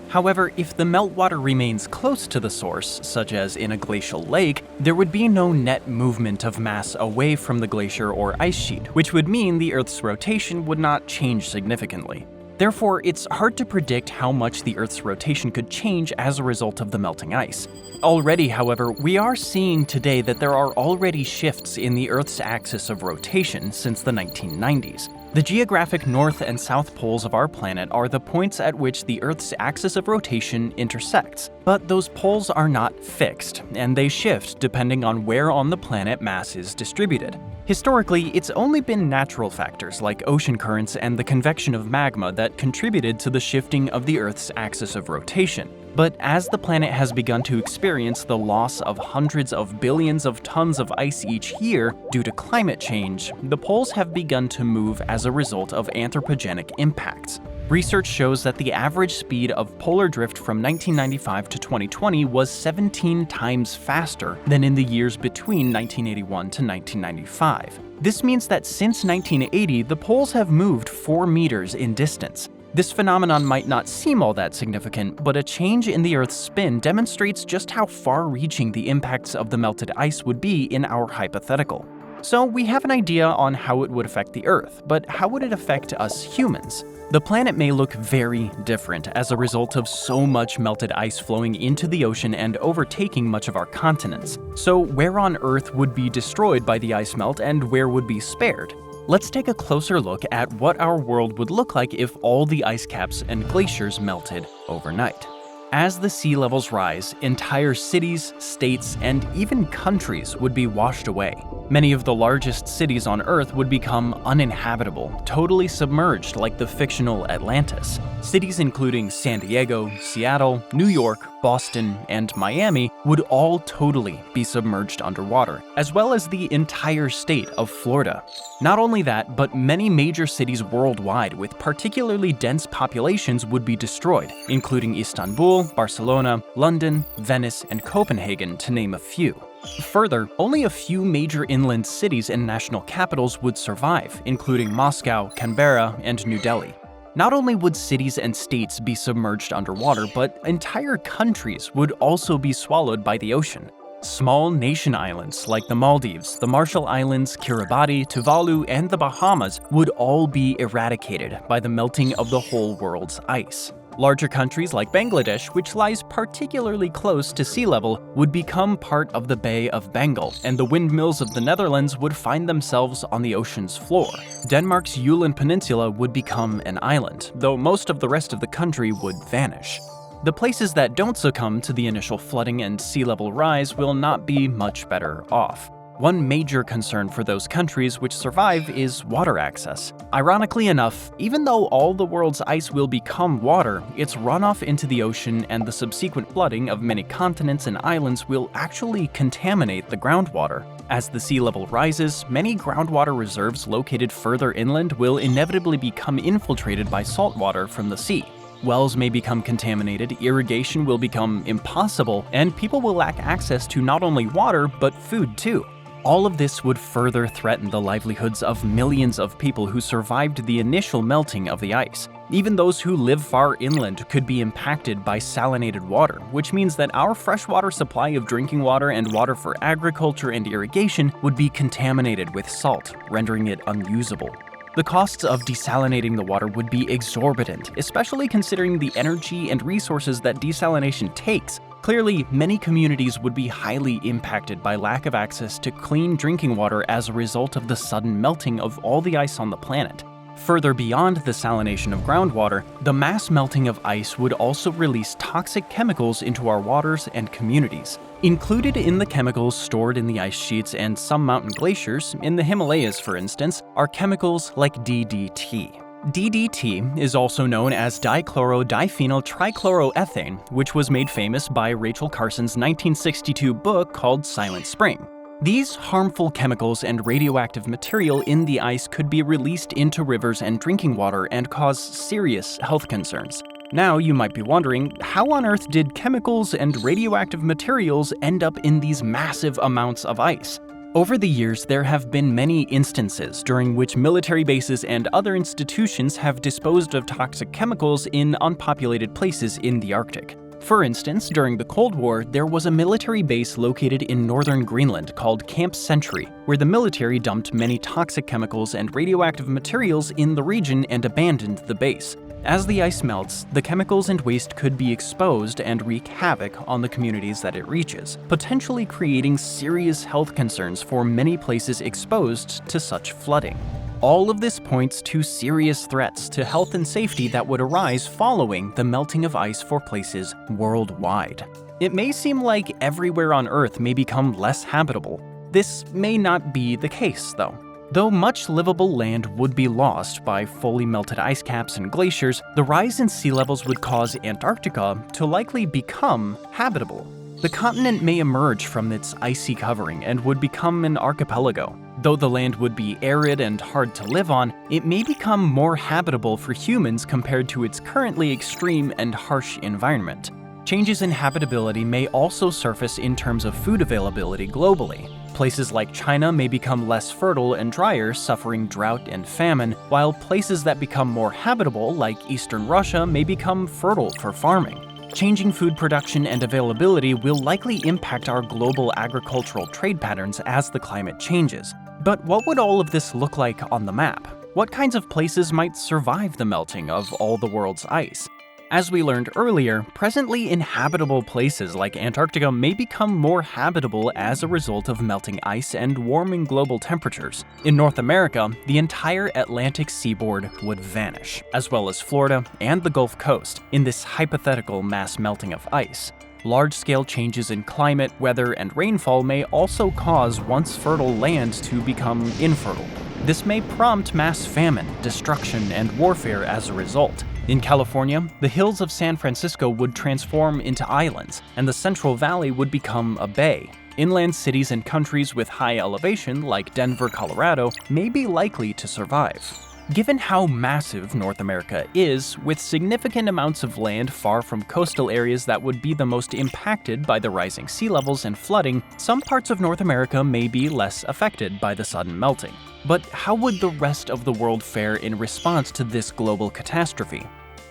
However, if the meltwater remains close to the source, such as in a glacial lake, there would be no net movement of mass away from the glacier or ice sheet, which would mean the Earth's rotation would not change significantly. Therefore, it's hard to predict how much the Earth's rotation could change as a result of the melting ice. Already, however, we are seeing today that there are already shifts in the Earth's axis of rotation since the 1990s. The geographic north and south poles of our planet are the points at which the Earth's axis of rotation intersects, but those poles are not fixed, and they shift depending on where on the planet mass is distributed. Historically, it's only been natural factors like ocean currents and the convection of magma that contributed to the shifting of the Earth's axis of rotation. But as the planet has begun to experience the loss of hundreds of billions of tons of ice each year due to climate change, the poles have begun to move as a result of anthropogenic impacts. Research shows that the average speed of polar drift from 1995 to 2020 was 17 times faster than in the years between 1981 to 1995. This means that since 1980, the poles have moved 4 meters in distance. This phenomenon might not seem all that significant, but a change in the Earth's spin demonstrates just how far-reaching the impacts of the melted ice would be in our hypothetical. So we have an idea on how it would affect the Earth, but how would it affect us humans? The planet may look very different as a result of so much melted ice flowing into the ocean and overtaking much of our continents. So where on Earth would be destroyed by the ice melt and where would be spared? Let's take a closer look at what our world would look like if all the ice caps and glaciers melted overnight. As the sea levels rise, entire cities, states, and even countries would be washed away. Many of the largest cities on Earth would become uninhabitable, totally submerged like the fictional Atlantis. Cities including San Diego, Seattle, New York, Boston, and Miami would all totally be submerged underwater, as well as the entire state of Florida. Not only that, but many major cities worldwide with particularly dense populations would be destroyed, including Istanbul, Barcelona, London, Venice, and Copenhagen, to name a few. Further, only a few major inland cities and national capitals would survive, including Moscow, Canberra, and New Delhi. Not only would cities and states be submerged underwater, but entire countries would also be swallowed by the ocean. Small nation islands like the Maldives, the Marshall Islands, Kiribati, Tuvalu, and the Bahamas would all be eradicated by the melting of the whole world's ice. Larger countries like Bangladesh, which lies particularly close to sea level, would become part of the Bay of Bengal, and the windmills of the Netherlands would find themselves on the ocean's floor. Denmark's Yulin Peninsula would become an island, though most of the rest of the country would vanish. The places that don't succumb to the initial flooding and sea level rise will not be much better off. One major concern for those countries which survive is water access. Ironically enough, even though all the world's ice will become water, its runoff into the ocean and the subsequent flooding of many continents and islands will actually contaminate the groundwater. As the sea level rises, many groundwater reserves located further inland will inevitably become infiltrated by salt water from the sea. Wells may become contaminated, irrigation will become impossible, and people will lack access to not only water, but food too. All of this would further threaten the livelihoods of millions of people who survived the initial melting of the ice. Even those who live far inland could be impacted by salinated water, which means that our freshwater supply of drinking water and water for agriculture and irrigation would be contaminated with salt, rendering it unusable. The costs of desalinating the water would be exorbitant, especially considering the energy and resources that desalination takes. Clearly, many communities would be highly impacted by lack of access to clean drinking water as a result of the sudden melting of all the ice on the planet. Further beyond the salination of groundwater, the mass melting of ice would also release toxic chemicals into our waters and communities. Included in the chemicals stored in the ice sheets and some mountain glaciers, in the Himalayas for instance, are chemicals like DDT. DDT is also known as dichloro-diphenyl trichloroethane, which was made famous by Rachel Carson's 1962 book called Silent Spring. These harmful chemicals and radioactive material in the ice could be released into rivers and drinking water and cause serious health concerns. Now you might be wondering, how on earth did chemicals and radioactive materials end up in these massive amounts of ice? Over the years, there have been many instances during which military bases and other institutions have disposed of toxic chemicals in unpopulated places in the Arctic. For instance, during the Cold War, there was a military base located in northern Greenland called Camp Century, where the military dumped many toxic chemicals and radioactive materials in the region and abandoned the base. As the ice melts, the chemicals and waste could be exposed and wreak havoc on the communities that it reaches, potentially creating serious health concerns for many places exposed to such flooding. All of this points to serious threats to health and safety that would arise following the melting of ice for places worldwide. It may seem like everywhere on Earth may become less habitable. This may not be the case, though. Though much livable land would be lost by fully melted ice caps and glaciers, the rise in sea levels would cause Antarctica to likely become habitable. The continent may emerge from its icy covering and would become an archipelago. Though the land would be arid and hard to live on, it may become more habitable for humans compared to its currently extreme and harsh environment. Changes in habitability may also surface in terms of food availability globally. Places like China may become less fertile and drier, suffering drought and famine, while places that become more habitable, like eastern Russia, may become fertile for farming. Changing food production and availability will likely impact our global agricultural trade patterns as the climate changes. But what would all of this look like on the map? What kinds of places might survive the melting of all the world's ice? As we learned earlier, presently inhabitable places like Antarctica may become more habitable as a result of melting ice and warming global temperatures. In North America, the entire Atlantic seaboard would vanish, as well as Florida and the Gulf Coast, in this hypothetical mass melting of ice. Large-scale changes in climate, weather, and rainfall may also cause once fertile land to become infertile. This may prompt mass famine, destruction, and warfare as a result. In California, the hills of San Francisco would transform into islands, and the Central Valley would become a bay. Inland cities and countries with high elevation, like Denver, Colorado, may be likely to survive. Given how massive North America is, with significant amounts of land far from coastal areas that would be the most impacted by the rising sea levels and flooding, some parts of North America may be less affected by the sudden melting. But how would the rest of the world fare in response to this global catastrophe?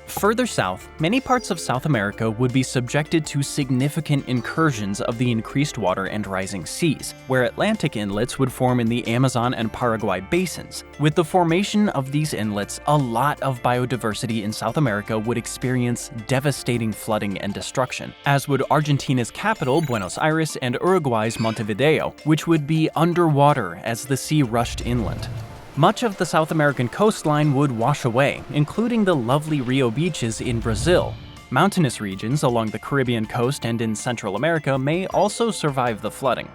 Further south, many parts of South America would be subjected to significant incursions of the increased water and rising seas, where Atlantic inlets would form in the Amazon and Paraguay basins. With the formation of these inlets, a lot of biodiversity in South America would experience devastating flooding and destruction, as would Argentina's capital, Buenos Aires, and Uruguay's Montevideo, which would be underwater as the sea rushed inland. Much of the South American coastline would wash away, including the lovely Rio beaches in Brazil. Mountainous regions along the Caribbean coast and in Central America may also survive the flooding.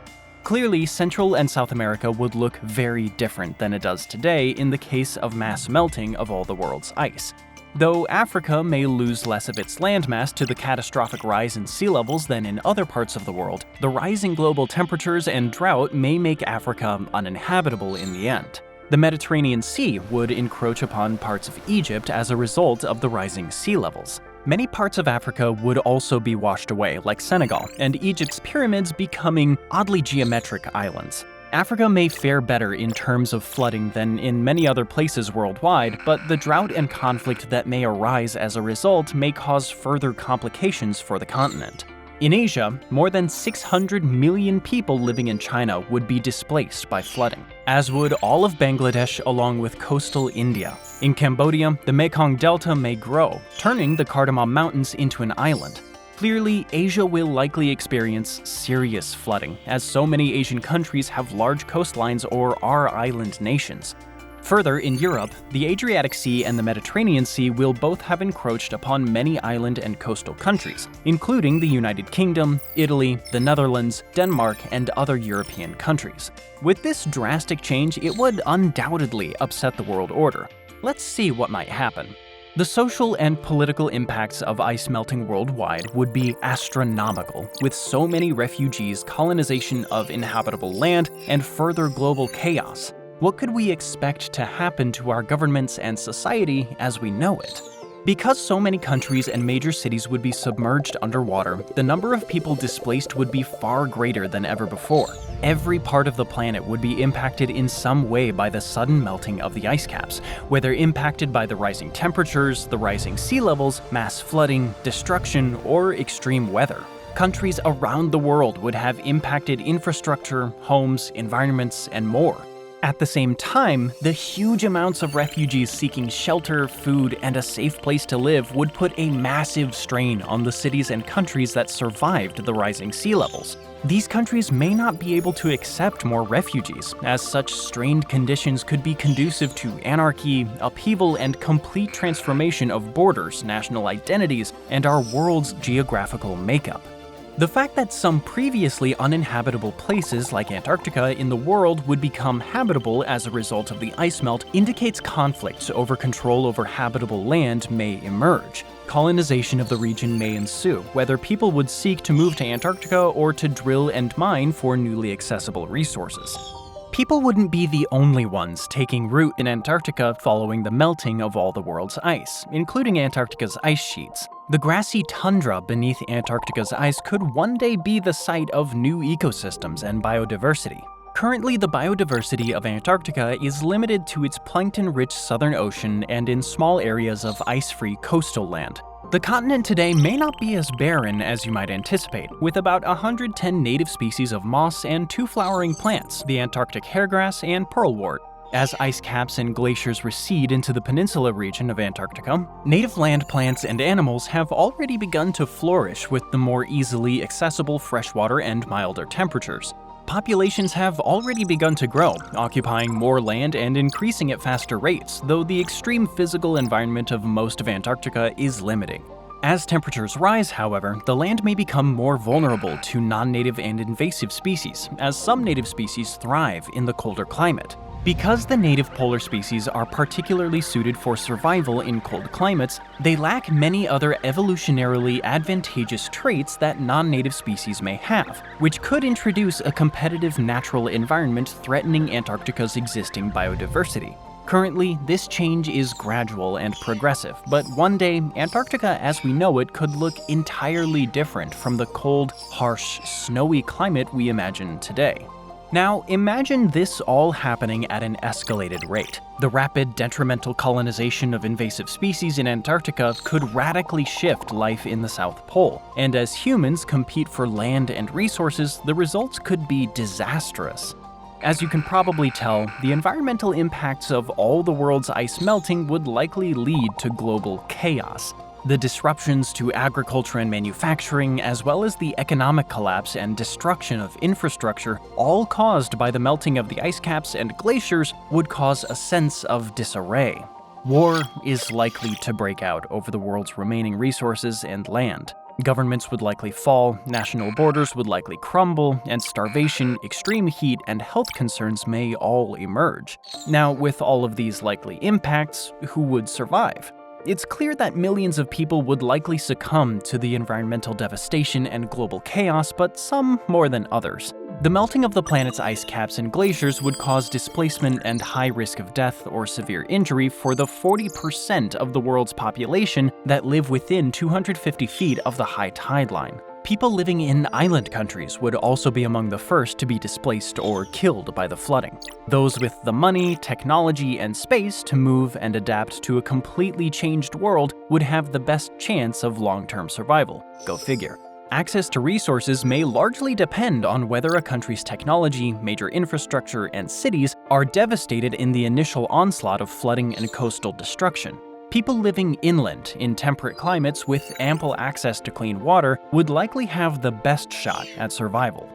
Clearly, Central and South America would look very different than it does today in the case of mass melting of all the world's ice. Though Africa may lose less of its landmass to the catastrophic rise in sea levels than in other parts of the world, the rising global temperatures and drought may make Africa uninhabitable in the end. The Mediterranean Sea would encroach upon parts of Egypt as a result of the rising sea levels. Many parts of Africa would also be washed away, like Senegal, and Egypt's pyramids becoming oddly geometric islands. Africa may fare better in terms of flooding than in many other places worldwide, but the drought and conflict that may arise as a result may cause further complications for the continent. In Asia, more than 600 million people living in China would be displaced by flooding, as would all of Bangladesh along with coastal India. In Cambodia, the Mekong Delta may grow, turning the Cardamom Mountains into an island. Clearly, Asia will likely experience serious flooding, as so many Asian countries have large coastlines or are island nations. Further, in Europe, the Adriatic Sea and the Mediterranean Sea will both have encroached upon many island and coastal countries, including the United Kingdom, Italy, the Netherlands, Denmark, and other European countries. With this drastic change, it would undoubtedly upset the world order. Let's see what might happen. The social and political impacts of ice melting worldwide would be astronomical, with so many refugees, colonization of inhabitable land, and further global chaos. What could we expect to happen to our governments and society as we know it? Because so many countries and major cities would be submerged underwater, the number of people displaced would be far greater than ever before. Every part of the planet would be impacted in some way by the sudden melting of the ice caps, whether impacted by the rising temperatures, the rising sea levels, mass flooding, destruction, or extreme weather. Countries around the world would have impacted infrastructure, homes, environments, and more. At the same time, the huge amounts of refugees seeking shelter, food, and a safe place to live would put a massive strain on the cities and countries that survived the rising sea levels. These countries may not be able to accept more refugees, as such strained conditions could be conducive to anarchy, upheaval, and complete transformation of borders, national identities, and our world's geographical makeup. The fact that some previously uninhabitable places like Antarctica in the world would become habitable as a result of the ice melt indicates conflicts over control over habitable land may emerge. Colonization of the region may ensue, whether people would seek to move to Antarctica or to drill and mine for newly accessible resources. People wouldn't be the only ones taking root in Antarctica following the melting of all the world's ice, including Antarctica's ice sheets. The grassy tundra beneath Antarctica's ice could one day be the site of new ecosystems and biodiversity. Currently, the biodiversity of Antarctica is limited to its plankton-rich southern ocean and in small areas of ice-free coastal land. The continent today may not be as barren as you might anticipate, with about 110 native species of moss and 2 flowering plants, the Antarctic hairgrass and pearlwort. As ice caps and glaciers recede into the peninsula region of Antarctica, native land plants and animals have already begun to flourish with the more easily accessible freshwater and milder temperatures. Populations have already begun to grow, occupying more land and increasing at faster rates, though the extreme physical environment of most of Antarctica is limiting. As temperatures rise, however, the land may become more vulnerable to non-native and invasive species, as some native species thrive in the colder climate. Because the native polar species are particularly suited for survival in cold climates, they lack many other evolutionarily advantageous traits that non-native species may have, which could introduce a competitive natural environment threatening Antarctica's existing biodiversity. Currently, this change is gradual and progressive, but one day, Antarctica as we know it could look entirely different from the cold, harsh, snowy climate we imagine today. Now, imagine this all happening at an escalated rate. The rapid, detrimental colonization of invasive species in Antarctica could radically shift life in the South Pole, and as humans compete for land and resources, the results could be disastrous. As you can probably tell, the environmental impacts of all the world's ice melting would likely lead to global chaos. The disruptions to agriculture and manufacturing, as well as the economic collapse and destruction of infrastructure, all caused by the melting of the ice caps and glaciers, would cause a sense of disarray. War is likely to break out over the world's remaining resources and land. Governments would likely fall, national borders would likely crumble, and starvation, extreme heat, and health concerns may all emerge. Now, with all of these likely impacts, who would survive? It's clear that millions of people would likely succumb to the environmental devastation and global chaos, but some more than others. The melting of the planet's ice caps and glaciers would cause displacement and high risk of death or severe injury for the 40% of the world's population that live within 250 feet of the high tide line. People living in island countries would also be among the first to be displaced or killed by the flooding. Those with the money, technology, and space to move and adapt to a completely changed world would have the best chance of long-term survival. Go figure. Access to resources may largely depend on whether a country's technology, major infrastructure, and cities are devastated in the initial onslaught of flooding and coastal destruction. People living inland in temperate climates with ample access to clean water would likely have the best shot at survival.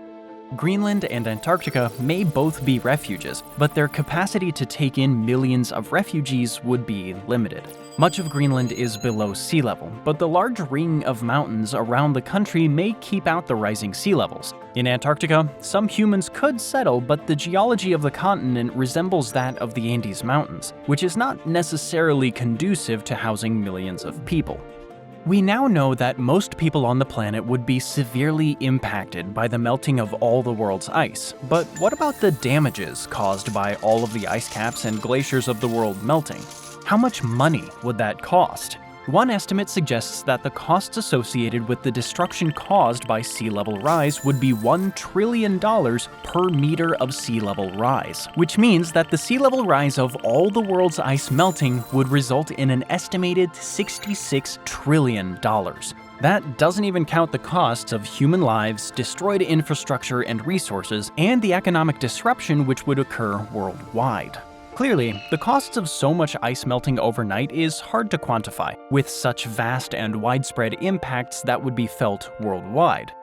Greenland and Antarctica may both be refuges, but their capacity to take in millions of refugees would be limited. Much of Greenland is below sea level, but the large ring of mountains around the country may keep out the rising sea levels. In Antarctica, some humans could settle, but the geology of the continent resembles that of the Andes Mountains, which is not necessarily conducive to housing millions of people. We now know that most people on the planet would be severely impacted by the melting of all the world's ice, but what about the damages caused by all of the ice caps and glaciers of the world melting? How much money would that cost? One estimate suggests that the costs associated with the destruction caused by sea level rise would be $1 trillion per meter of sea level rise, which means that the sea level rise of all the world's ice melting would result in an estimated $66 trillion. That doesn't even count the costs of human lives, destroyed infrastructure and resources, and the economic disruption which would occur worldwide. Clearly, the costs of so much ice melting overnight is hard to quantify, with such vast and widespread impacts that would be felt worldwide.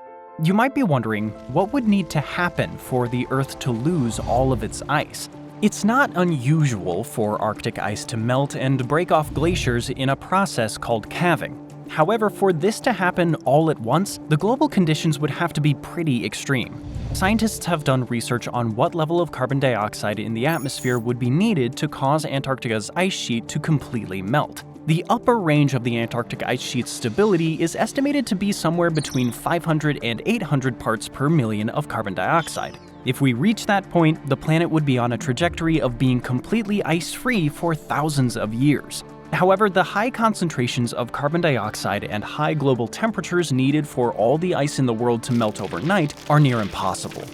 You might be wondering, what would need to happen for the Earth to lose all of its ice? It's not unusual for Arctic ice to melt and break off glaciers in a process called calving. However, for this to happen all at once, the global conditions would have to be pretty extreme. Scientists have done research on what level of carbon dioxide in the atmosphere would be needed to cause Antarctica's ice sheet to completely melt. The upper range of the Antarctic ice sheet's stability is estimated to be somewhere between 500 and 800 parts per million of carbon dioxide. If we reach that point, the planet would be on a trajectory of being completely ice-free for thousands of years. However, the high concentrations of carbon dioxide and high global temperatures needed for all the ice in the world to melt overnight are near impossible.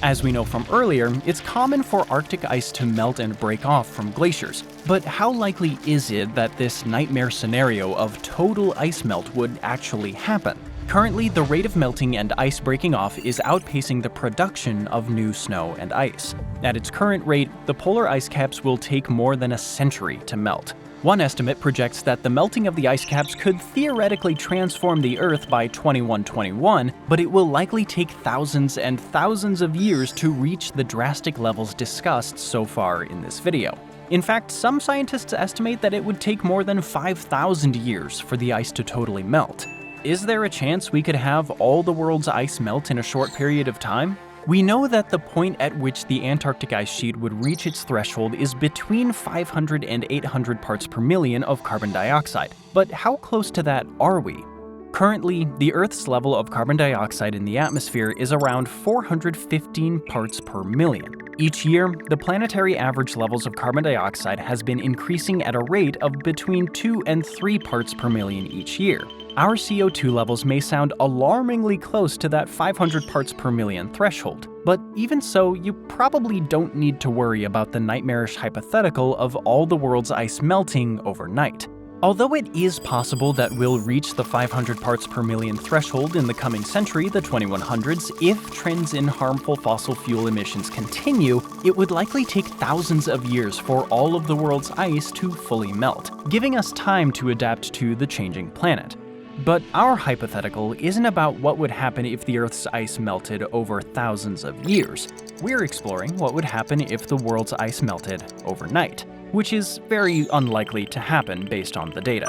As we know from earlier, it's common for Arctic ice to melt and break off from glaciers. But how likely is it that this nightmare scenario of total ice melt would actually happen? Currently, the rate of melting and ice breaking off is outpacing the production of new snow and ice. At its current rate, the polar ice caps will take more than a century to melt. One estimate projects that the melting of the ice caps could theoretically transform the Earth by 2121, but it will likely take thousands and thousands of years to reach the drastic levels discussed so far in this video. In fact, some scientists estimate that it would take more than 5,000 years for the ice to totally melt. Is there a chance we could have all the world's ice melt in a short period of time? We know that the point at which the Antarctic ice sheet would reach its threshold is between 500 and 800 parts per million of carbon dioxide. But how close to that are we? Currently, the Earth's level of carbon dioxide in the atmosphere is around 415 parts per million. Each year, the planetary average levels of carbon dioxide has been increasing at a rate of between 2 and 3 parts per million each year. Our CO2 levels may sound alarmingly close to that 500 parts per million threshold, but even so, you probably don't need to worry about the nightmarish hypothetical of all the world's ice melting overnight. Although it is possible that we'll reach the 500 parts per million threshold in the coming century, the 2100s, if trends in harmful fossil fuel emissions continue, it would likely take thousands of years for all of the world's ice to fully melt, giving us time to adapt to the changing planet. But our hypothetical isn't about what would happen if the Earth's ice melted over thousands of years. We're exploring what would happen if the world's ice melted overnight, which is very unlikely to happen based on the data.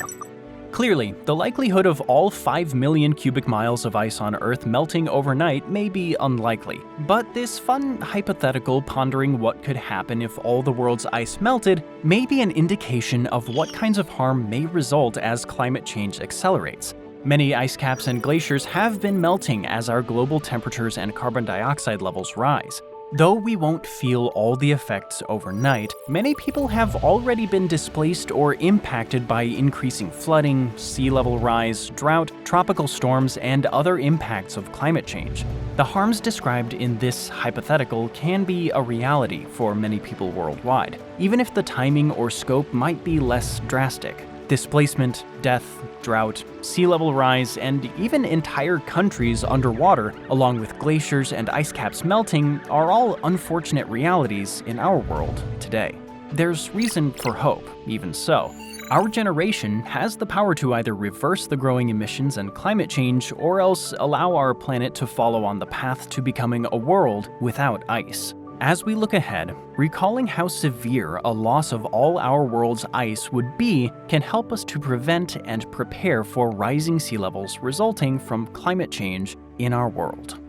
Clearly, the likelihood of all 5 million cubic miles of ice on Earth melting overnight may be unlikely, but this fun hypothetical pondering what could happen if all the world's ice melted may be an indication of what kinds of harm may result as climate change accelerates. Many ice caps and glaciers have been melting as our global temperatures and carbon dioxide levels rise. Though we won't feel all the effects overnight, many people have already been displaced or impacted by increasing flooding, sea level rise, drought, tropical storms, and other impacts of climate change. The harms described in this hypothetical can be a reality for many people worldwide, even if the timing or scope might be less drastic. Displacement, death, drought, sea level rise, and even entire countries underwater, along with glaciers and ice caps melting, are all unfortunate realities in our world today. There's reason for hope, even so. Our generation has the power to either reverse the growing emissions and climate change, or else allow our planet to follow on the path to becoming a world without ice. As we look ahead, recalling how severe a loss of all our world's ice would be can help us to prevent and prepare for rising sea levels resulting from climate change in our world.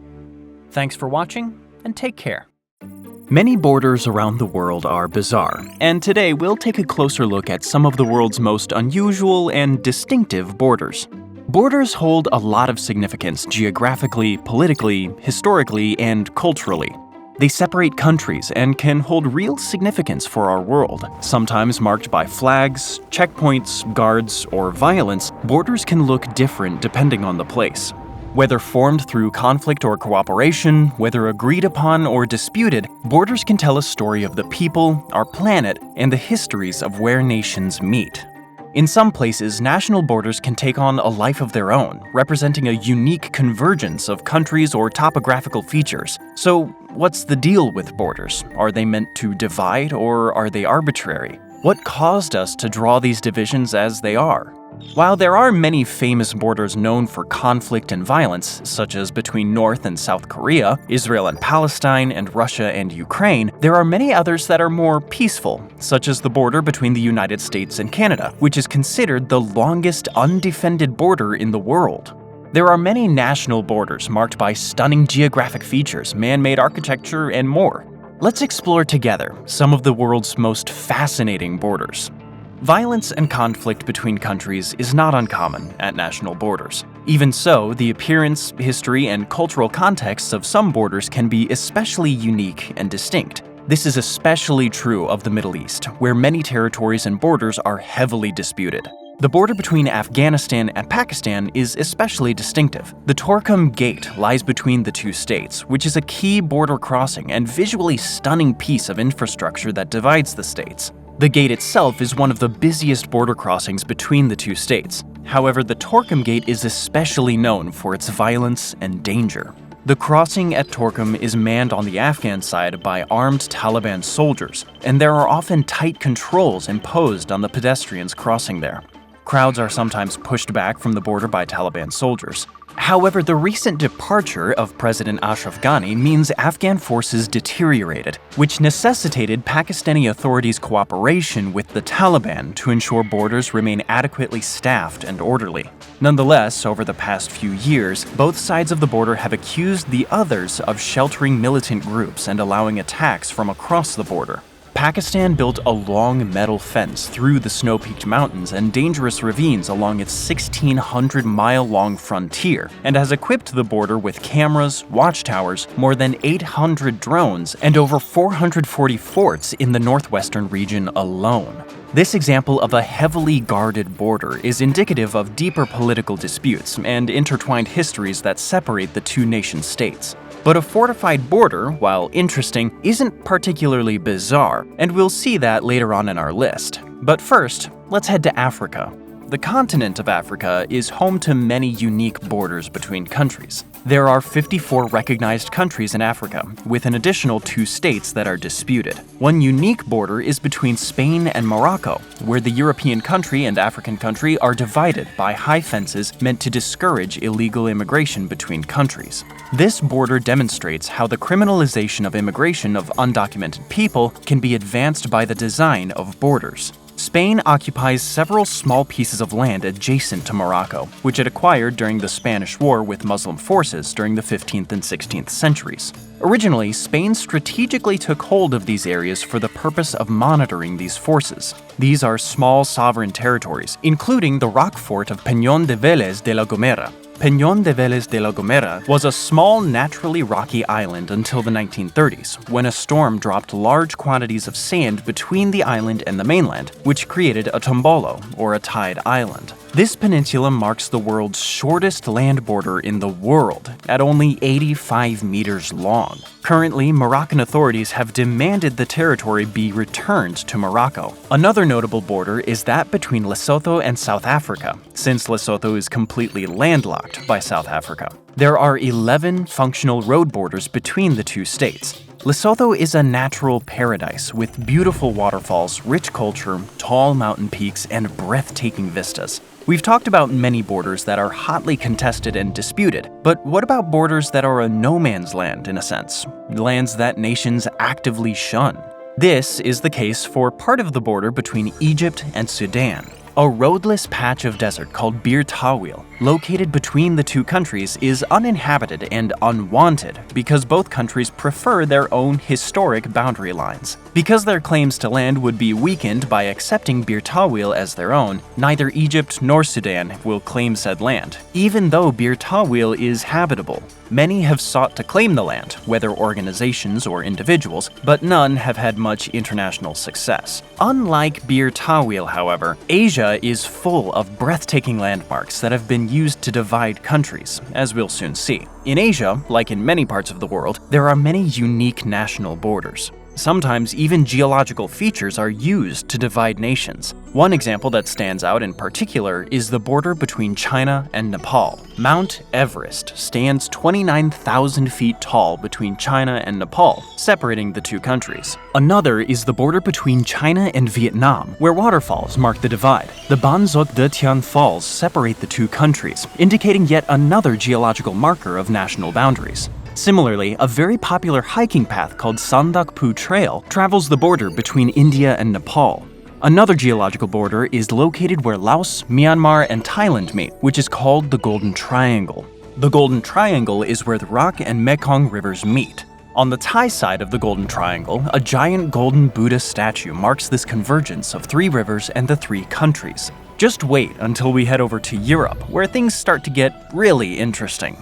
Thanks for watching, and take care. Many borders around the world are bizarre, and today we'll take a closer look at some of the world's most unusual and distinctive borders. Borders hold a lot of significance geographically, politically, historically, and culturally. They separate countries and can hold real significance for our world. Sometimes marked by flags, checkpoints, guards, or violence, borders can look different depending on the place. Whether formed through conflict or cooperation, whether agreed upon or disputed, borders can tell a story of the people, our planet, and the histories of where nations meet. In some places, national borders can take on a life of their own, representing a unique convergence of countries or topographical features. So, what's the deal with borders? Are they meant to divide, or are they arbitrary? What caused us to draw these divisions as they are? While there are many famous borders known for conflict and violence, such as between North and South Korea, Israel and Palestine, and Russia and Ukraine, there are many others that are more peaceful, such as the border between the United States and Canada, which is considered the longest undefended border in the world. There are many national borders marked by stunning geographic features, man-made architecture, and more. Let's explore together some of the world's most fascinating borders. Violence and conflict between countries is not uncommon at national borders. Even so, the appearance, history, and cultural contexts of some borders can be especially unique and distinct. This is especially true of the Middle East, where many territories and borders are heavily disputed. The border between Afghanistan and Pakistan is especially distinctive. The Torkham Gate lies between the two states, which is a key border crossing and visually stunning piece of infrastructure that divides the states. The gate itself is one of the busiest border crossings between the two states. However, the Torkham Gate is especially known for its violence and danger. The crossing at Torkham is manned on the Afghan side by armed Taliban soldiers, and there are often tight controls imposed on the pedestrians crossing there. Crowds are sometimes pushed back from the border by Taliban soldiers. However, the recent departure of President Ashraf Ghani means Afghan forces deteriorated, which necessitated Pakistani authorities' cooperation with the Taliban to ensure borders remain adequately staffed and orderly. Nonetheless, over the past few years, both sides of the border have accused the others of sheltering militant groups and allowing attacks from across the border. Pakistan built a long metal fence through the snow-peaked mountains and dangerous ravines along its 1,600-mile-long frontier, and has equipped the border with cameras, watchtowers, more than 800 drones, and over 440 forts in the northwestern region alone. This example of a heavily guarded border is indicative of deeper political disputes and intertwined histories that separate the two nation-states. But a fortified border, while interesting, isn't particularly bizarre, and we'll see that later on in our list. But first, let's head to Africa. The continent of Africa is home to many unique borders between countries. There are 54 recognized countries in Africa, with an additional 2 states that are disputed. One unique border is between Spain and Morocco, where the European country and African country are divided by high fences meant to discourage illegal immigration between countries. This border demonstrates how the criminalization of immigration of undocumented people can be advanced by the design of borders. Spain occupies several small pieces of land adjacent to Morocco, which it acquired during the Spanish War with Muslim forces during the 15th and 16th centuries. Originally, Spain strategically took hold of these areas for the purpose of monitoring these forces. These are small sovereign territories, including the rock fort of Peñón de Vélez de la Gomera. Peñón de Vélez de la Gomera was a small, naturally rocky island until the 1930s, when a storm dropped large quantities of sand between the island and the mainland, which created a tombolo, or a tide island. This peninsula marks the world's shortest land border in the world, at only 85 meters long. Currently, Moroccan authorities have demanded the territory be returned to Morocco. Another notable border is that between Lesotho and South Africa, since Lesotho is completely landlocked by South Africa. There are 11 functional road borders between the two states. Lesotho is a natural paradise with beautiful waterfalls, rich culture, tall mountain peaks, and breathtaking vistas. We've talked about many borders that are hotly contested and disputed, but what about borders that are a no man's land in a sense? Lands that nations actively shun. This is the case for part of the border between Egypt and Sudan. A roadless patch of desert called Bir Tawil, located between the two countries, is uninhabited and unwanted because both countries prefer their own historic boundary lines. Because their claims to land would be weakened by accepting Bir Tawil as their own, neither Egypt nor Sudan will claim said land, even though Bir Tawil is habitable. Many have sought to claim the land, whether organizations or individuals, but none have had much international success. Unlike Bir Tawil, however, Asia is full of breathtaking landmarks that have been used to divide countries, as we'll soon see. In Asia, like in many parts of the world, there are many unique national borders. Sometimes even geological features are used to divide nations. One example that stands out in particular is the border between China and Nepal. Mount Everest stands 29,000 feet tall between China and Nepal, separating the two countries. Another is the border between China and Vietnam, where waterfalls mark the divide. The Ban Duc de Tian Falls separate the two countries, indicating yet another geological marker of national boundaries. Similarly, a very popular hiking path called Sandakphu Trail travels the border between India and Nepal. Another geological border is located where Laos, Myanmar, and Thailand meet, which is called the Golden Triangle. The Golden Triangle is where the Rak and Mekong rivers meet. On the Thai side of the Golden Triangle, a giant golden Buddha statue marks this convergence of 3 rivers and the 3 countries. Just wait until we head over to Europe, where things start to get really interesting.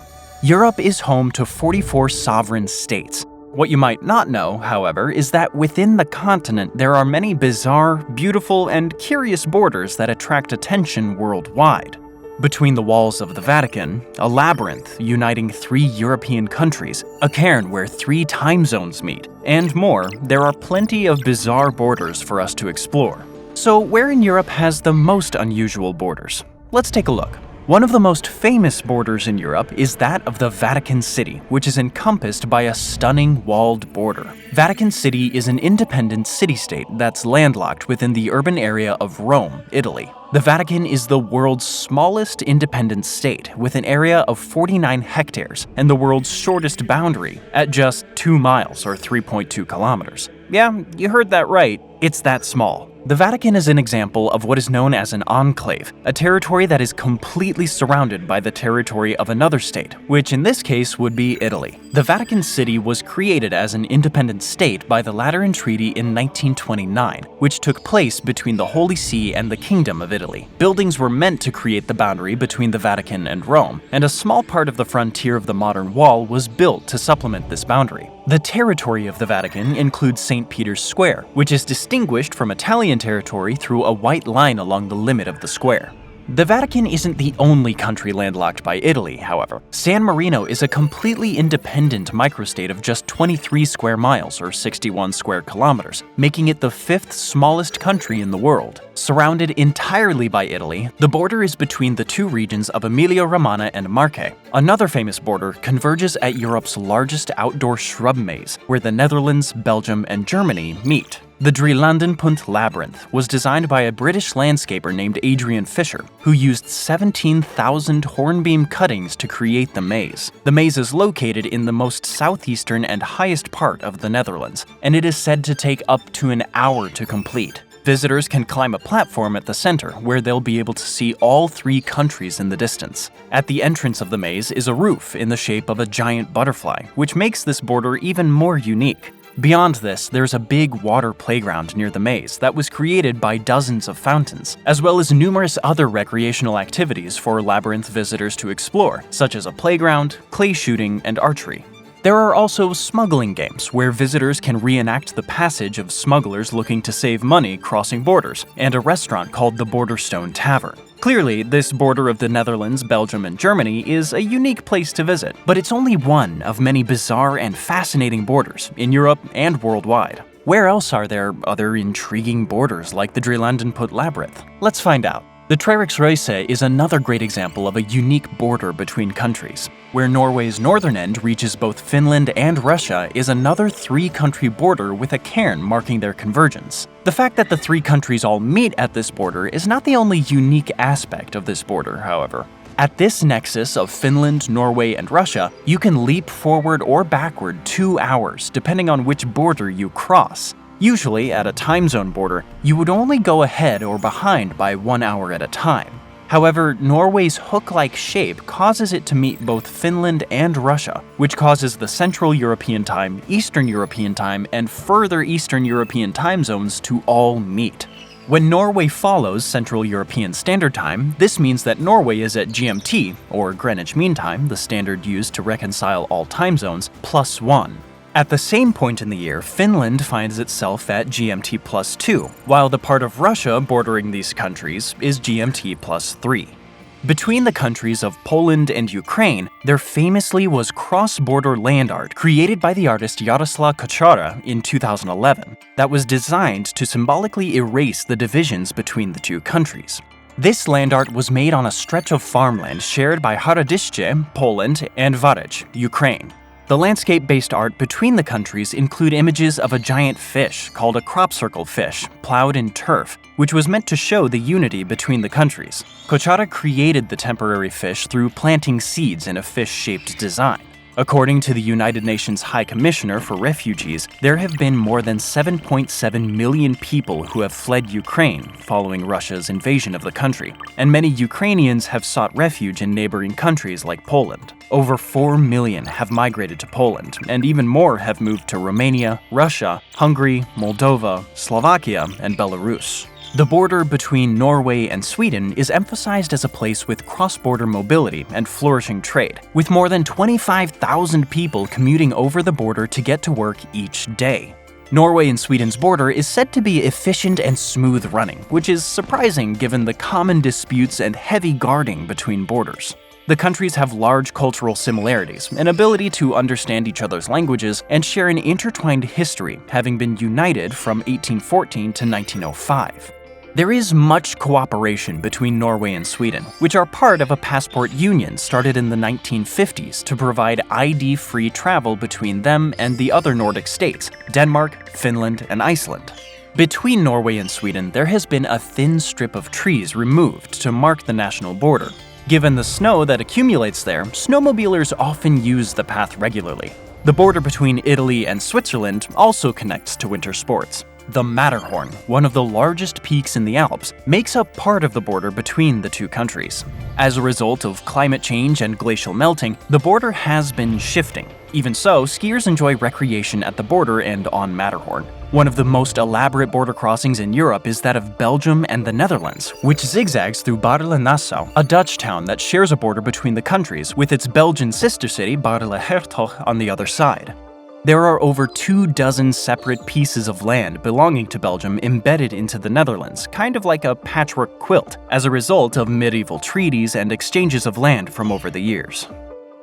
Europe is home to 44 sovereign states. What you might not know, however, is that within the continent there are many bizarre, beautiful, and curious borders that attract attention worldwide. Between the walls of the Vatican, a labyrinth uniting 3 European countries, a cairn where 3 time zones meet, and more, there are plenty of bizarre borders for us to explore. So where in Europe has the most unusual borders? Let's take a look. One of the most famous borders in Europe is that of the Vatican City, which is encompassed by a stunning walled border. Vatican City is an independent city-state that's landlocked within the urban area of Rome, Italy. The Vatican is the world's smallest independent state, with an area of 49 hectares and the world's shortest boundary at just 2 miles or 3.2 kilometers. Yeah, you heard that right. It's that small. The Vatican is an example of what is known as an enclave, a territory that is completely surrounded by the territory of another state, which in this case would be Italy. The Vatican City was created as an independent state by the Lateran Treaty in 1929, which took place between the Holy See and the Kingdom of Italy. Buildings were meant to create the boundary between the Vatican and Rome, and a small part of the frontier of the modern wall was built to supplement this boundary. The territory of the Vatican includes St. Peter's Square, which is distinguished from Italian territory through a white line along the limit of the square. The Vatican isn't the only country landlocked by Italy, however. San Marino is a completely independent microstate of just 23 square miles or 61 square kilometers, making it the 5th smallest country in the world. Surrounded entirely by Italy, the border is between the two regions of Emilia-Romagna and Marche. Another famous border converges at Europe's largest outdoor shrub maze, where the Netherlands, Belgium, and Germany meet. The Drielandenpunt Labyrinth was designed by a British landscaper named Adrian Fisher, who used 17,000 hornbeam cuttings to create the maze. The maze is located in the most southeastern and highest part of the Netherlands, and it is said to take up to an hour to complete. Visitors can climb a platform at the center, where they'll be able to see all 3 countries in the distance. At the entrance of the maze is a roof in the shape of a giant butterfly, which makes this border even more unique. Beyond this, there's a big water playground near the maze that was created by dozens of fountains, as well as numerous other recreational activities for labyrinth visitors to explore, such as a playground, clay shooting, and archery. There are also smuggling games, where visitors can reenact the passage of smugglers looking to save money crossing borders, and a restaurant called the Borderstone Tavern. Clearly, this border of the Netherlands, Belgium, and Germany is a unique place to visit, but it's only one of many bizarre and fascinating borders in Europe and worldwide. Where else are there other intriguing borders like the Drielandenpunt Labyrinth? Let's find out. The Treriksrøyse is another great example of a unique border between countries. Where Norway's northern end reaches both Finland and Russia is another 3-country border with a cairn marking their convergence. The fact that the 3 countries all meet at this border is not the only unique aspect of this border, however. At this nexus of Finland, Norway, and Russia, you can leap forward or backward 2 hours, depending on which border you cross. Usually, at a time zone border, you would only go ahead or behind by 1 hour at a time. However, Norway's hook-like shape causes it to meet both Finland and Russia, which causes the Central European Time, Eastern European Time, and further Eastern European time zones to all meet. When Norway follows Central European Standard Time, this means that Norway is at GMT, or Greenwich Mean Time, the standard used to reconcile all time zones, +1. At the same point in the year, Finland finds itself at GMT +2, while the part of Russia bordering these countries is GMT +3. Between the countries of Poland and Ukraine, there famously was cross-border land art created by the artist Jaroslav Koczara in 2011 that was designed to symbolically erase the divisions between the two countries. This land art was made on a stretch of farmland shared by Haradyszcze, Poland, and Varech, Ukraine. The landscape-based art between the countries include images of a giant fish called a crop circle fish, plowed in turf, which was meant to show the unity between the countries. Koczara created the temporary fish through planting seeds in a fish-shaped design. According to the United Nations High Commissioner for Refugees, there have been more than 7.7 million people who have fled Ukraine following Russia's invasion of the country, and many Ukrainians have sought refuge in neighboring countries like Poland. Over 4 million have migrated to Poland, and even more have moved to Romania, Russia, Hungary, Moldova, Slovakia, and Belarus. The border between Norway and Sweden is emphasized as a place with cross-border mobility and flourishing trade, with more than 25,000 people commuting over the border to get to work each day. Norway and Sweden's border is said to be efficient and smooth running, which is surprising given the common disputes and heavy guarding between borders. The countries have large cultural similarities, an ability to understand each other's languages, and share an intertwined history, having been united from 1814 to 1905. There is much cooperation between Norway and Sweden, which are part of a passport union started in the 1950s to provide ID-free travel between them and the other Nordic states, Denmark, Finland, and Iceland. Between Norway and Sweden, there has been a thin strip of trees removed to mark the national border. Given the snow that accumulates there, snowmobilers often use the path regularly. The border between Italy and Switzerland also connects to winter sports. The Matterhorn, one of the largest peaks in the Alps, makes up part of the border between the two countries. As a result of climate change and glacial melting, the border has been shifting. Even so, skiers enjoy recreation at the border and on Matterhorn. One of the most elaborate border crossings in Europe is that of Belgium and the Netherlands, which zigzags through Baarle-Nassau, a Dutch town that shares a border between the countries, with its Belgian sister city Baarle-Hertog on the other side. There are over 24 separate pieces of land belonging to Belgium embedded into the Netherlands, kind of like a patchwork quilt, as a result of medieval treaties and exchanges of land from over the years.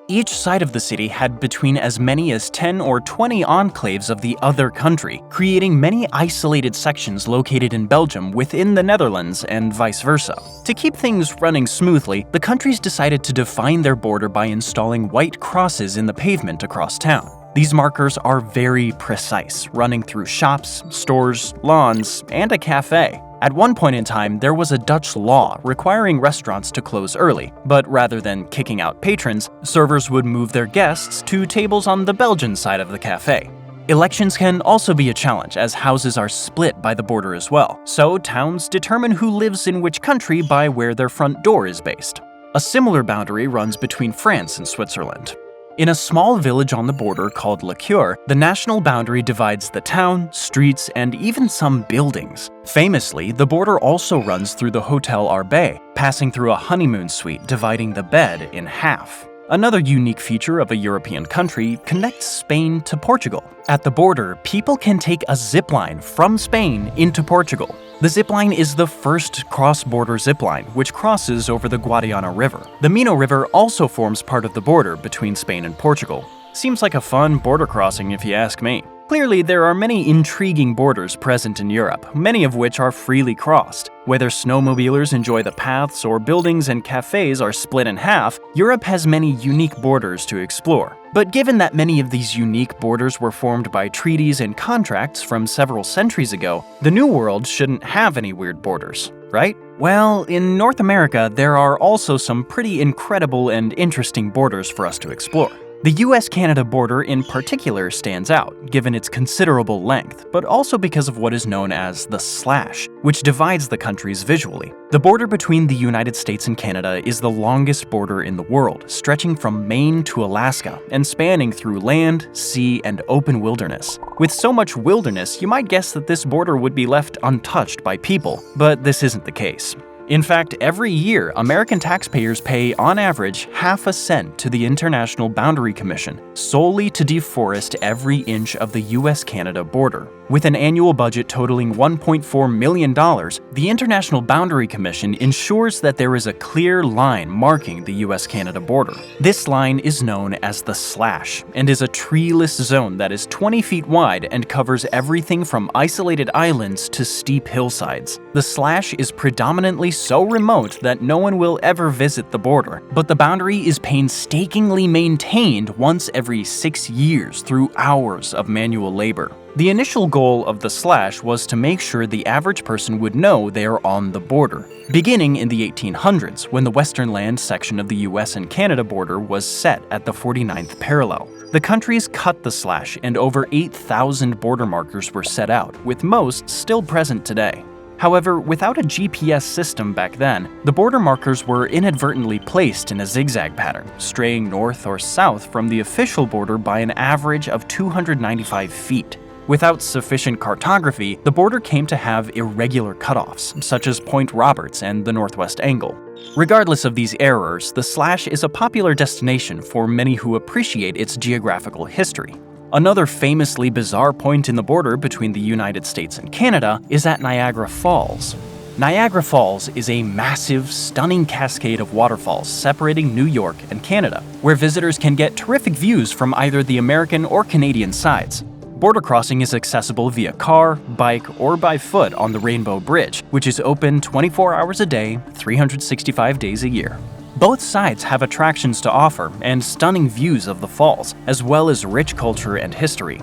Each side of the city had between as many as 10 or 20 enclaves of the other country, creating many isolated sections located in Belgium within the Netherlands and vice versa. To keep things running smoothly, the countries decided to define their border by installing white crosses in the pavement across town. These markers are very precise, running through shops, stores, lawns, and a cafe. At one point in time, there was a Dutch law requiring restaurants to close early, but rather than kicking out patrons, servers would move their guests to tables on the Belgian side of the cafe. Elections can also be a challenge, as houses are split by the border as well, so towns determine who lives in which country by where their front door is based. A similar boundary runs between France and Switzerland. In a small village on the border called Le Cure, the national boundary divides the town, streets, and even some buildings. Famously, the border also runs through the Hotel Arbet, passing through a honeymoon suite dividing the bed in half. Another unique feature of a European country connects Spain to Portugal. At the border, people can take a zipline from Spain into Portugal. The zipline is the first cross-border zipline, which crosses over the Guadiana River. The Minho River also forms part of the border between Spain and Portugal. Seems like a fun border crossing if you ask me. Clearly, there are many intriguing borders present in Europe, many of which are freely crossed. Whether snowmobilers enjoy the paths or buildings and cafes are split in half, Europe has many unique borders to explore. But given that many of these unique borders were formed by treaties and contracts from several centuries ago, the New World shouldn't have any weird borders, right? Well, in North America, there are also some pretty incredible and interesting borders for us to explore. The US-Canada border in particular stands out, given its considerable length, but also because of what is known as the slash, which divides the countries visually. The border between the United States and Canada is the longest border in the world, stretching from Maine to Alaska and spanning through land, sea, and open wilderness. With so much wilderness, you might guess that this border would be left untouched by people, but this isn't the case. In fact, every year, American taxpayers pay, on average, half a cent to the International Boundary Commission, solely to deforest every inch of the US-Canada border. With an annual budget totaling $1.4 million, the International Boundary Commission ensures that there is a clear line marking the US-Canada border. This line is known as the slash, and is a treeless zone that is 20 feet wide and covers everything from isolated islands to steep hillsides. The slash is predominantly so remote that no one will ever visit the border, but the boundary is painstakingly maintained once every 6 years through hours of manual labor. The initial goal of the slash was to make sure the average person would know they are on the border. Beginning in the 1800s, when the western land section of the US and Canada border was set at the 49th parallel. The countries cut the slash and over 8,000 border markers were set out, with most still present today. However, without a GPS system back then, the border markers were inadvertently placed in a zigzag pattern, straying north or south from the official border by an average of 295 feet. Without sufficient cartography, the border came to have irregular cutoffs, such as Point Roberts and the Northwest Angle. Regardless of these errors, the slash is a popular destination for many who appreciate its geographical history. Another famously bizarre point in the border between the United States and Canada is at Niagara Falls. Niagara Falls is a massive, stunning cascade of waterfalls separating New York and Canada, where visitors can get terrific views from either the American or Canadian sides. Border crossing is accessible via car, bike, or by foot on the Rainbow Bridge, which is open 24 hours a day, 365 days a year. Both sides have attractions to offer and stunning views of the falls, as well as rich culture and history.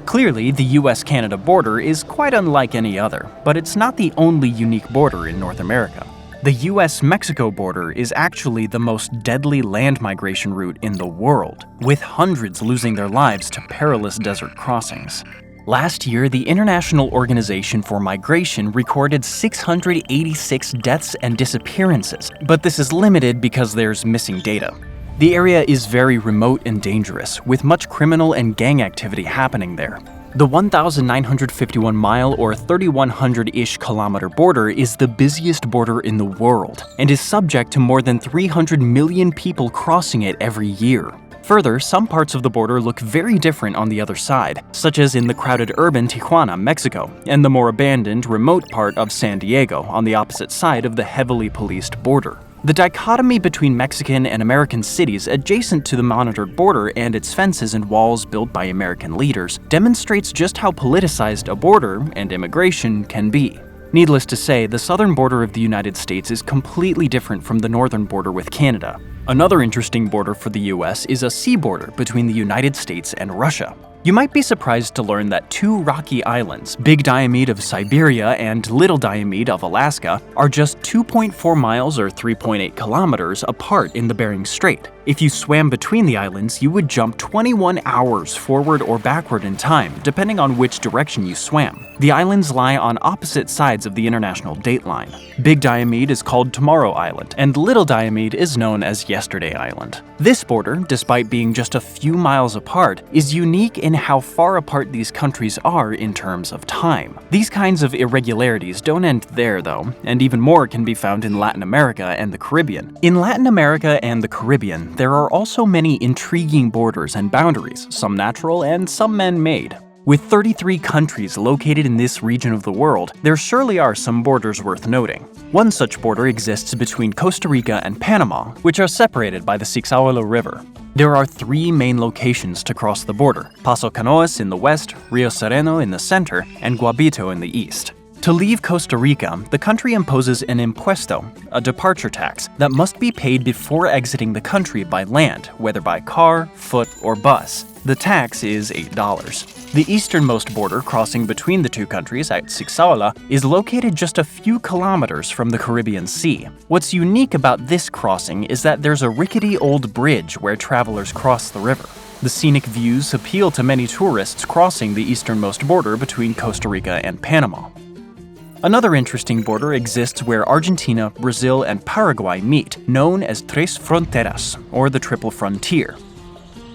Clearly, the US-Canada border is quite unlike any other, but it's not the only unique border in North America. The US-Mexico border is actually the most deadly land migration route in the world, with hundreds losing their lives to perilous desert crossings. Last year, the International Organization for Migration recorded 686 deaths and disappearances, but this is limited because there's missing data. The area is very remote and dangerous, with much criminal and gang activity happening there. The 1,951-mile or 3,100-ish kilometer border is the busiest border in the world and is subject to more than 300 million people crossing it every year. Further, some parts of the border look very different on the other side, such as in the crowded urban Tijuana, Mexico, and the more abandoned, remote part of San Diego on the opposite side of the heavily policed border. The dichotomy between Mexican and American cities adjacent to the monitored border and its fences and walls built by American leaders demonstrates just how politicized a border and immigration can be. Needless to say, the southern border of the United States is completely different from the northern border with Canada. Another interesting border for the US is a sea border between the United States and Russia. You might be surprised to learn that two rocky islands, Big Diomede of Siberia and Little Diomede of Alaska, are just 2.4 miles or 3.8 kilometers apart in the Bering Strait. If you swam between the islands, you would jump 21 hours forward or backward in time, depending on which direction you swam. The islands lie on opposite sides of the international dateline. Big Diomede is called Tomorrow Island, and Little Diomede is known as Yesterday Island. This border, despite being just a few miles apart, is unique in how far apart these countries are in terms of time. These kinds of irregularities don't end there, though, and even more can be found in Latin America and the Caribbean. In Latin America and the Caribbean, there are also many intriguing borders and boundaries, some natural and some man-made. With 33 countries located in this region of the world, there surely are some borders worth noting. One such border exists between Costa Rica and Panama, which are separated by the Sixaola River. There are three main locations to cross the border: Paso Canoas in the west, Rio Sereno in the center, and Guabito in the east. To leave Costa Rica, the country imposes an impuesto, a departure tax, that must be paid before exiting the country by land, whether by car, foot, or bus. The tax is $8. The easternmost border crossing between the two countries at Sixaola is located just a few kilometers from the Caribbean Sea. What's unique about this crossing is that there's a rickety old bridge where travelers cross the river. The scenic views appeal to many tourists crossing the easternmost border between Costa Rica and Panama. Another interesting border exists where Argentina, Brazil, and Paraguay meet, known as Tres Fronteras, or the Triple Frontier.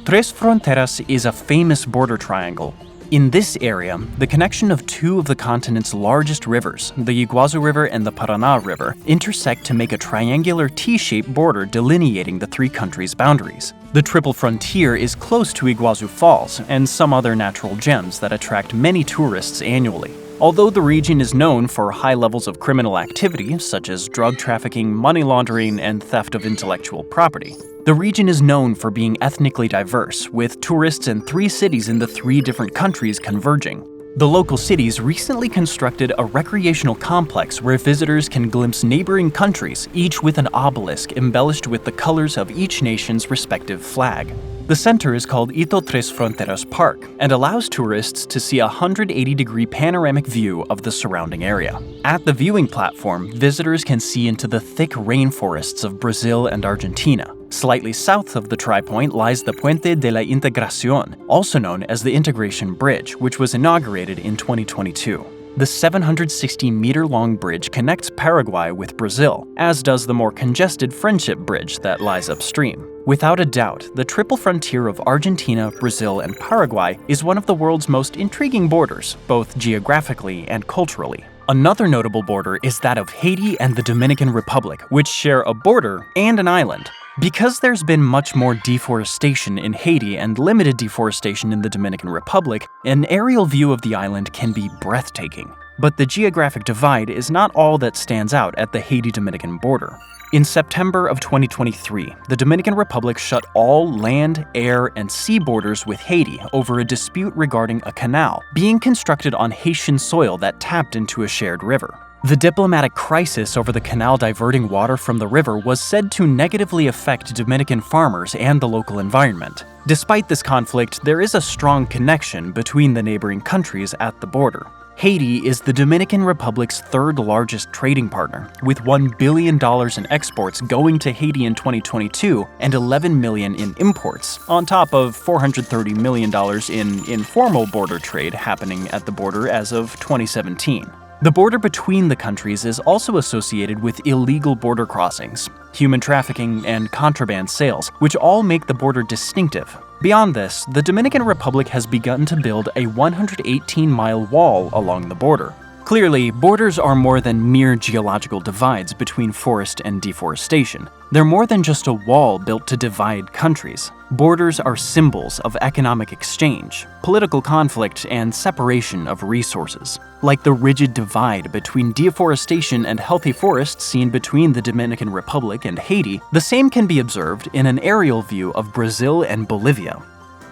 Tres Fronteras is a famous border triangle. In this area, the connection of two of the continent's largest rivers, the Iguazu River and the Paraná River, intersect to make a triangular T-shaped border delineating the three countries' boundaries. The Triple Frontier is close to Iguazu Falls and some other natural gems that attract many tourists annually. Although the region is known for high levels of criminal activity, such as drug trafficking, money laundering, and theft of intellectual property, the region is known for being ethnically diverse, with tourists in 3 cities in the 3 different countries converging. The local cities recently constructed a recreational complex where visitors can glimpse neighboring countries, each with an obelisk embellished with the colors of each nation's respective flag. The center is called Ito Tres Fronteras Park and allows tourists to see a 180-degree panoramic view of the surrounding area. At the viewing platform, visitors can see into the thick rainforests of Brazil and Argentina. Slightly south of the tri-point lies the Puente de la Integración, also known as the Integration Bridge, which was inaugurated in 2022. The 760-meter-long bridge connects Paraguay with Brazil, as does the more congested Friendship Bridge that lies upstream. Without a doubt, the triple frontier of Argentina, Brazil, and Paraguay is one of the world's most intriguing borders, both geographically and culturally. Another notable border is that of Haiti and the Dominican Republic, which share a border and an island. Because there's been much more deforestation in Haiti and limited deforestation in the Dominican Republic, an aerial view of the island can be breathtaking. But the geographic divide is not all that stands out at the Haiti-Dominican border. In September of 2023, the Dominican Republic shut all land, air, and sea borders with Haiti over a dispute regarding a canal being constructed on Haitian soil that tapped into a shared river. The diplomatic crisis over the canal diverting water from the river was said to negatively affect Dominican farmers and the local environment. Despite this conflict, there is a strong connection between the neighboring countries at the border. Haiti is the Dominican Republic's third largest trading partner, with $1 billion in exports going to Haiti in 2022 and $11 million in imports, on top of $430 million in informal border trade happening at the border as of 2017. The border between the countries is also associated with illegal border crossings, human trafficking, and contraband sales, which all make the border distinctive. Beyond this, the Dominican Republic has begun to build a 118-mile wall along the border. Clearly, borders are more than mere geological divides between forest and deforestation. They're more than just a wall built to divide countries. Borders are symbols of economic exchange, political conflict, and separation of resources. Like the rigid divide between deforestation and healthy forests seen between the Dominican Republic and Haiti, the same can be observed in an aerial view of Brazil and Bolivia.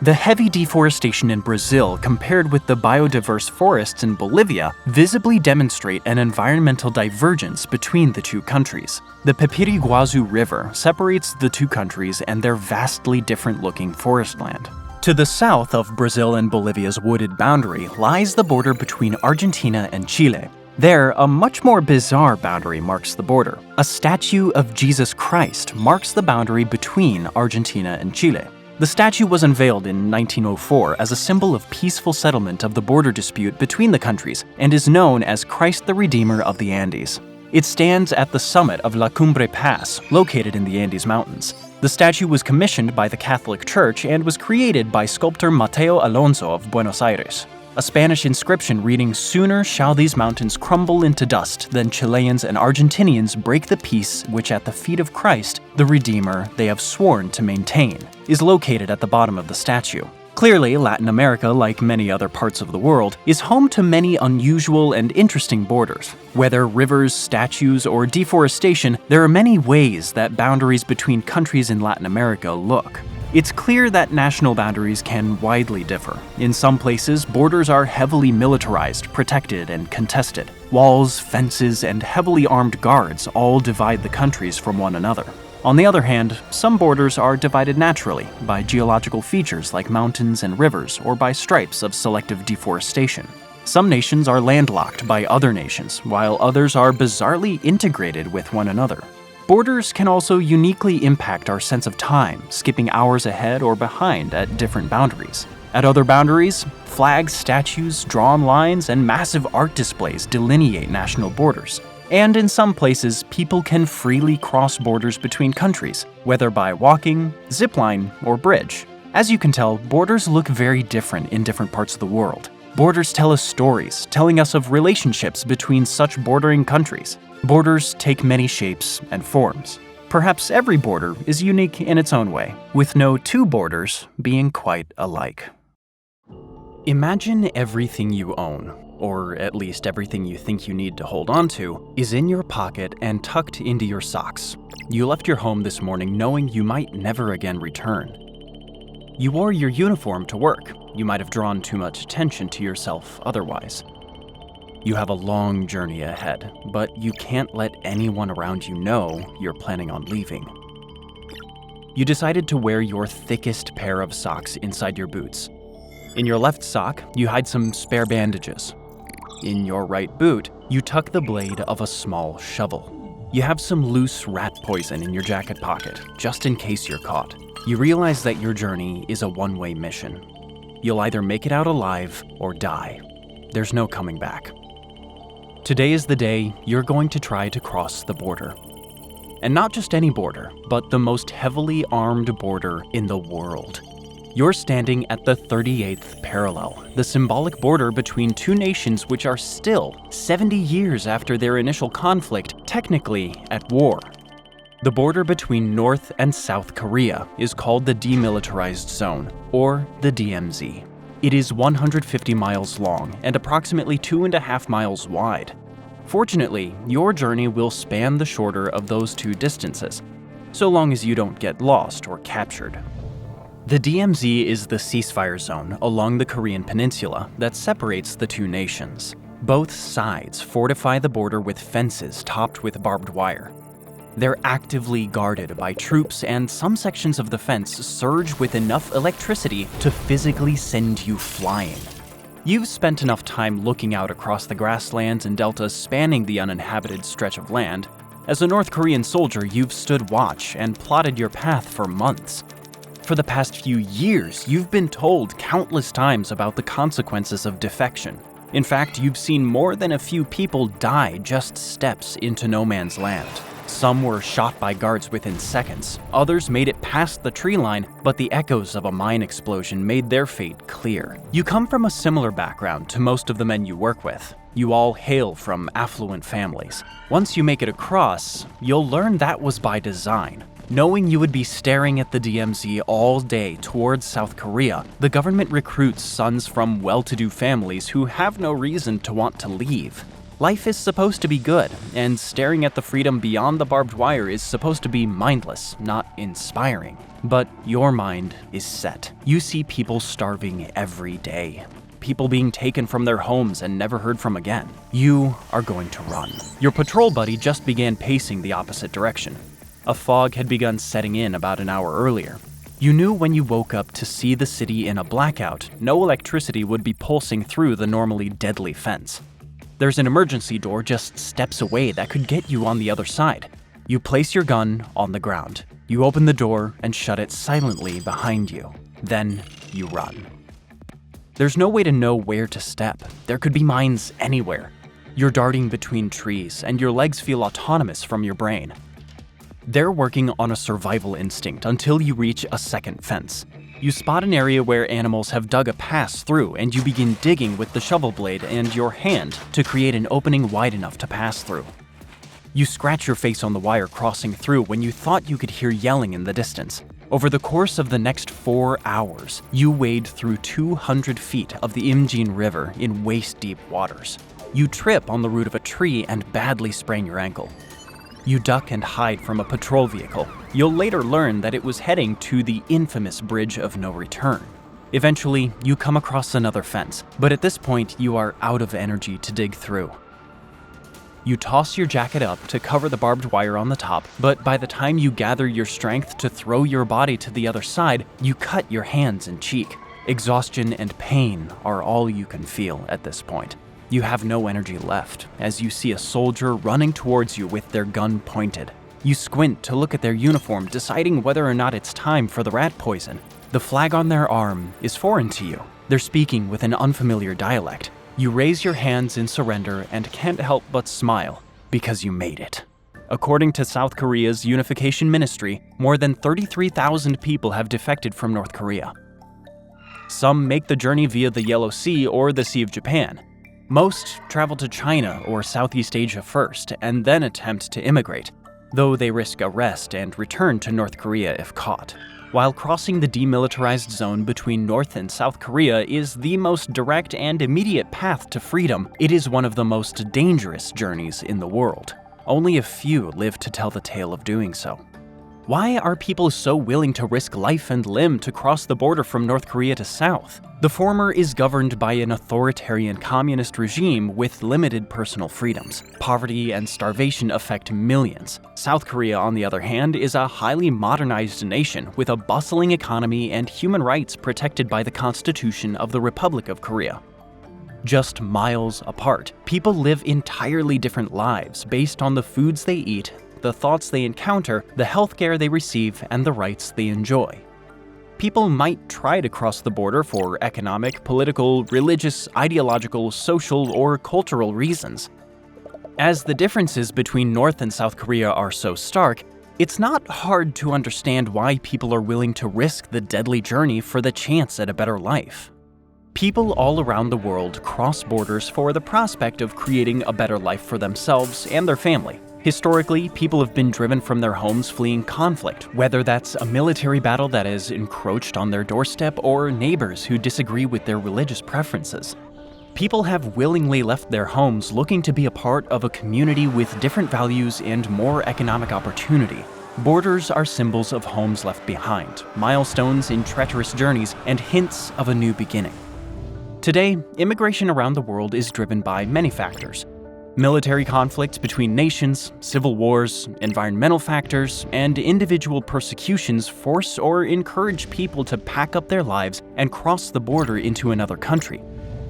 The heavy deforestation in Brazil compared with the biodiverse forests in Bolivia visibly demonstrate an environmental divergence between the two countries. The Papiriguazu River separates the two countries and their vastly different-looking forest land. To the south of Brazil and Bolivia's wooded boundary lies the border between Argentina and Chile. There, a much more bizarre boundary marks the border. A statue of Jesus Christ marks the boundary between Argentina and Chile. The statue was unveiled in 1904 as a symbol of peaceful settlement of the border dispute between the countries and is known as Christ the Redeemer of the Andes. It stands at the summit of La Cumbre Pass, located in the Andes Mountains. The statue was commissioned by the Catholic Church and was created by sculptor Mateo Alonso of Buenos Aires. A Spanish inscription reading, "Sooner shall these mountains crumble into dust than Chileans and Argentinians break the peace which at the feet of Christ, the Redeemer, they have sworn to maintain," is located at the bottom of the statue. Clearly, Latin America, like many other parts of the world, is home to many unusual and interesting borders. Whether rivers, statues, or deforestation, there are many ways that boundaries between countries in Latin America look. It's clear that national boundaries can widely differ. In some places, borders are heavily militarized, protected, and contested. Walls, fences, and heavily armed guards all divide the countries from one another. On the other hand, some borders are divided naturally by geological features like mountains and rivers or by stripes of selective deforestation. Some nations are landlocked by other nations, while others are bizarrely integrated with one another. Borders can also uniquely impact our sense of time, skipping hours ahead or behind at different boundaries. At other boundaries, flags, statues, drawn lines, and massive art displays delineate national borders. And in some places, people can freely cross borders between countries, whether by walking, zipline, or bridge. As you can tell, borders look very different in different parts of the world. Borders tell us stories, telling us of relationships between such bordering countries. Borders take many shapes and forms. Perhaps every border is unique in its own way, with no two borders being quite alike. Imagine everything you own, or at least everything you think you need to hold on to, is in your pocket and tucked into your socks. You left your home this morning knowing you might never again return. You wore your uniform to work. You might have drawn too much attention to yourself otherwise. You have a long journey ahead, but you can't let anyone around you know you're planning on leaving. You decided to wear your thickest pair of socks inside your boots. In your left sock, you hide some spare bandages. In your right boot, you tuck the blade of a small shovel. You have some loose rat poison in your jacket pocket, just in case you're caught. You realize that your journey is a one-way mission. You'll either make it out alive or die. There's no coming back. Today is the day you're going to try to cross the border. And not just any border, but the most heavily armed border in the world. You're standing at the 38th parallel, the symbolic border between two nations which are still, 70 years after their initial conflict, technically at war. The border between North and South Korea is called the Demilitarized Zone, or the DMZ. It is 150 miles long and approximately 2.5 miles wide. Fortunately, your journey will span the shorter of those two distances, so long as you don't get lost or captured. The DMZ is the ceasefire zone along the Korean peninsula that separates the two nations. Both sides fortify the border with fences topped with barbed wire. They're actively guarded by troops, and some sections of the fence surge with enough electricity to physically send you flying. You've spent enough time looking out across the grasslands and deltas spanning the uninhabited stretch of land. As a North Korean soldier, you've stood watch and plotted your path for months. For the past few years, you've been told countless times about the consequences of defection. In fact, you've seen more than a few people die just steps into no man's land. Some were shot by guards within seconds. Others made it past the tree line, but the echoes of a mine explosion made their fate clear. You come from a similar background to most of the men you work with. You all hail from affluent families. Once you make it across, you'll learn that was by design. Knowing you would be staring at the DMZ all day towards South Korea, the government recruits sons from well-to-do families who have no reason to want to leave. Life is supposed to be good, and staring at the freedom beyond the barbed wire is supposed to be mindless, not inspiring. But your mind is set. You see people starving every day. People being taken from their homes and never heard from again. You are going to run. Your patrol buddy just began pacing the opposite direction. A fog had begun setting in about an hour earlier. You knew when you woke up to see the city in a blackout, no electricity would be pulsing through the normally deadly fence. There's an emergency door just steps away that could get you on the other side. You place your gun on the ground. You open the door and shut it silently behind you. Then you run. There's no way to know where to step. There could be mines anywhere. You're darting between trees, and your legs feel autonomous from your brain. They're working on a survival instinct until you reach a second fence. You spot an area where animals have dug a pass through, and you begin digging with the shovel blade and your hand to create an opening wide enough to pass through. You scratch your face on the wire crossing through when you thought you could hear yelling in the distance. Over the course of the next 4 hours, you wade through 200 feet of the Imjin River in waist-deep waters. You trip on the root of a tree and badly sprain your ankle. You duck and hide from a patrol vehicle. You'll later learn that it was heading to the infamous Bridge of No Return. Eventually, you come across another fence, but at this point, you are out of energy to dig through. You toss your jacket up to cover the barbed wire on the top, but by the time you gather your strength to throw your body to the other side, you cut your hands and cheek. Exhaustion and pain are all you can feel at this point. You have no energy left as you see a soldier running towards you with their gun pointed. You squint to look at their uniform, deciding whether or not it's time for the rat poison. The flag on their arm is foreign to you. They're speaking with an unfamiliar dialect. You raise your hands in surrender and can't help but smile because you made it. According to South Korea's Unification Ministry, more than 33,000 people have defected from North Korea. Some make the journey via the Yellow Sea or the Sea of Japan. Most travel to China or Southeast Asia first and then attempt to immigrate, though they risk arrest and return to North Korea if caught. While crossing the demilitarized zone between North and South Korea is the most direct and immediate path to freedom, it is one of the most dangerous journeys in the world. Only a few live to tell the tale of doing so. Why are people so willing to risk life and limb to cross the border from North Korea to South? The former is governed by an authoritarian communist regime with limited personal freedoms. Poverty and starvation affect millions. South Korea, on the other hand, is a highly modernized nation with a bustling economy and human rights protected by the Constitution of the Republic of Korea. Just miles apart, people live entirely different lives based on the foods they eat, the thoughts they encounter, the healthcare they receive, and the rights they enjoy. People might try to cross the border for economic, political, religious, ideological, social, or cultural reasons. As the differences between North and South Korea are so stark, it's not hard to understand why people are willing to risk the deadly journey for the chance at a better life. People all around the world cross borders for the prospect of creating a better life for themselves and their family. Historically, people have been driven from their homes fleeing conflict, whether that's a military battle that has encroached on their doorstep or neighbors who disagree with their religious preferences. People have willingly left their homes looking to be a part of a community with different values and more economic opportunity. Borders are symbols of homes left behind, milestones in treacherous journeys, and hints of a new beginning. Today, immigration around the world is driven by many factors. Military conflicts between nations, civil wars, environmental factors, and individual persecutions force or encourage people to pack up their lives and cross the border into another country.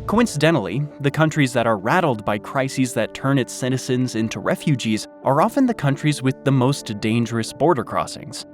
Coincidentally, the countries that are rattled by crises that turn its citizens into refugees are often the countries with the most dangerous border crossings.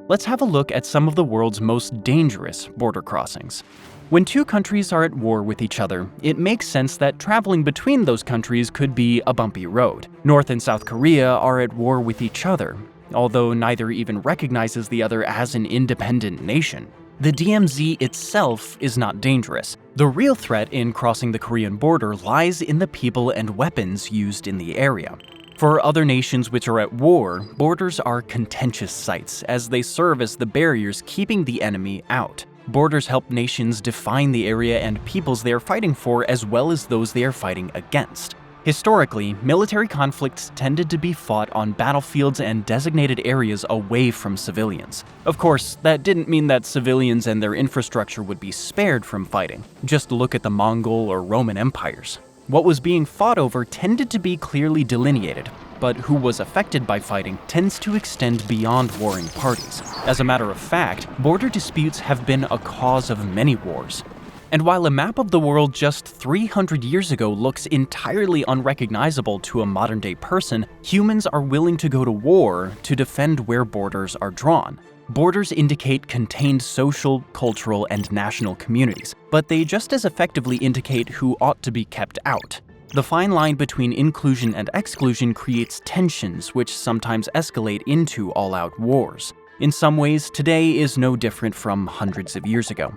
Let's have a look at some of the world's most dangerous border crossings. When two countries are at war with each other, it makes sense that traveling between those countries could be a bumpy road. North and South Korea are at war with each other, although neither even recognizes the other as an independent nation. The DMZ itself is not dangerous. The real threat in crossing the Korean border lies in the people and weapons used in the area. For other nations which are at war, borders are contentious sites, as they serve as the barriers keeping the enemy out. Borders help nations define the area and peoples they are fighting for, as well as those they are fighting against. Historically, military conflicts tended to be fought on battlefields and designated areas away from civilians. Of course, that didn't mean that civilians and their infrastructure would be spared from fighting. Just look at the Mongol or Roman empires. What was being fought over tended to be clearly delineated, but who was affected by fighting tends to extend beyond warring parties. As a matter of fact, border disputes have been a cause of many wars. And while a map of the world just 300 years ago looks entirely unrecognizable to a modern-day person, humans are willing to go to war to defend where borders are drawn. Borders indicate contained social, cultural, and national communities, but they just as effectively indicate who ought to be kept out. The fine line between inclusion and exclusion creates tensions which sometimes escalate into all-out wars. In some ways, today is no different from hundreds of years ago.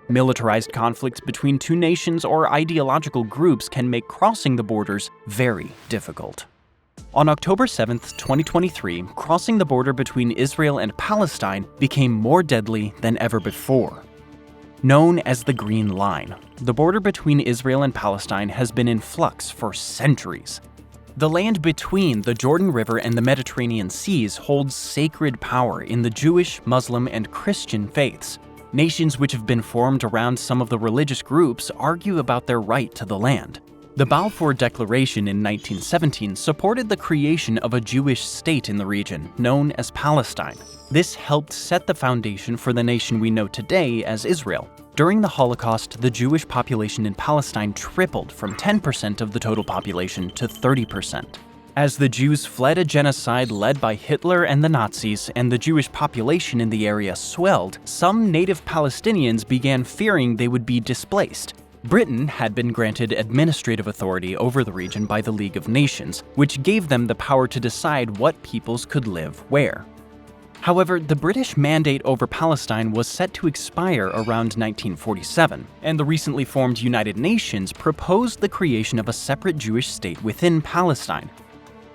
Militarized conflicts between two nations or ideological groups can make crossing the borders very difficult. On October 7, 2023, crossing the border between Israel and Palestine became more deadly than ever before. Known as the Green Line, the border between Israel and Palestine has been in flux for centuries. The land between the Jordan River and the Mediterranean Seas holds sacred power in the Jewish, Muslim, and Christian faiths. Nations which have been formed around some of the religious groups argue about their right to the land. The Balfour Declaration in 1917 supported the creation of a Jewish state in the region, known as Palestine. This helped set the foundation for the nation we know today as Israel. During the Holocaust, the Jewish population in Palestine tripled from 10% of the total population to 30%. As the Jews fled a genocide led by Hitler and the Nazis, and the Jewish population in the area swelled, some native Palestinians began fearing they would be displaced. Britain had been granted administrative authority over the region by the League of Nations, which gave them the power to decide what peoples could live where. However, the British mandate over Palestine was set to expire around 1947, and the recently formed United Nations proposed the creation of a separate Jewish state within Palestine,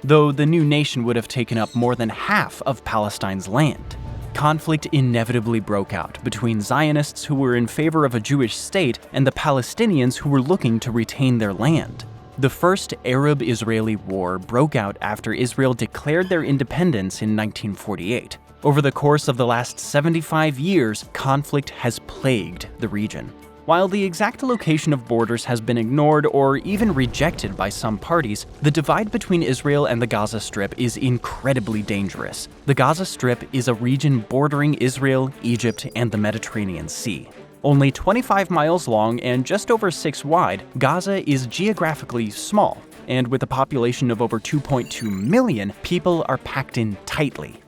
though the new nation would have taken up more than half of Palestine's land. Conflict inevitably broke out between Zionists who were in favor of a Jewish state and the Palestinians who were looking to retain their land. The First Arab-Israeli War broke out after Israel declared their independence in 1948. Over the course of the last 75 years, conflict has plagued the region. While the exact location of borders has been ignored or even rejected by some parties, the divide between Israel and the Gaza Strip is incredibly dangerous. The Gaza Strip is a region bordering Israel, Egypt, and the Mediterranean Sea. Only 25 miles long and just over 6 wide, Gaza is geographically small, and with a population of over 2.2 million, people are packed in tightly.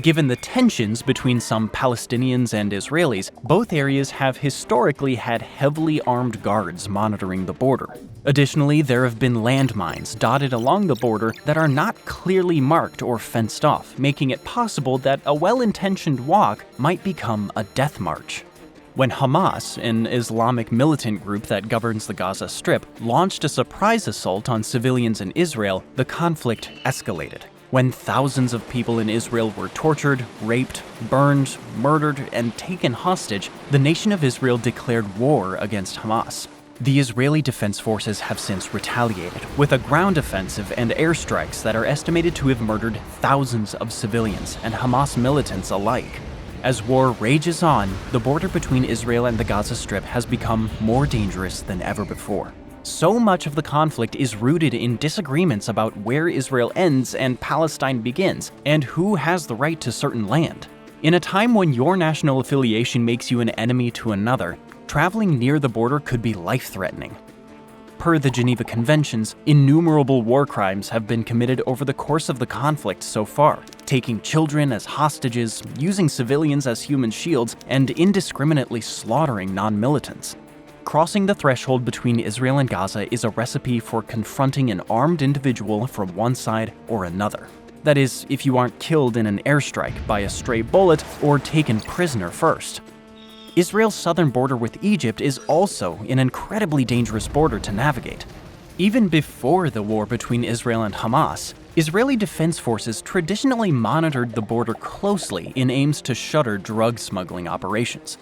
Given the tensions between some Palestinians and Israelis, both areas have historically had heavily armed guards monitoring the border. Additionally, there have been landmines dotted along the border that are not clearly marked or fenced off, making it possible that a well-intentioned walk might become a death march. When Hamas, an Islamic militant group that governs the Gaza Strip, launched a surprise assault on civilians in Israel, the conflict escalated. When thousands of people in Israel were tortured, raped, burned, murdered, and taken hostage, the nation of Israel declared war against Hamas. The Israeli Defense Forces have since retaliated, with a ground offensive and airstrikes that are estimated to have murdered thousands of civilians and Hamas militants alike. As war rages on, the border between Israel and the Gaza Strip has become more dangerous than ever before. So much of the conflict is rooted in disagreements about where Israel ends and Palestine begins, and who has the right to certain land. In a time when your national affiliation makes you an enemy to another, traveling near the border could be life-threatening. Per the Geneva Conventions, innumerable war crimes have been committed over the course of the conflict so far, taking children as hostages, using civilians as human shields, and indiscriminately slaughtering non-militants. Crossing the threshold between Israel and Gaza is a recipe for confronting an armed individual from one side or another. That is, if you aren't killed in an airstrike by a stray bullet or taken prisoner first. Israel's southern border with Egypt is also an incredibly dangerous border to navigate. Even before the war between Israel and Hamas, Israeli Defense Forces traditionally monitored the border closely in aims to shutter drug smuggling operations.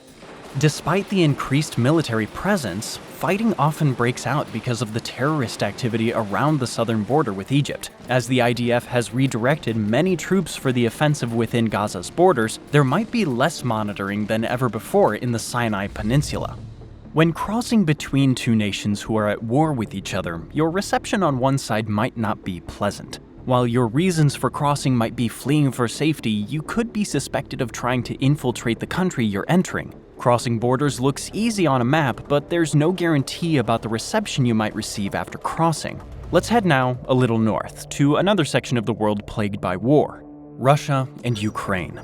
Despite the increased military presence, fighting often breaks out because of the terrorist activity around the southern border with Egypt. As the IDF has redirected many troops for the offensive within Gaza's borders, there might be less monitoring than ever before in the Sinai Peninsula. When crossing between two nations who are at war with each other, your reception on one side might not be pleasant. While your reasons for crossing might be fleeing for safety, you could be suspected of trying to infiltrate the country you're entering. Crossing borders looks easy on a map, but there's no guarantee about the reception you might receive after crossing. Let's head now a little north, to another section of the world plagued by war: Russia and Ukraine.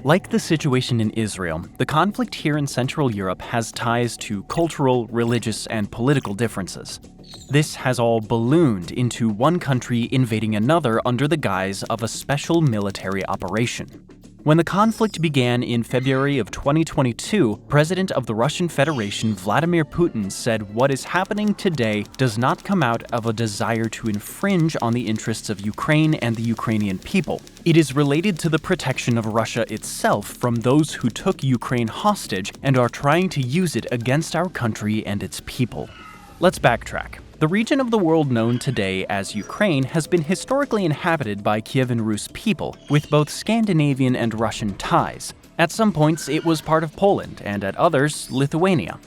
Like the situation in Israel, the conflict here in Central Europe has ties to cultural, religious, and political differences. This has all ballooned into one country invading another under the guise of a special military operation. When the conflict began in February of 2022, President of the Russian Federation Vladimir Putin said what is happening today does not come out of a desire to infringe on the interests of Ukraine and the Ukrainian people. It is related to the protection of Russia itself from those who took Ukraine hostage and are trying to use it against our country and its people. Let's backtrack. The region of the world known today as Ukraine has been historically inhabited by Kievan Rus people, with both Scandinavian and Russian ties. At some points, it was part of Poland, and at others, Lithuania.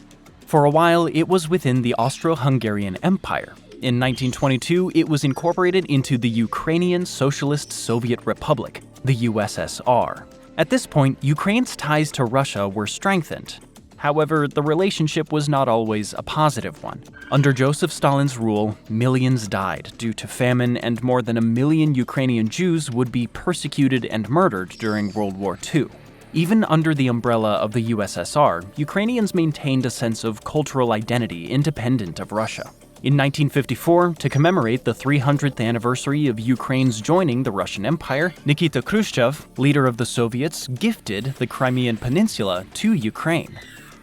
For a while, it was within the Austro-Hungarian Empire. In 1922, it was incorporated into the Ukrainian Socialist Soviet Republic, the USSR. At this point, Ukraine's ties to Russia were strengthened. However, the relationship was not always a positive one. Under Joseph Stalin's rule, millions died due to famine, and more than 1 million Ukrainian Jews would be persecuted and murdered during World War II. Even under the umbrella of the USSR, Ukrainians maintained a sense of cultural identity independent of Russia. In 1954, to commemorate the 300th anniversary of Ukraine's joining the Russian Empire, Nikita Khrushchev, leader of the Soviets, gifted the Crimean Peninsula to Ukraine.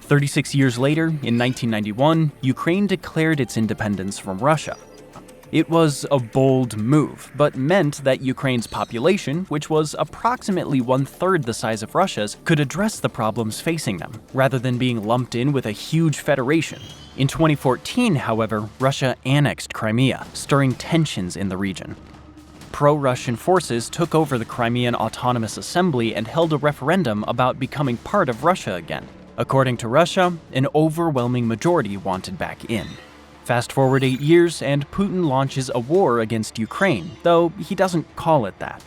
36 years later, in 1991, Ukraine declared its independence from Russia. It was a bold move, but meant that Ukraine's population, which was approximately 1/3 the size of Russia's, could address the problems facing them, rather than being lumped in with a huge federation. In 2014, however, Russia annexed Crimea, stirring tensions in the region. Pro-Russian forces took over the Crimean Autonomous Assembly and held a referendum about becoming part of Russia again. According to Russia, an overwhelming majority wanted back in. Fast forward 8 years, and Putin launches a war against Ukraine, though he doesn't call it that.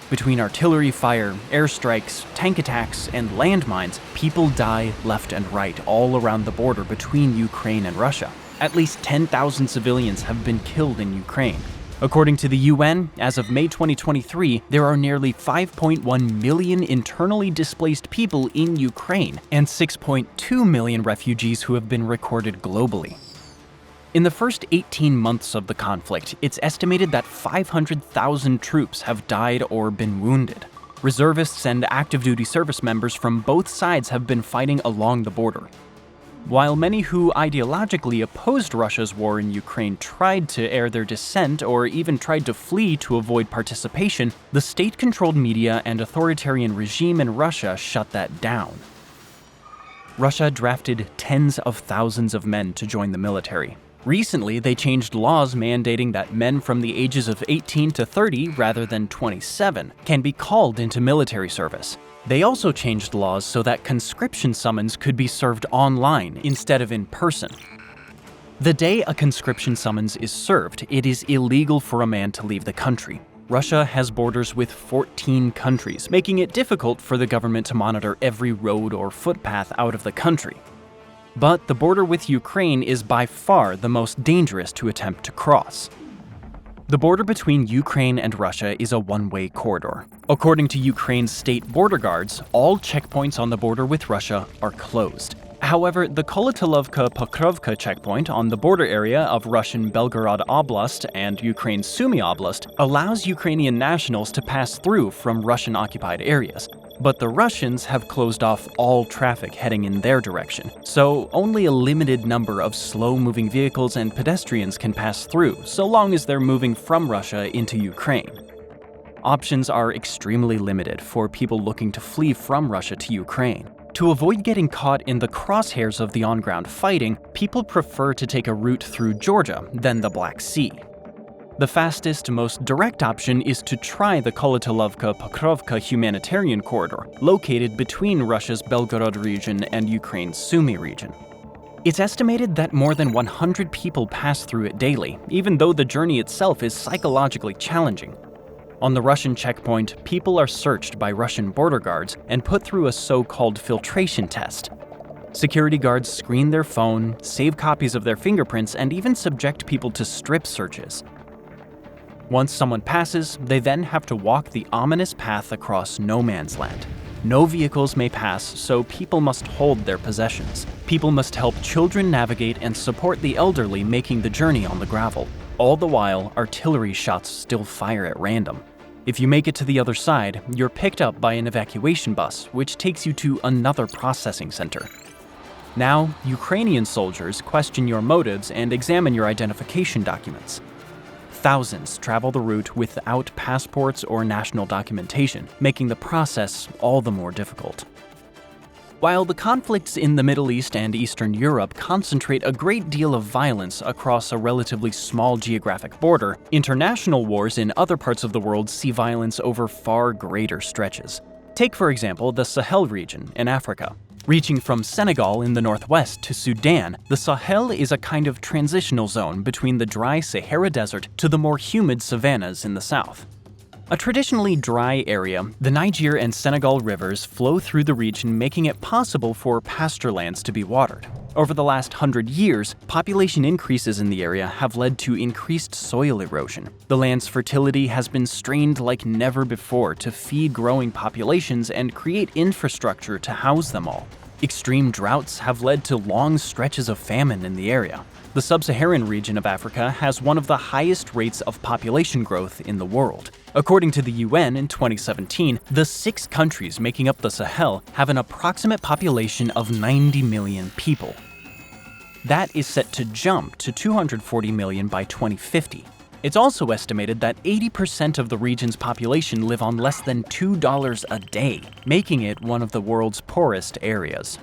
Between artillery fire, airstrikes, tank attacks, and landmines, people die left and right all around the border between Ukraine and Russia. At least 10,000 civilians have been killed in Ukraine. According to the UN, as of May 2023, there are nearly 5.1 million internally displaced people in Ukraine and 6.2 million refugees who have been recorded globally. In the first 18 months of the conflict, it's estimated that 500,000 troops have died or been wounded. Reservists and active-duty service members from both sides have been fighting along the border. While many who ideologically opposed Russia's war in Ukraine tried to air their dissent or even tried to flee to avoid participation, the state-controlled media and authoritarian regime in Russia shut that down. Russia drafted tens of thousands of men to join the military. Recently, they changed laws mandating that men from the ages of 18 to 30, rather than 27, can be called into military service. They also changed laws so that conscription summons could be served online instead of in person. The day a conscription summons is served, it is illegal for a man to leave the country. Russia has borders with 14 countries, making it difficult for the government to monitor every road or footpath out of the country. But the border with Ukraine is by far the most dangerous to attempt to cross. The border between Ukraine and Russia is a one-way corridor. According to Ukraine's state border guards, all checkpoints on the border with Russia are closed. However, the Kolotylovka-Pokrovka checkpoint on the border area of Russian Belgorod Oblast and Ukraine's Sumy Oblast allows Ukrainian nationals to pass through from Russian-occupied areas. But the Russians have closed off all traffic heading in their direction, so only a limited number of slow-moving vehicles and pedestrians can pass through, so long as they're moving from Russia into Ukraine. Options are extremely limited for people looking to flee from Russia to Ukraine. To avoid getting caught in the crosshairs of the on-ground fighting, people prefer to take a route through Georgia, then the Black Sea. The fastest, most direct option is to try the Kolotylovka-Pokrovka humanitarian corridor, located between Russia's Belgorod region and Ukraine's Sumy region. It's estimated that more than 100 people pass through it daily, even though the journey itself is psychologically challenging. On the Russian checkpoint, people are searched by Russian border guards and put through a so-called filtration test. Security guards screen their phone, save copies of their fingerprints, and even subject people to strip searches. Once someone passes, they then have to walk the ominous path across no man's land. No vehicles may pass, so people must hold their possessions. People must help children navigate and support the elderly making the journey on the gravel. All the while, artillery shots still fire at random. If you make it to the other side, you're picked up by an evacuation bus, which takes you to another processing center. Now, Ukrainian soldiers question your motives and examine your identification documents. Thousands travel the route without passports or national documentation, making the process all the more difficult. While the conflicts in the Middle East and Eastern Europe concentrate a great deal of violence across a relatively small geographic border, international wars in other parts of the world see violence over far greater stretches. Take, for example, the Sahel region in Africa. Reaching from Senegal in the northwest to Sudan, the Sahel is a kind of transitional zone between the dry Sahara Desert to the more humid savannas in the south. A traditionally dry area, the Niger and Senegal rivers flow through the region, making it possible for pasture lands to be watered. Over the last 100 years, population increases in the area have led to increased soil erosion. The land's fertility has been strained like never before to feed growing populations and create infrastructure to house them all. Extreme droughts have led to long stretches of famine in the area. The sub-Saharan region of Africa has one of the highest rates of population growth in the world. According to the UN in 2017, the 6 countries making up the Sahel have an approximate population of 90 million people. That is set to jump to 240 million by 2050. It's also estimated that 80% of the region's population live on less than $2 a day, making it one of the world's poorest areas.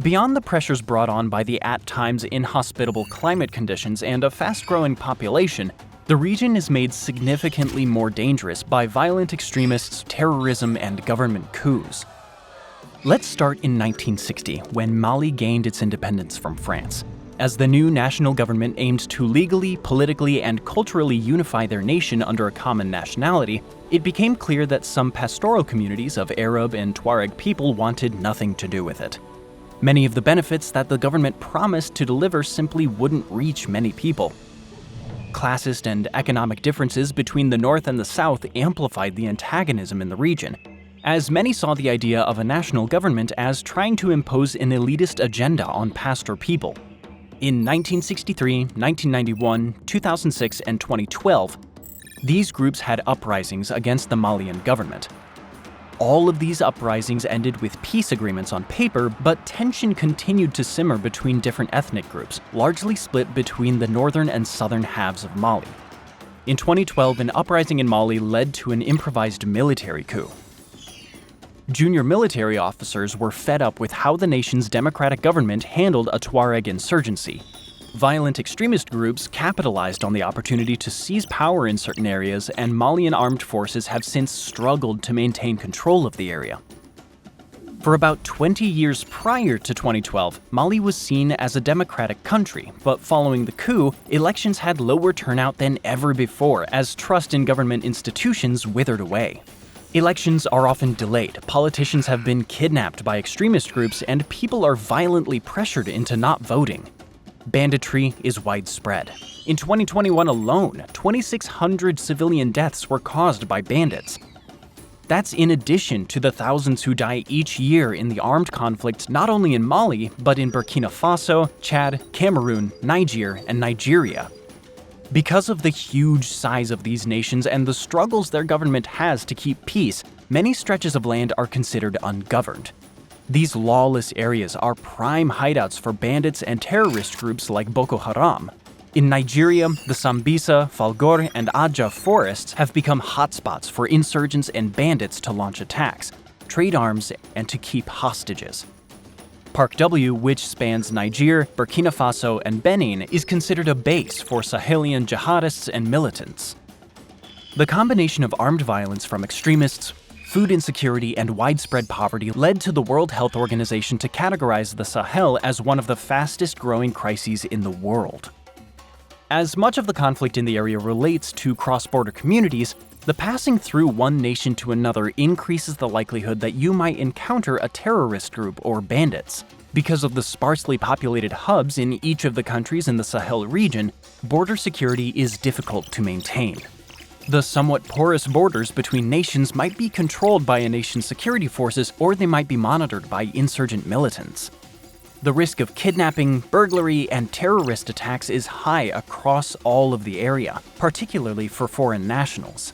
Beyond the pressures brought on by the at times inhospitable climate conditions and a fast-growing population, the region is made significantly more dangerous by violent extremists, terrorism, and government coups. Let's start in 1960, when Mali gained its independence from France. As the new national government aimed to legally, politically, and culturally unify their nation under a common nationality, it became clear that some pastoral communities of Arab and Tuareg people wanted nothing to do with it. Many of the benefits that the government promised to deliver simply wouldn't reach many people. Classist and economic differences between the North and the South amplified the antagonism in the region, as many saw the idea of a national government as trying to impose an elitist agenda on pastor people. In 1963, 1991, 2006, and 2012, these groups had uprisings against the Malian government. All of these uprisings ended with peace agreements on paper, but tension continued to simmer between different ethnic groups, largely split between the northern and southern halves of Mali. In 2012, an uprising in Mali led to an improvised military coup. Junior military officers were fed up with how the nation's democratic government handled a Tuareg insurgency. Violent extremist groups capitalized on the opportunity to seize power in certain areas, and Malian armed forces have since struggled to maintain control of the area. For about 20 years prior to 2012, Mali was seen as a democratic country, but following the coup, elections had lower turnout than ever before as trust in government institutions withered away. Elections are often delayed, politicians have been kidnapped by extremist groups, and people are violently pressured into not voting. Banditry is widespread. In 2021 alone, 2,600 civilian deaths were caused by bandits. That's in addition to the thousands who die each year in the armed conflicts not only in Mali, but in Burkina Faso, Chad, Cameroon, Niger, and Nigeria. Because of the huge size of these nations and the struggles their government has to keep peace, many stretches of land are considered ungoverned. These lawless areas are prime hideouts for bandits and terrorist groups like Boko Haram. In Nigeria, the Sambisa, Falgore, and Adja forests have become hotspots for insurgents and bandits to launch attacks, trade arms, and to keep hostages. Park W, which spans Niger, Burkina Faso, and Benin, is considered a base for Sahelian jihadists and militants. The combination of armed violence from extremists, food insecurity, and widespread poverty led to the World Health Organization to categorize the Sahel as one of the fastest-growing crises in the world. As much of the conflict in the area relates to cross-border communities, the passing through one nation to another increases the likelihood that you might encounter a terrorist group or bandits. Because of the sparsely populated hubs in each of the countries in the Sahel region, border security is difficult to maintain. The somewhat porous borders between nations might be controlled by a nation's security forces, or they might be monitored by insurgent militants. The risk of kidnapping, burglary, and terrorist attacks is high across all of the area, particularly for foreign nationals.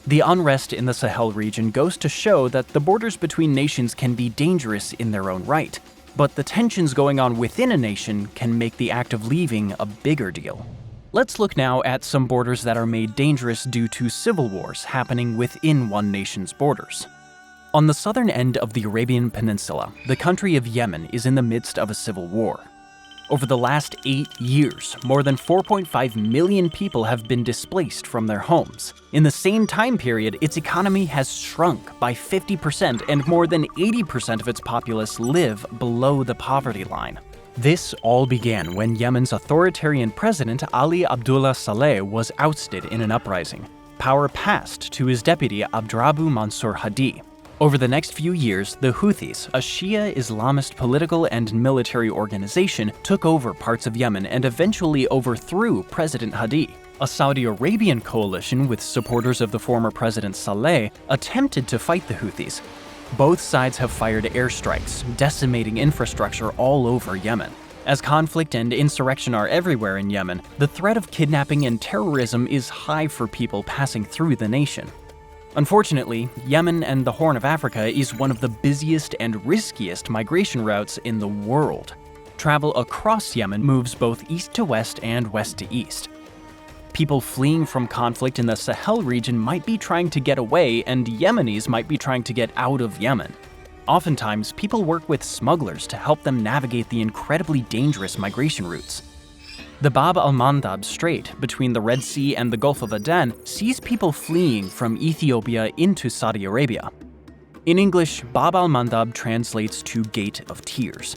The unrest in the Sahel region goes to show that the borders between nations can be dangerous in their own right, but the tensions going on within a nation can make the act of leaving a bigger deal. Let's look now at some borders that are made dangerous due to civil wars happening within one nation's borders. On the southern end of the Arabian Peninsula, the country of Yemen is in the midst of a civil war. Over the last 8 years, more than 4.5 million people have been displaced from their homes. In the same time period, its economy has shrunk by 50%, and more than 80% of its populace live below the poverty line. This all began when Yemen's authoritarian president Ali Abdullah Saleh was ousted in an uprising. Power passed to his deputy Abdrabbu Mansur Hadi. Over the next few years, the Houthis, a Shia Islamist political and military organization, took over parts of Yemen and eventually overthrew President Hadi. A Saudi Arabian coalition with supporters of the former President Saleh attempted to fight the Houthis. Both sides have fired airstrikes, decimating infrastructure all over Yemen. As conflict and insurrection are everywhere in Yemen, the threat of kidnapping and terrorism is high for people passing through the nation. Unfortunately, Yemen and the Horn of Africa is one of the busiest and riskiest migration routes in the world. Travel across Yemen moves both east to west and west to east. People fleeing from conflict in the Sahel region might be trying to get away, and Yemenis might be trying to get out of Yemen. Oftentimes, people work with smugglers to help them navigate the incredibly dangerous migration routes. The Bab al-Mandab Strait between the Red Sea and the Gulf of Aden sees people fleeing from Ethiopia into Saudi Arabia. In English, Bab al-Mandab translates to Gate of Tears.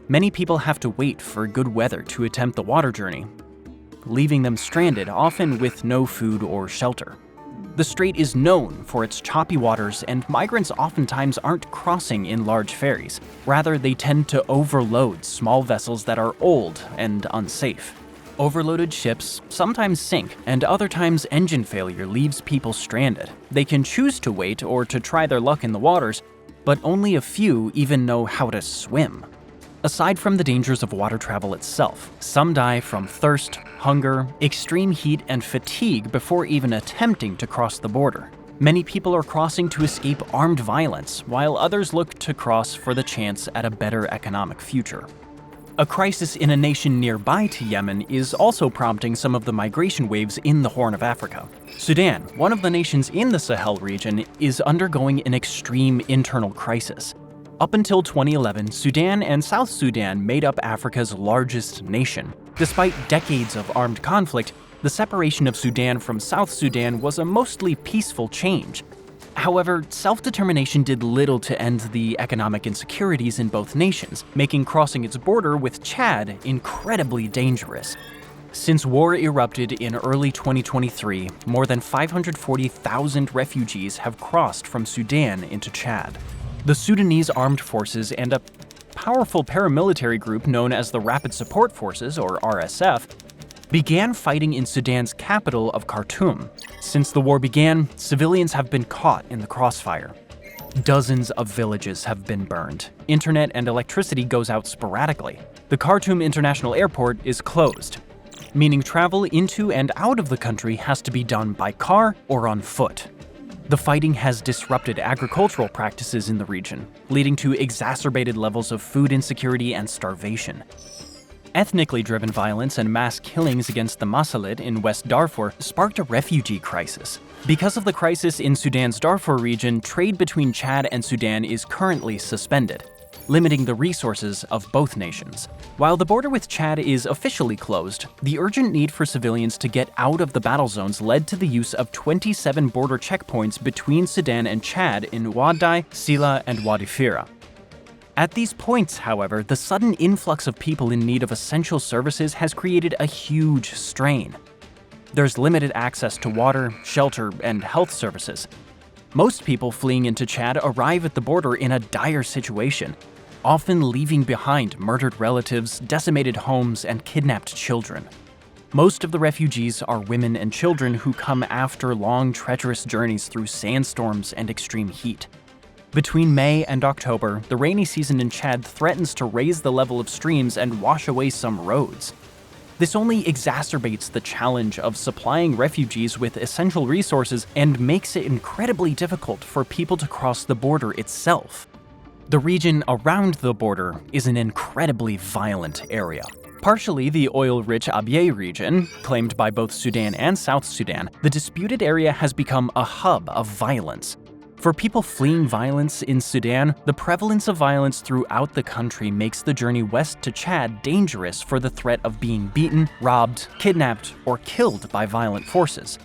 Many people have to wait for good weather to attempt the water journey, leaving them stranded, often with no food or shelter. The strait is known for its choppy waters, and migrants oftentimes aren't crossing in large ferries. Rather, they tend to overload small vessels that are old and unsafe. Overloaded ships sometimes sink, and other times engine failure leaves people stranded. They can choose to wait or to try their luck in the waters, but only a few even know how to swim. Aside from the dangers of water travel itself, some die from thirst, hunger, extreme heat, and fatigue before even attempting to cross the border. Many people are crossing to escape armed violence, while others look to cross for the chance at a better economic future. A crisis in a nation nearby to Yemen is also prompting some of the migration waves in the Horn of Africa. Sudan, one of the nations in the Sahel region, is undergoing an extreme internal crisis. Up until 2011, Sudan and South Sudan made up Africa's largest nation. Despite decades of armed conflict, the separation of Sudan from South Sudan was a mostly peaceful change. However, self-determination did little to end the economic insecurities in both nations, making crossing its border with Chad incredibly dangerous. Since war erupted in early 2023, more than 540,000 refugees have crossed from Sudan into Chad. The Sudanese Armed Forces and a powerful paramilitary group known as the Rapid Support Forces, or RSF, began fighting in Sudan's capital of Khartoum. Since the war began, civilians have been caught in the crossfire. Dozens of villages have been burned. Internet and electricity goes out sporadically. The Khartoum International Airport is closed, meaning travel into and out of the country has to be done by car or on foot. The fighting has disrupted agricultural practices in the region, leading to exacerbated levels of food insecurity and starvation. Ethnically driven violence and mass killings against the Masalit in West Darfur sparked a refugee crisis. Because of the crisis in Sudan's Darfur region, trade between Chad and Sudan is currently suspended, limiting the resources of both nations. While the border with Chad is officially closed, the urgent need for civilians to get out of the battle zones led to the use of 27 border checkpoints between Sudan and Chad in Wadai, Sila, and Wadi Fira. At these points, however, the sudden influx of people in need of essential services has created a huge strain. There's limited access to water, shelter, and health services. Most people fleeing into Chad arrive at the border in a dire situation, often leaving behind murdered relatives, decimated homes, and kidnapped children. Most of the refugees are women and children who come after long, treacherous journeys through sandstorms and extreme heat. Between May and October, the rainy season in Chad threatens to raise the level of streams and wash away some roads. This only exacerbates the challenge of supplying refugees with essential resources and makes it incredibly difficult for people to cross the border itself. The region around the border is an incredibly violent area. Partially the oil-rich Abyei region, claimed by both Sudan and South Sudan, the disputed area has become a hub of violence. For people fleeing violence in Sudan, the prevalence of violence throughout the country makes the journey west to Chad dangerous for the threat of being beaten, robbed, kidnapped, or killed by violent forces.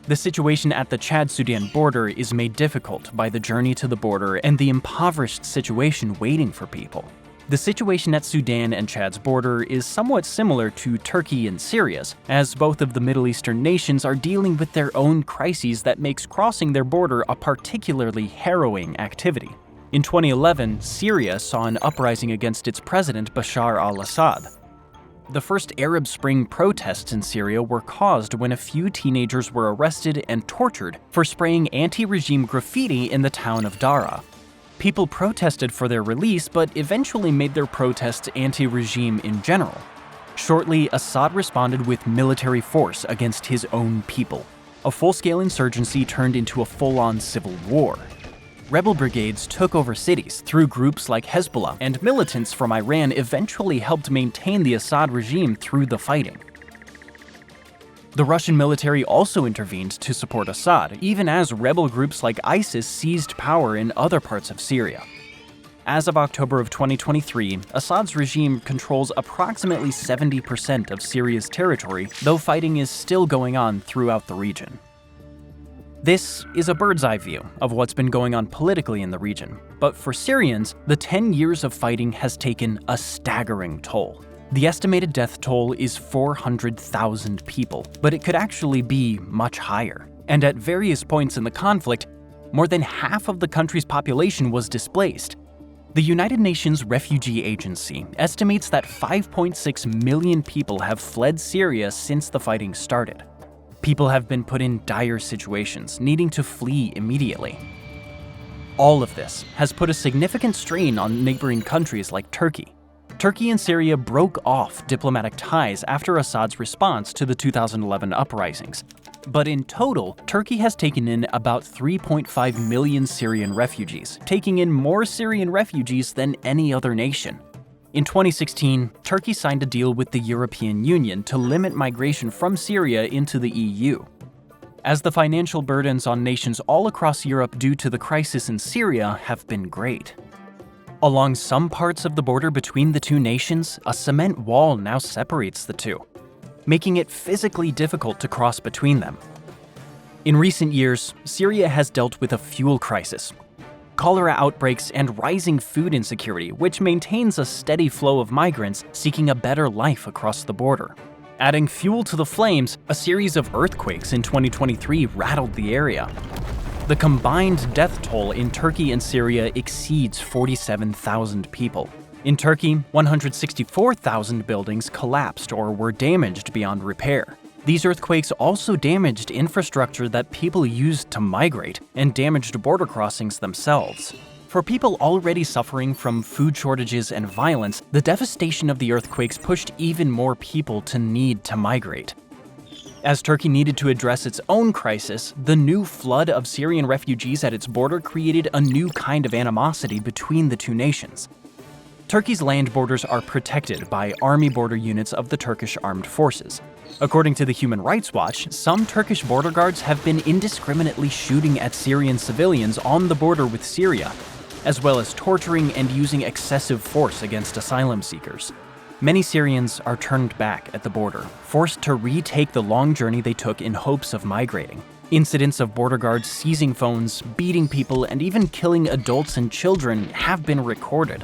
The situation at the Chad-Sudan border is made difficult by the journey to the border and the impoverished situation waiting for people. The situation at Sudan and Chad's border is somewhat similar to Turkey and Syria's, as both of the Middle Eastern nations are dealing with their own crises that makes crossing their border a particularly harrowing activity. In 2011, Syria saw an uprising against its president Bashar al-Assad. The first Arab Spring protests in Syria were caused when a few teenagers were arrested and tortured for spraying anti-regime graffiti in the town of Dara. People protested for their release, but eventually made their protests anti-regime in general. Shortly, Assad responded with military force against his own people. A full-scale insurgency turned into a full-on civil war. Rebel brigades took over cities through groups like Hezbollah, and militants from Iran eventually helped maintain the Assad regime through the fighting. The Russian military also intervened to support Assad, even as rebel groups like ISIS seized power in other parts of Syria. As of October of 2023, Assad's regime controls approximately 70% of Syria's territory, though fighting is still going on throughout the region. This is a bird's-eye view of what's been going on politically in the region, but for Syrians, the 10 years of fighting has taken a staggering toll. The estimated death toll is 400,000 people, but it could actually be much higher. And at various points in the conflict, more than half of the country's population was displaced. The United Nations Refugee Agency estimates that 5.6 million people have fled Syria since the fighting started. People have been put in dire situations, needing to flee immediately. All of this has put a significant strain on neighboring countries like Turkey. Turkey and Syria broke off diplomatic ties after Assad's response to the 2011 uprisings. But in total, Turkey has taken in about 3.5 million Syrian refugees, taking in more Syrian refugees than any other nation. In 2016, Turkey signed a deal with the European Union to limit migration from Syria into the EU. As the financial burdens on nations all across Europe due to the crisis in Syria have been great. Along some parts of the border between the two nations, a cement wall now separates the two, making it physically difficult to cross between them. In recent years, Syria has dealt with a fuel crisis, cholera outbreaks, and rising food insecurity, which maintains a steady flow of migrants seeking a better life across the border. Adding fuel to the flames, a series of earthquakes in 2023 rattled the area. The combined death toll in Turkey and Syria exceeds 47,000 people. In Turkey, 164,000 buildings collapsed or were damaged beyond repair. These earthquakes also damaged infrastructure that people used to migrate and damaged border crossings themselves. For people already suffering from food shortages and violence, the devastation of the earthquakes pushed even more people to need to migrate. As Turkey needed to address its own crisis, the new flood of Syrian refugees at its border created a new kind of animosity between the two nations. Turkey's land borders are protected by army border units of the Turkish armed forces. According to the Human Rights Watch, some Turkish border guards have been indiscriminately shooting at Syrian civilians on the border with Syria, as well as torturing and using excessive force against asylum seekers. Many Syrians are turned back at the border, forced to retake the long journey they took in hopes of migrating. Incidents of border guards seizing phones, beating people, and even killing adults and children have been recorded.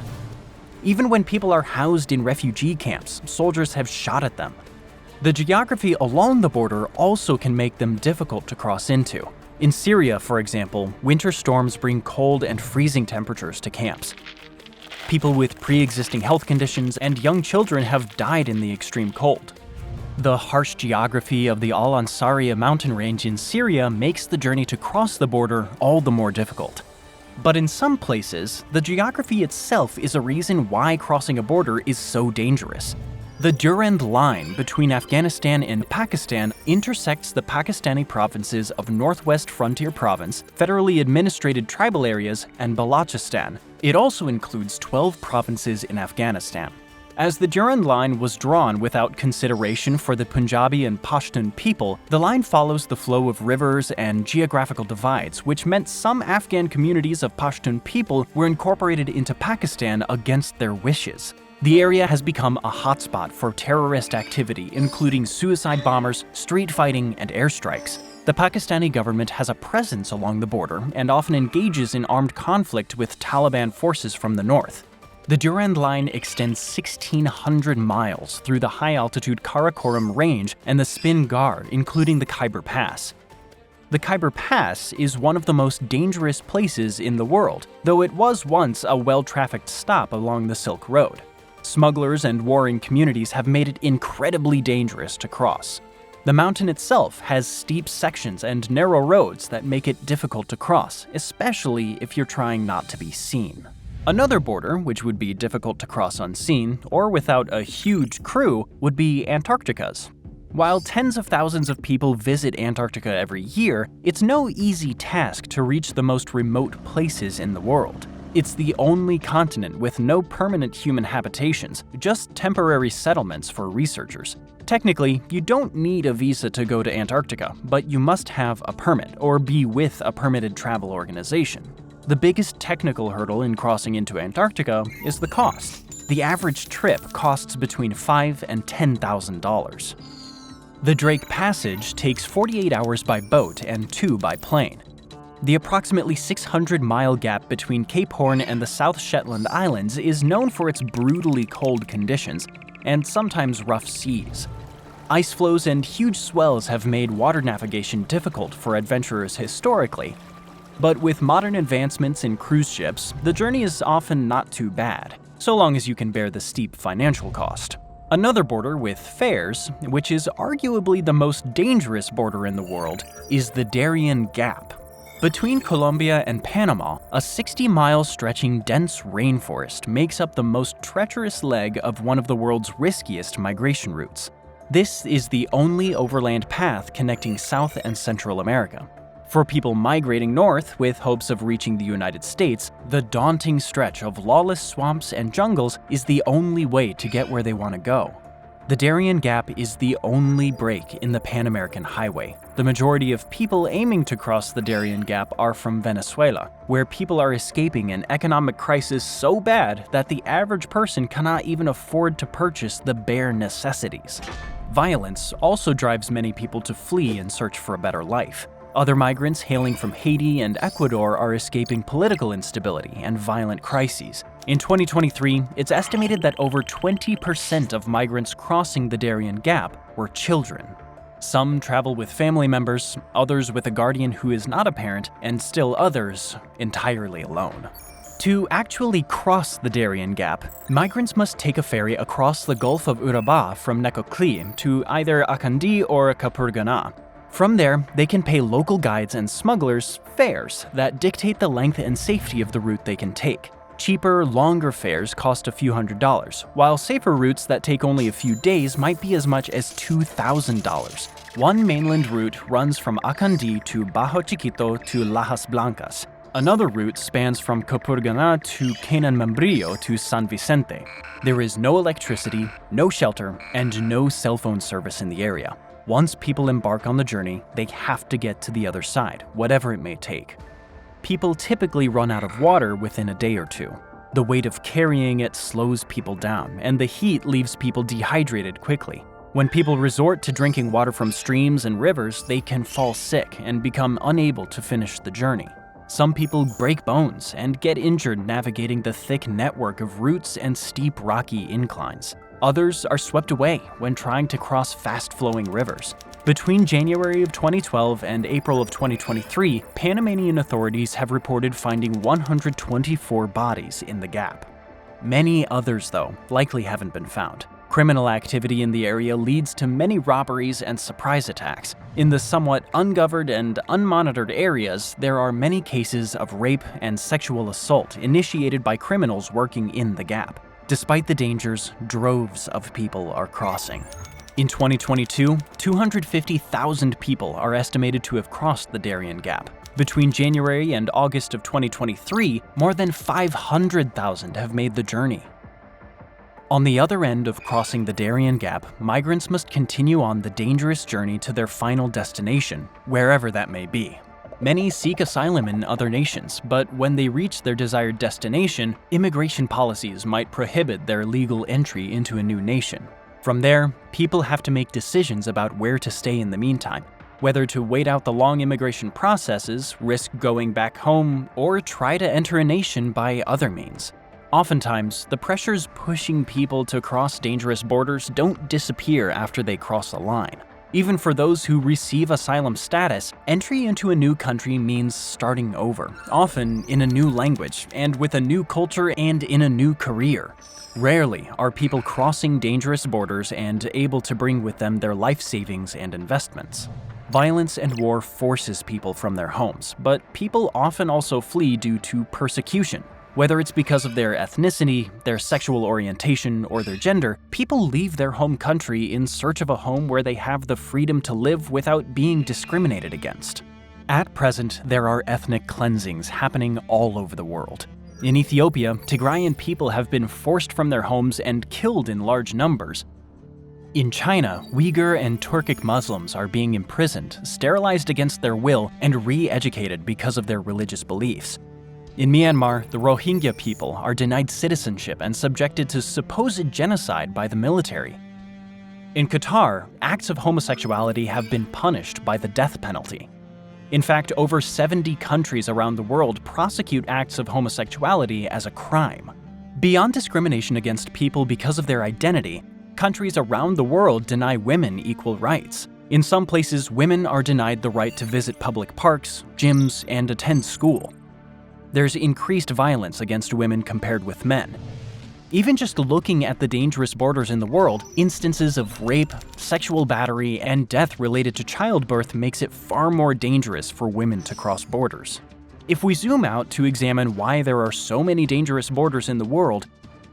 Even when people are housed in refugee camps, soldiers have shot at them. The geography along the border also can make them difficult to cross into. In Syria, for example, winter storms bring cold and freezing temperatures to camps. People with pre-existing health conditions and young children have died in the extreme cold. The harsh geography of the Al-Ansariya mountain range in Syria makes the journey to cross the border all the more difficult. But in some places, the geography itself is a reason why crossing a border is so dangerous. The Durand Line between Afghanistan and Pakistan intersects the Pakistani provinces of Northwest Frontier Province, federally administrated tribal areas, and Balochistan. It also includes 12 provinces in Afghanistan. As the Durand Line was drawn without consideration for the Punjabi and Pashtun people, the line follows the flow of rivers and geographical divides, which meant some Afghan communities of Pashtun people were incorporated into Pakistan against their wishes. The area has become a hotspot for terrorist activity, including suicide bombers, street fighting, and airstrikes. The Pakistani government has a presence along the border and often engages in armed conflict with Taliban forces from the north. The Durand Line extends 1,600 miles through the high-altitude Karakoram Range and the Spin Gar, including the Khyber Pass. The Khyber Pass is one of the most dangerous places in the world, though it was once a well-trafficked stop along the Silk Road. Smugglers and warring communities have made it incredibly dangerous to cross. The mountain itself has steep sections and narrow roads that make it difficult to cross, especially if you're trying not to be seen. Another border, which would be difficult to cross unseen or without a huge crew, would be Antarctica's. While tens of thousands of people visit Antarctica every year, it's no easy task to reach the most remote places in the world. It's the only continent with no permanent human habitations, just temporary settlements for researchers. Technically, you don't need a visa to go to Antarctica, but you must have a permit or be with a permitted travel organization. The biggest technical hurdle in crossing into Antarctica is the cost. The average trip costs between $5,000 and $10,000. The Drake Passage takes 48 hours by boat and 2 by plane. The approximately 600-mile gap between Cape Horn and the South Shetland Islands is known for its brutally cold conditions and sometimes rough seas. Ice flows and huge swells have made water navigation difficult for adventurers historically. But with modern advancements in cruise ships, the journey is often not too bad, so long as you can bear the steep financial cost. Another border with fares, which is arguably the most dangerous border in the world, is the Darien Gap. Between Colombia and Panama, a 60-mile stretching dense rainforest makes up the most treacherous leg of one of the world's riskiest migration routes. This is the only overland path connecting South and Central America. For people migrating north with hopes of reaching the United States, the daunting stretch of lawless swamps and jungles is the only way to get where they want to go. The Darien Gap is the only break in the Pan American Highway. The majority of people aiming to cross the Darien Gap are from Venezuela, where people are escaping an economic crisis so bad that the average person cannot even afford to purchase the bare necessities. Violence also drives many people to flee in search for a better life. Other migrants hailing from Haiti and Ecuador are escaping political instability and violent crises. In 2023, it's estimated that over 20% of migrants crossing the Darien Gap were children. Some travel with family members, others with a guardian who is not a parent, and still others entirely alone. To actually cross the Darien Gap, migrants must take a ferry across the Gulf of Urabá from Necoclí to either Acandí or Capurganá. From there, they can pay local guides and smugglers fares that dictate the length and safety of the route they can take. Cheaper, longer fares cost a few $100s, while safer routes that take only a few days might be as much as $2,000. One mainland route runs from Acandí to Bajo Chiquito to Lajas Blancas. Another route spans from Capurganá to Canan Membrillo to San Vicente. There is no electricity, no shelter, and no cell phone service in the area. Once people embark on the journey, they have to get to the other side, whatever it may take. People typically run out of water within a day or two. The weight of carrying it slows people down, and the heat leaves people dehydrated quickly. When people resort to drinking water from streams and rivers, they can fall sick and become unable to finish the journey. Some people break bones and get injured navigating the thick network of roots and steep rocky inclines. Others are swept away when trying to cross fast-flowing rivers. Between January of 2012 and April of 2023, Panamanian authorities have reported finding 124 bodies in the gap. Many others, though, likely haven't been found. Criminal activity in the area leads to many robberies and surprise attacks. In the somewhat ungoverned and unmonitored areas, there are many cases of rape and sexual assault initiated by criminals working in the gap. Despite the dangers, droves of people are crossing. In 2022, 250,000 people are estimated to have crossed the Darien Gap. Between January and August of 2023, more than 500,000 have made the journey. On the other end of crossing the Darien Gap, migrants must continue on the dangerous journey to their final destination, wherever that may be. Many seek asylum in other nations, but when they reach their desired destination, immigration policies might prohibit their legal entry into a new nation. From there, people have to make decisions about where to stay in the meantime, whether to wait out the long immigration processes, risk going back home, or try to enter a nation by other means. Oftentimes, the pressures pushing people to cross dangerous borders don't disappear after they cross a line. Even for those who receive asylum status, entry into a new country means starting over, often in a new language, and with a new culture and in a new career. Rarely are people crossing dangerous borders and able to bring with them their life savings and investments. Violence and war forces people from their homes, but people often also flee due to persecution. Whether it's because of their ethnicity, their sexual orientation, or their gender, people leave their home country in search of a home where they have the freedom to live without being discriminated against. At present, there are ethnic cleansings happening all over the world. In Ethiopia, Tigrayan people have been forced from their homes and killed in large numbers. In China, Uyghur and Turkic Muslims are being imprisoned, sterilized against their will, and re-educated because of their religious beliefs. In Myanmar, the Rohingya people are denied citizenship and subjected to supposed genocide by the military. In Qatar, acts of homosexuality have been punished by the death penalty. In fact, over 70 countries around the world prosecute acts of homosexuality as a crime. Beyond discrimination against people because of their identity, countries around the world deny women equal rights. In some places, women are denied the right to visit public parks, gyms, and attend school. There's increased violence against women compared with men. Even just looking at the dangerous borders in the world, instances of rape, sexual battery, and death related to childbirth makes it far more dangerous for women to cross borders. If we zoom out to examine why there are so many dangerous borders in the world,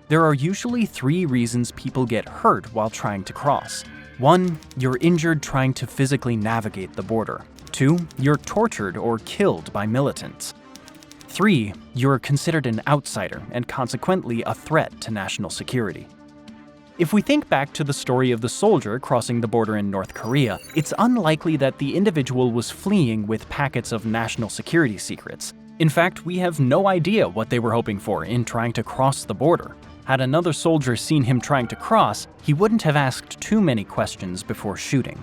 there are usually 3 reasons people get hurt while trying to cross. 1. You're injured trying to physically navigate the border. 2. You're tortured or killed by militants. 3. You're considered an outsider and consequently a threat to national security. If we think back to the story of the soldier crossing the border in North Korea, it's unlikely that the individual was fleeing with packets of national security secrets. In fact, we have no idea what they were hoping for in trying to cross the border. Had another soldier seen him trying to cross, he wouldn't have asked too many questions before shooting.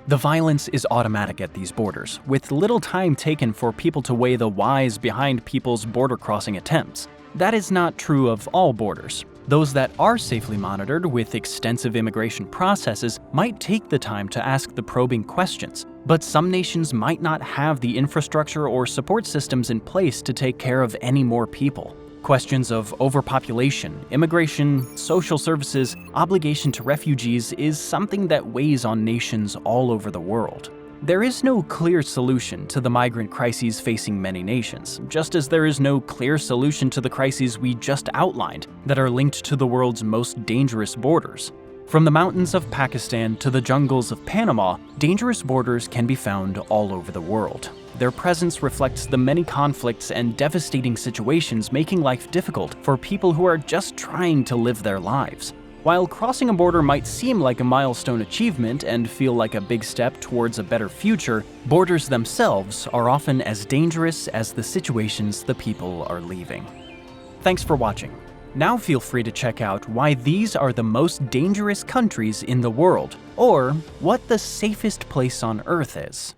The violence is automatic at these borders, with little time taken for people to weigh the whys behind people's border crossing attempts. That is not true of all borders. Those that are safely monitored with extensive immigration processes might take the time to ask the probing questions, but some nations might not have the infrastructure or support systems in place to take care of any more people. Questions of overpopulation, immigration, social services, obligation to refugees is something that weighs on nations all over the world. There is no clear solution to the migrant crises facing many nations, just as there is no clear solution to the crises we just outlined that are linked to the world's most dangerous borders. From the mountains of Pakistan to the jungles of Panama, dangerous borders can be found all over the world. Their presence reflects the many conflicts and devastating situations making life difficult for people who are just trying to live their lives. While crossing a border might seem like a milestone achievement and feel like a big step towards a better future, borders themselves are often as dangerous as the situations the people are leaving. Thanks for watching. Now feel free to check out why these are the most dangerous countries in the world, or what the safest place on Earth is.